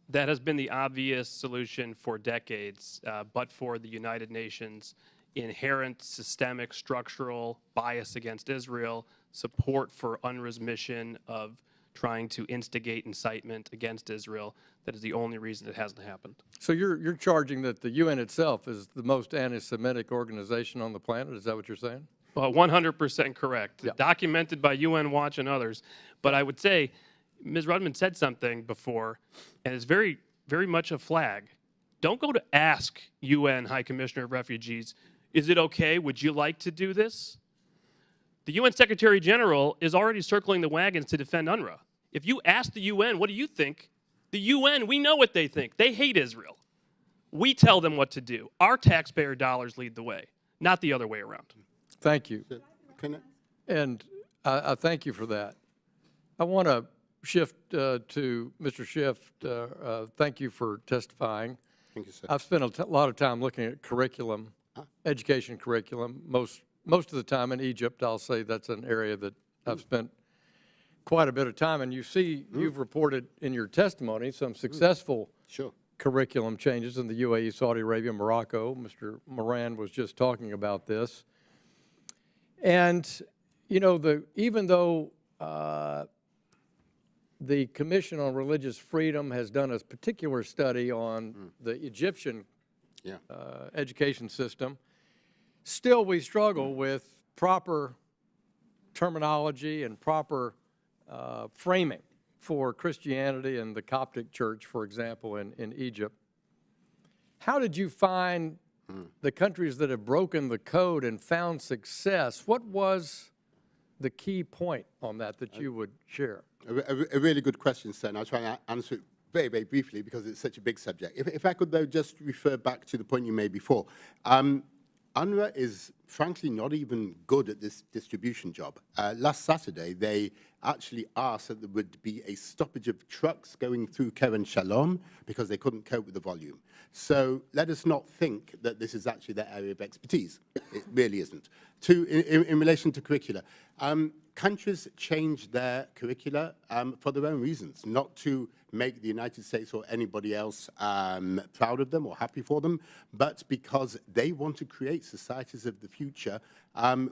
That has been the obvious solution for decades, but for the United Nations inherent systemic structural bias against Israel, support for UNRWA's mission of trying to instigate incitement against Israel. That is the only reason it hasn't happened. So you're charging that the UN itself is the most anti-Semitic organization on the planet? Is that what you're saying? Well, 100% correct. Yeah. Documented by UN Watch and others. But I would say Ms. Rudman said something before, and it's very, very much a flag. Don't go to ask UN High Commissioner of Refugees, is it okay? Would you like to do this? The UN Secretary General is already circling the wagons to defend UNRWA. If you ask the UN, what do you think? The UN, we know what they think. They hate Israel. We tell them what to do. Our taxpayer dollars lead the way, not the other way around. Thank you. And I thank you for that. I want to shift to Mr. Schiff. Thank you for testifying. Thank you, sir. I've spent a lot of time looking at curriculum, education curriculum. Most of the time in Egypt, I'll say that's an area that I've spent quite a bit of time. And you see, you've reported in your testimony some successful curriculum changes in the UAE, Saudi Arabia, Morocco. Mr. Moran was just talking about this. And, you know, even though the Commission on Religious Freedom has done a particular study on the Egyptian education system, still we struggle with proper terminology and proper framing for Christianity and the Coptic Church, for example, in Egypt. How did you find the countries that have broken the code and found success? What was the key point on that you would share? A really good question, sir, and I'll try and answer it very, very briefly because it's such a big subject. If I could, though, just refer back to the point you made before. UNRWA is, frankly, not even good at this distribution job. Last Saturday, they actually asked that there would be a stoppage of trucks going through Kerem Shalom because they couldn't cope with the volume. So let us not think that this is actually their area of expertise. It really isn't. In relation to curricula, countries change their curricula for their own reasons, not to make the United States or anybody else proud of them or happy for them, but because they want to create societies of the future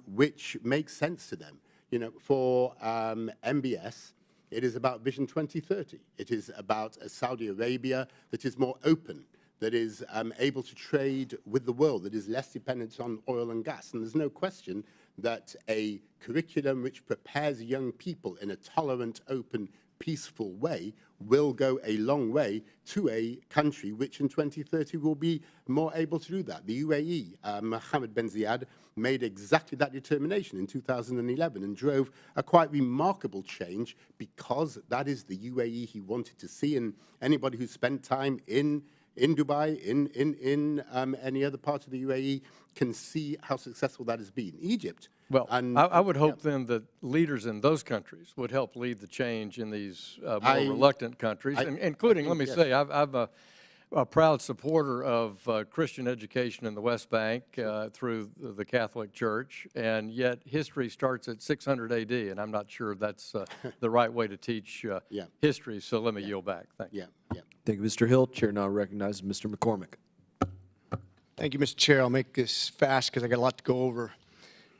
which make sense to them. You know, for MBS, it is about Vision 2030. It is about a Saudi Arabia that is more open, that is able to trade with the world, that is less dependent on oil and gas. And there's no question that a curriculum which prepares young people in a tolerant, open, peaceful way will go a long way to a country which in 2030 will be more able to do that. The UAE, Mohammed bin Zayed, made exactly that determination in 2011 and drove a quite remarkable change because that is the UAE he wanted to see. And anybody who spent time in Dubai, in any other part of the UAE, can see how successful that has been. Egypt. Well, I would hope then that leaders in those countries would help lead the change in these more reluctant countries, including, let me say, I'm a proud supporter of Christian education in the West Bank through the Catholic Church, and yet history starts at 600 AD, and I'm not sure that's the right way to teach history, so let me yield back. Thank you. Thank you, Mr. Hill. Chair now recognizes Mr. McCormick. Thank you, Mr. Chair. I'll make this fast because I got a lot to go over.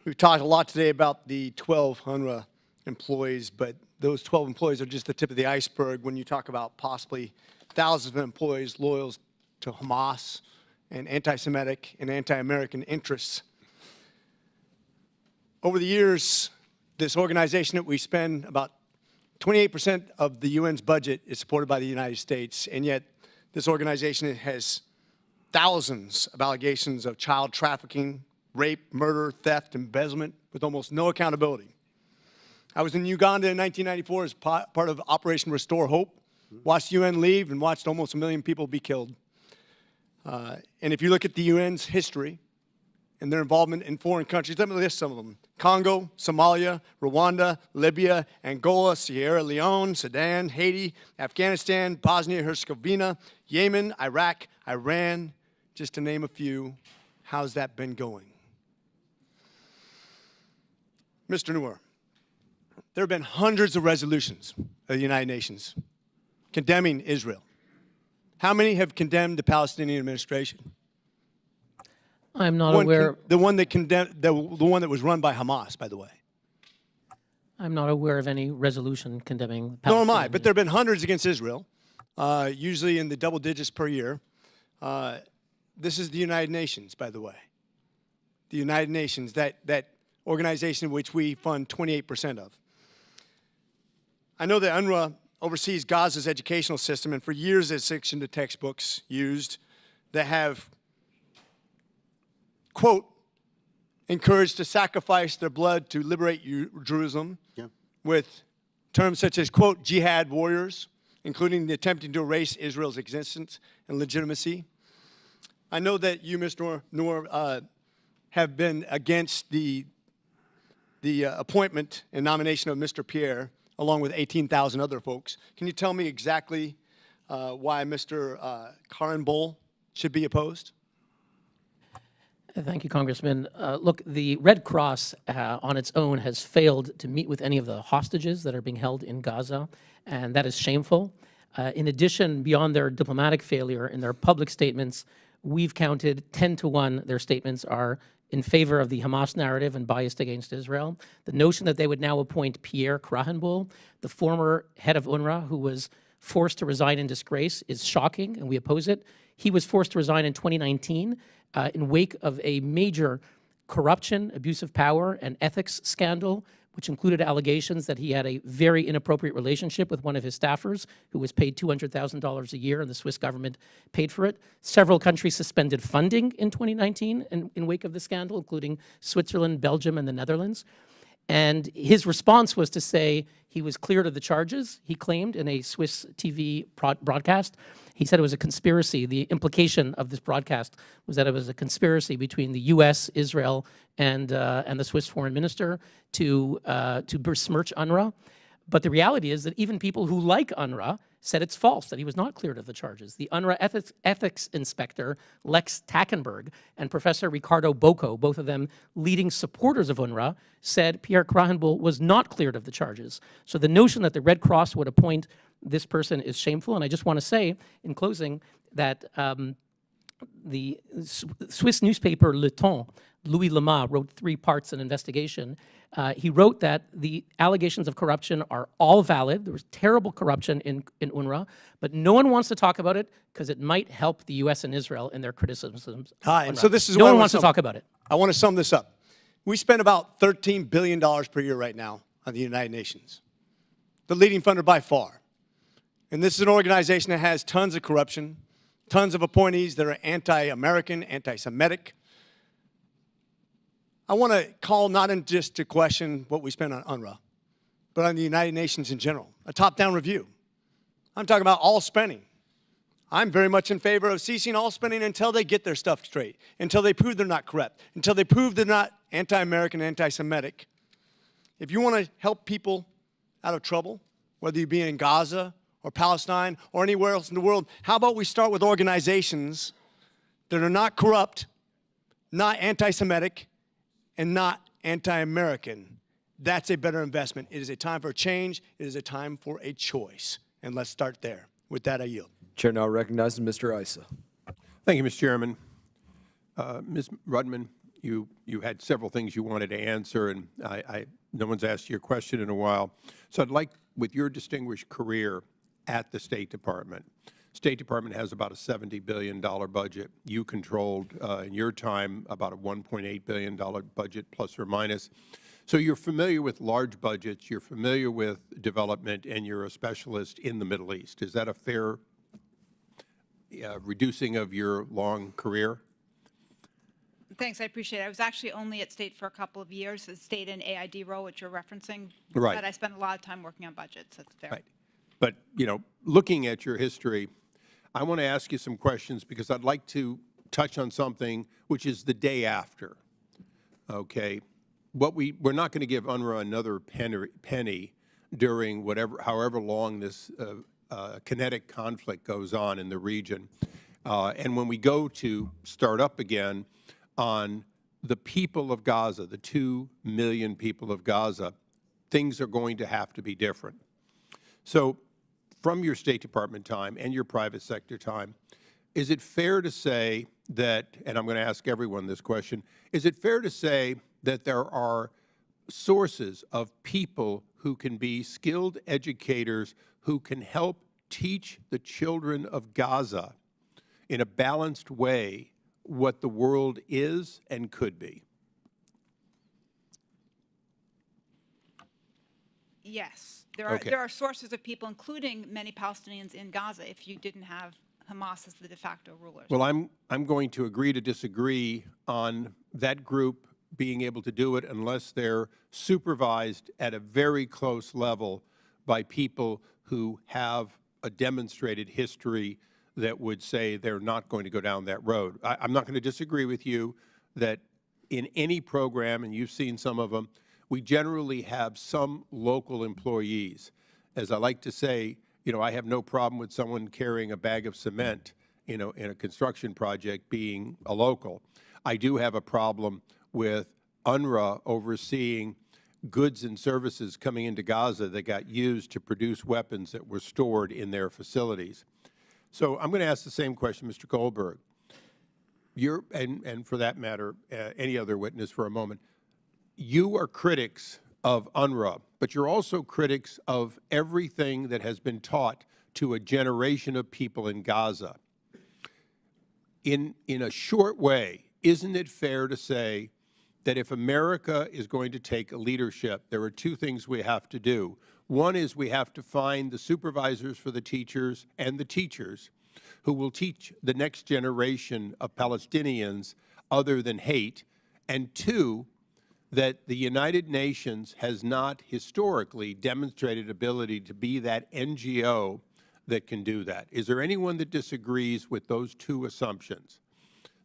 We've talked a lot today about the 12 UNRWA employees, but those 12 employees are just the tip of the iceberg when you talk about possibly thousands of employees loyal to Hamas and anti-Semitic and anti-American interests. Over the years, this organization that we spend about 28% of the UN's budget is supported by the United States, and yet this organization has thousands of allegations of child trafficking, rape, murder, theft, embezzlement, with almost no accountability. I was in Uganda in 1994 as part of Operation Restore Hope, watched UN leave and watched almost 1 million people be killed. And if you look at the UN's history and their involvement in foreign countries. Let me list some of them: Congo, Somalia, Rwanda, Libya, Angola, Sierra Leone, Sudan, Haiti, Afghanistan, Bosnia-Herzegovina, Yemen, Iraq, Iran, just to name a few. How's that been going? Mr. Noor, there have been hundreds of resolutions of the United Nations condemning Israel. How many have condemned the Palestinian administration? I'm not aware. The one that condemned, the one that was run by Hamas, by the way. I'm not aware of any resolution condemning Nor am Palestine. I, but there have been hundreds against Israel, usually in the double digits per year. This is the United Nations, by the way. The United Nations, that organization which we fund 28% of. I know that UNRWA oversees Gaza's educational system, and for years it's sectioned the textbooks used that have, quote, encouraged to sacrifice their blood to liberate Jerusalem, with terms such as, quote, jihad warriors, including attempting to erase Israel's existence and legitimacy. I know that you, Mr. Noor, have been against the appointment and nomination of Mr. Pierre, along with 18,000 other folks. Can you tell me exactly why Mr. Karenbol should be opposed? Thank you, Congressman. Look, the Red Cross on its own has failed to meet with any of the hostages that are being held in Gaza, and that is shameful. In addition, beyond their diplomatic failure in their public statements, we've counted 10-to-1 their statements are in favor of the Hamas narrative and biased against Israel. The notion that they would now appoint Pierre Krahenbuhl, the former head of UNRWA, who was forced to resign in disgrace, is shocking, and we oppose it. He was forced to resign in 2019 in wake of a major corruption, abuse of power, and ethics scandal, which included allegations that he had a very inappropriate relationship with one of his staffers who was paid $200,000 a year, and the Swiss government paid for it. Several countries suspended funding in 2019 in wake of the scandal, including Switzerland, Belgium, and the Netherlands. And his response was to say he was cleared of the charges, he claimed in a Swiss TV broadcast. He said it was a conspiracy. The implication of this broadcast was that it was a conspiracy between the U.S., Israel, and the Swiss foreign minister to besmirch UNRWA. But the reality is that even people who like UNRWA said it's false, that he was not cleared of the charges. The UNRWA ethics inspector, Lex Tackenberg, and Professor Ricardo Bocco, both of them leading supporters of UNRWA, said Pierre Krahenbuhl was not cleared of the charges. So the notion that the Red Cross would appoint this person is shameful. And I just want to say, in closing, that the Swiss newspaper Le Temps, Louis Lama, wrote 3 parts an investigation. He wrote that the allegations of corruption are all valid. There was terrible corruption in UNRWA, but no one wants to talk about it because it might help the U.S. and Israel in their criticisms. And so this is no why one wants to talk about it. I want to sum this up. We spend about $13 billion per year right now on the United Nations, the leading funder by far. And this is an organization that has tons of corruption, tons of appointees that are anti-American, anti-Semitic. I want to call not in just to question what we spend on UNRWA, but on the United Nations in general, a top-down review. I'm talking about all spending. I'm very much in favor of ceasing all spending until they get their stuff straight, until they prove they're not corrupt, until they prove they're not anti-American, anti-Semitic. If you want to help people out of trouble, whether you be in Gaza or Palestine or anywhere else in the world, how about we start with organizations that are not corrupt, not anti-Semitic, and not anti-American? That's a better investment. It is a time for a change. It is a time for a choice. And let's start there. With that, I yield. Chair now recognizes Mr. Issa. Thank you, Mr. Chairman. Ms. Rudman, you had several things you wanted to answer, and no one's asked you a question in a while. So I'd like, with your distinguished career at the State Department has about a $70 billion budget. You controlled, in your time, about a $1.8 billion budget, plus or minus. So you're familiar with large budgets, you're familiar with development, and you're a specialist in the Middle East. Is that a fair reducing of your long career? Thanks, I appreciate it. I was actually only at State for a couple of years, the State and AID role, which you're referencing. Right. But I spent a lot of time working on budgets. That's fair. Right. But, looking at your history, I want to ask you some questions because I'd like to touch on something which is the day after. okay, we're not going to give UNRWA another penny during however long this kinetic conflict goes on in the region. And when we go to start up again on the people of Gaza, the 2 million people of Gaza, things are going to have to be different. So from your State Department time and your private sector time, is it fair to say that, and I'm going to ask everyone this question, is it fair to say that there are sources of people who can be skilled educators who can help teach the children of Gaza in a balanced way what the world is and could be? Yes, Okay. there are sources of people, including many Palestinians in Gaza, if you didn't have Hamas as the de facto rulers. Well, I'm going to agree to disagree on that group being able to do it unless they're supervised at a very close level by people who have a demonstrated history that would say they're not going to go down that road. I'm not going to disagree with you that in any program, and you've seen some of them, we generally have some local employees. As I like to say, you know, I have no problem with someone carrying a bag of cement, you know, in a construction project being a local. I do have a problem with UNRWA overseeing goods and services coming into Gaza that got used to produce weapons that were stored in their facilities. So I'm going to ask the same question, Mr. Goldberg. You're, and for that matter, any other witness for a moment, you are critics of UNRWA, but you're also critics of everything that has been taught to a generation of people in Gaza. In a short way, isn't it fair to say that if America is going to take a leadership, there are two things we have to do. One is we have to find the supervisors for the teachers and the teachers who will teach the next generation of Palestinians other than hate. And two, that the United Nations has not historically demonstrated ability to be that NGO that can do that. Is there anyone that disagrees with those two assumptions?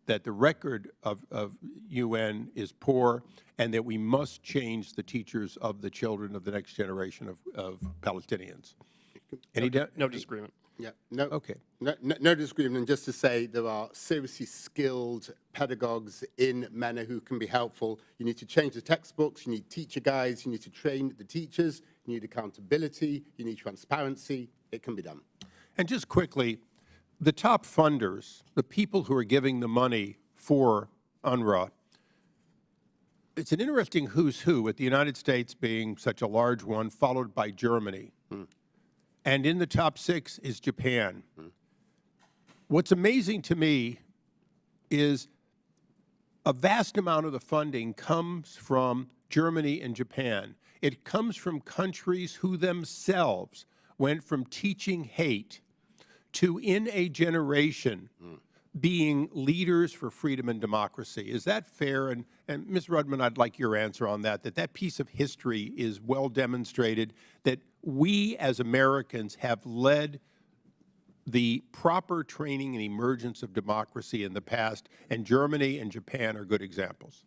That the record of UN is poor and that we must change the teachers of the children of the next generation of Palestinians? No disagreement. Yeah, no, okay. No disagreement. And just to say, there are seriously skilled pedagogues in MENA who can be helpful. You need to change the textbooks. You need teacher guides. You need to train the teachers. You need accountability. You need transparency. It can be done. And just quickly, the top funders, the people who are giving the money for UNRWA, it's an interesting who's who, with the United States being such a large one, followed by Germany. And in the top 6 is Japan. What's amazing to me is a vast amount of the funding comes from Germany and Japan. It comes from countries who themselves went from teaching hate to, in a generation, being leaders for freedom and democracy. Is that fair? And Ms. Rudman, I'd like your answer on that, that piece of history is well demonstrated, that we as Americans have led the proper training and emergence of democracy in the past, and Germany and Japan are good examples.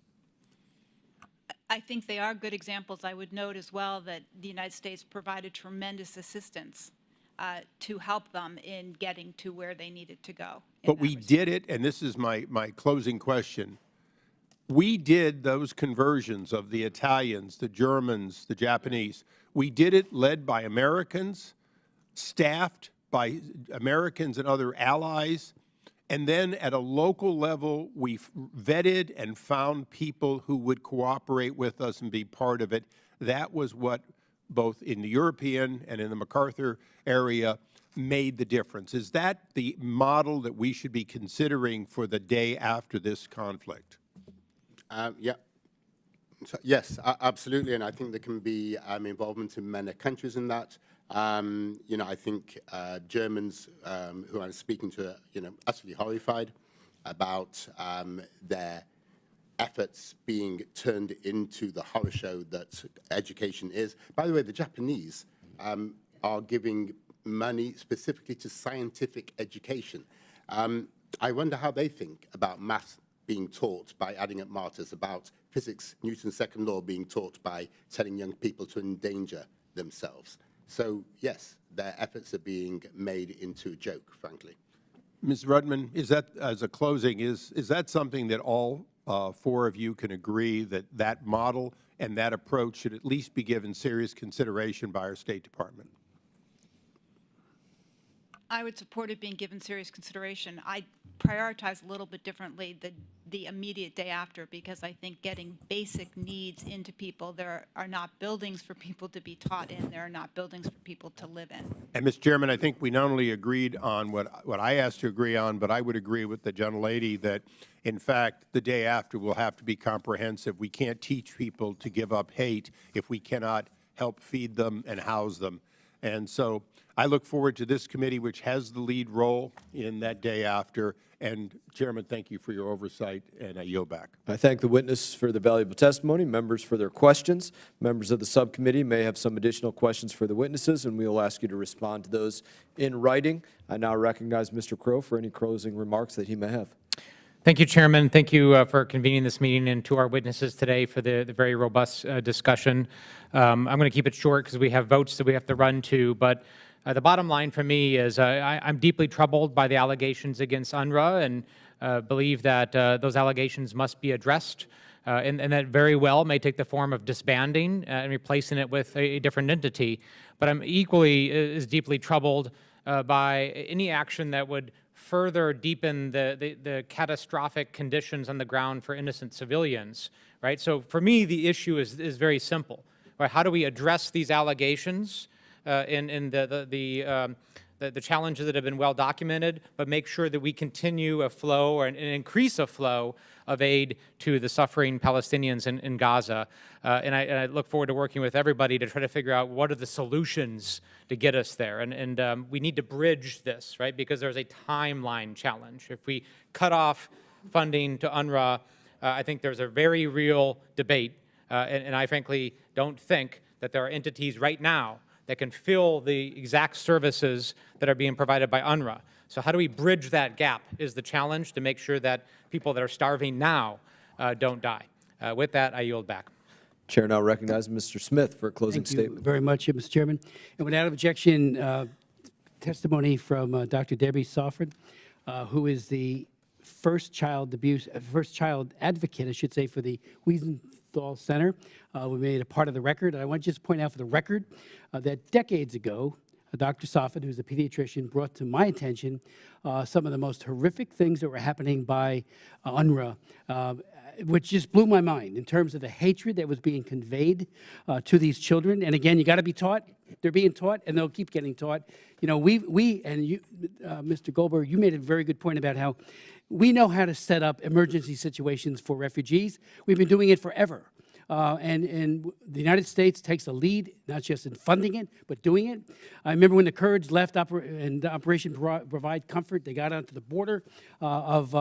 I think they are good examples. I would note as well that the United States provided tremendous assistance to help them in getting to where they needed to go. But we did it, and this is my closing question. We did those conversions of the Italians, the Germans, the Japanese. We did it led by Americans, staffed by Americans and other allies, and then at a local level, we vetted and found people who would cooperate with us and be part of it. That was what, both in the European and in the MacArthur area, made the difference. Is that the model that we should be considering for the day after this conflict? Yeah. So, yes, absolutely, and I think there can be involvement in many countries in that. You know, I think Germans who I'm speaking to, you know, utterly horrified about their efforts being turned into the horror show that education is. By the way, the Japanese are giving money specifically to scientific education. I wonder how they think about math being taught by adding up martyrs, about physics, Newton's second law being taught by telling young people to endanger themselves. So yes, their efforts are being made into a joke, frankly. Ms. Rudman, is that, as a closing, is that something that all four of you can agree that that model and that approach should at least be given serious consideration by our State Department? I would support it being given serious consideration. I prioritize a little bit differently the immediate day after, because I think getting basic needs into people, there are not buildings for people to be taught in, there are not buildings for people to live in. And, Mr. Chairman, I think we not only agreed on what I asked to agree on, but I would agree with the gentlelady that, in fact, the day after will have to be comprehensive. We can't teach people to give up hate if we cannot help feed them and house them. And so I look forward to this committee, which has the lead role in that day after. And, Chairman, thank you for your oversight, and I yield back. I thank the witness for the valuable testimony, members for their questions. Members of the subcommittee may have some additional questions for the witnesses, and we will ask you to respond to those in writing. I now recognize Mr. Crow for any closing remarks that he may have. Thank you, Chairman. Thank you for convening this meeting, and to our witnesses today for the very robust discussion. I'm going to keep it short because we have votes that we have to run to, but the bottom line for me is I'm deeply troubled by the allegations against UNRWA, and believe that those allegations must be addressed, and that very well may take the form of disbanding and replacing it with a different entity. But I'm equally as deeply troubled by any action that would further deepen the catastrophic conditions on the ground for innocent civilians, right? So for me, the issue is very simple, right? How do we address these allegations in the challenges that have been well documented, but make sure that we continue a flow or an increase a flow of aid to the suffering Palestinians in Gaza. And I look forward to working with everybody to try to figure out what are the solutions to get us there. And we need to bridge this, right? Because there's a timeline challenge. If we cut off funding to UNRWA, I think there's a very real debate. And I frankly don't think that there are entities right now that can fill the exact services that are being provided by UNRWA. So how do we bridge that gap is the challenge, to make sure that people that are starving now don't die. With that, I yield back. Chair now recognizes Mr. Smith for a closing statement. Thank you very much, Mr. Chairman. And without objection, testimony from Dr. Debbie Sofrin, who is the first child advocate, I should say, for the Wiesenthal Center. We made a part of the record. And I want to just point out for the record that decades ago, Dr. Sofrin, who's a pediatrician, brought to my attention some of the most horrific things that were happening by UNRWA, which just blew my mind in terms of the hatred that was being conveyed to these children. And again, you got to be taught. They're being taught, and they'll keep getting taught. You know, we and you, Mr. Goldberg, you made a very good point about how we know how to set up emergency situations for refugees. We've been doing it forever. And the United States takes a lead, not just in funding it, but doing it. I remember when the Kurds left and Operation Provide Comfort, they got onto the border of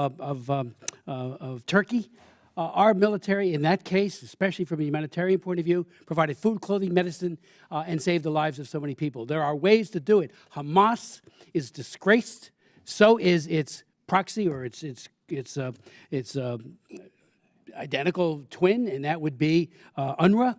Turkey. Our military, in that case, especially from a humanitarian point of view, provided food, clothing, medicine, and saved the lives of so many people. There are ways to do it. Hamas is disgraced. So is its proxy, or its identical twin, and that would be UNRWA.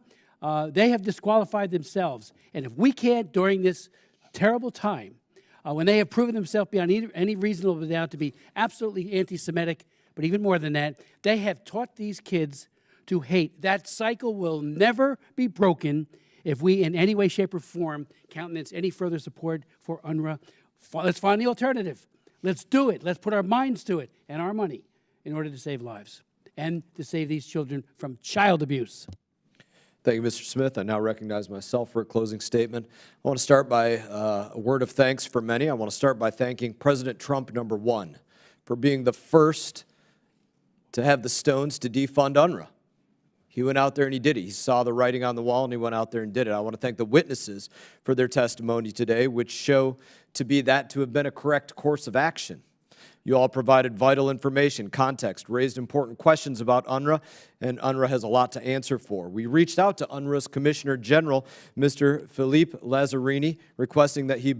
They have disqualified themselves. And if we can't, during this terrible time, when they have proven themselves beyond any reasonable doubt to be absolutely anti-Semitic, but even more than that, they have taught these kids to hate. That cycle will never be broken if we, in any way, shape, or form, countenance any further support for UNRWA. Let's find the alternative. Let's do it. Let's put our minds to it and our money in order to save lives and to save these children from child abuse. Thank you, Mr. Smith. I now recognize myself for a closing statement. I want to start by a word of thanks for many. I want to start by thanking President Trump, #1, for being the first to have the stones to defund UNRWA. He went out there and he did it. He saw the writing on the wall and he went out there and did it. I want to thank the witnesses for their testimony today, which show to be that to have been a correct course of action. You all provided vital information, context, raised important questions about UNRWA, and UNRWA has a lot to answer for. We reached out to UNRWA's Commissioner General, Mr. Philippe Lazzarini, requesting that he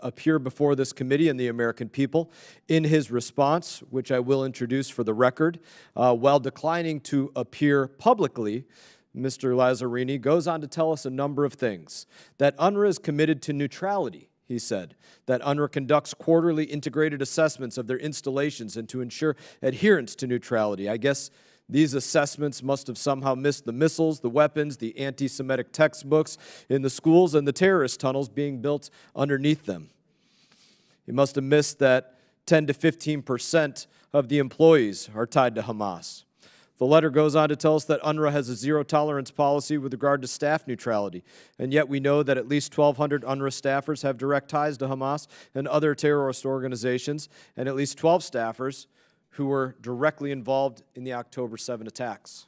appear before this committee and the American people. In his response, which I will introduce for the record, while declining to appear publicly, Mr. Lazzarini goes on to tell us a number of things. That UNRWA is committed to neutrality, he said, that UNRWA conducts quarterly integrated assessments of their installations and to ensure adherence to neutrality. I guess these assessments must have somehow missed the missiles, the weapons, the anti-Semitic textbooks in the schools, and the terrorist tunnels being built underneath them. He must have missed that 10 to 15% of the employees are tied to Hamas. The letter goes on to tell us that UNRWA has a zero-tolerance policy with regard to staff neutrality, and yet we know that at least 1,200 UNRWA staffers have direct ties to Hamas and other terrorist organizations, and at least 12 staffers who were directly involved in the October 7 attacks.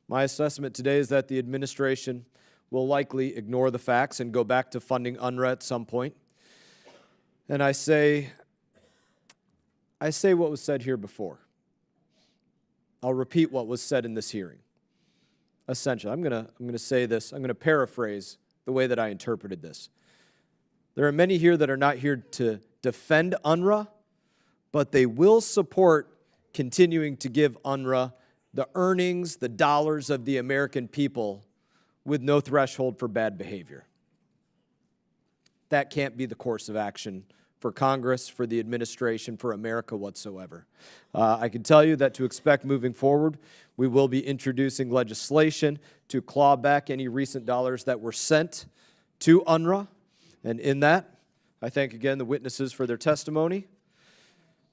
My assessment today is that the administration will likely ignore the facts and go back to funding UNRWA at some point. And I say what was said here before. I'll repeat what was said in this hearing. Essentially, I'm going to say this. I'm going to paraphrase the way that I interpreted this. There are many here that are not here to defend UNRWA, but they will support continuing to give UNRWA the earnings, the dollars of the American people with no threshold for bad behavior. That can't be the course of action for Congress, for the administration, for America whatsoever. I can tell you that to expect moving forward, we will be introducing legislation to claw back any recent dollars that were sent to UNRWA. And in that, I thank again the witnesses for their testimony.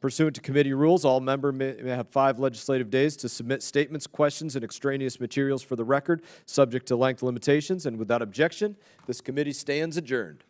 Pursuant to committee rules, all members may have 5 legislative days to submit statements, questions, and extraneous materials for the record, subject to length limitations. And without objection, this committee stands adjourned.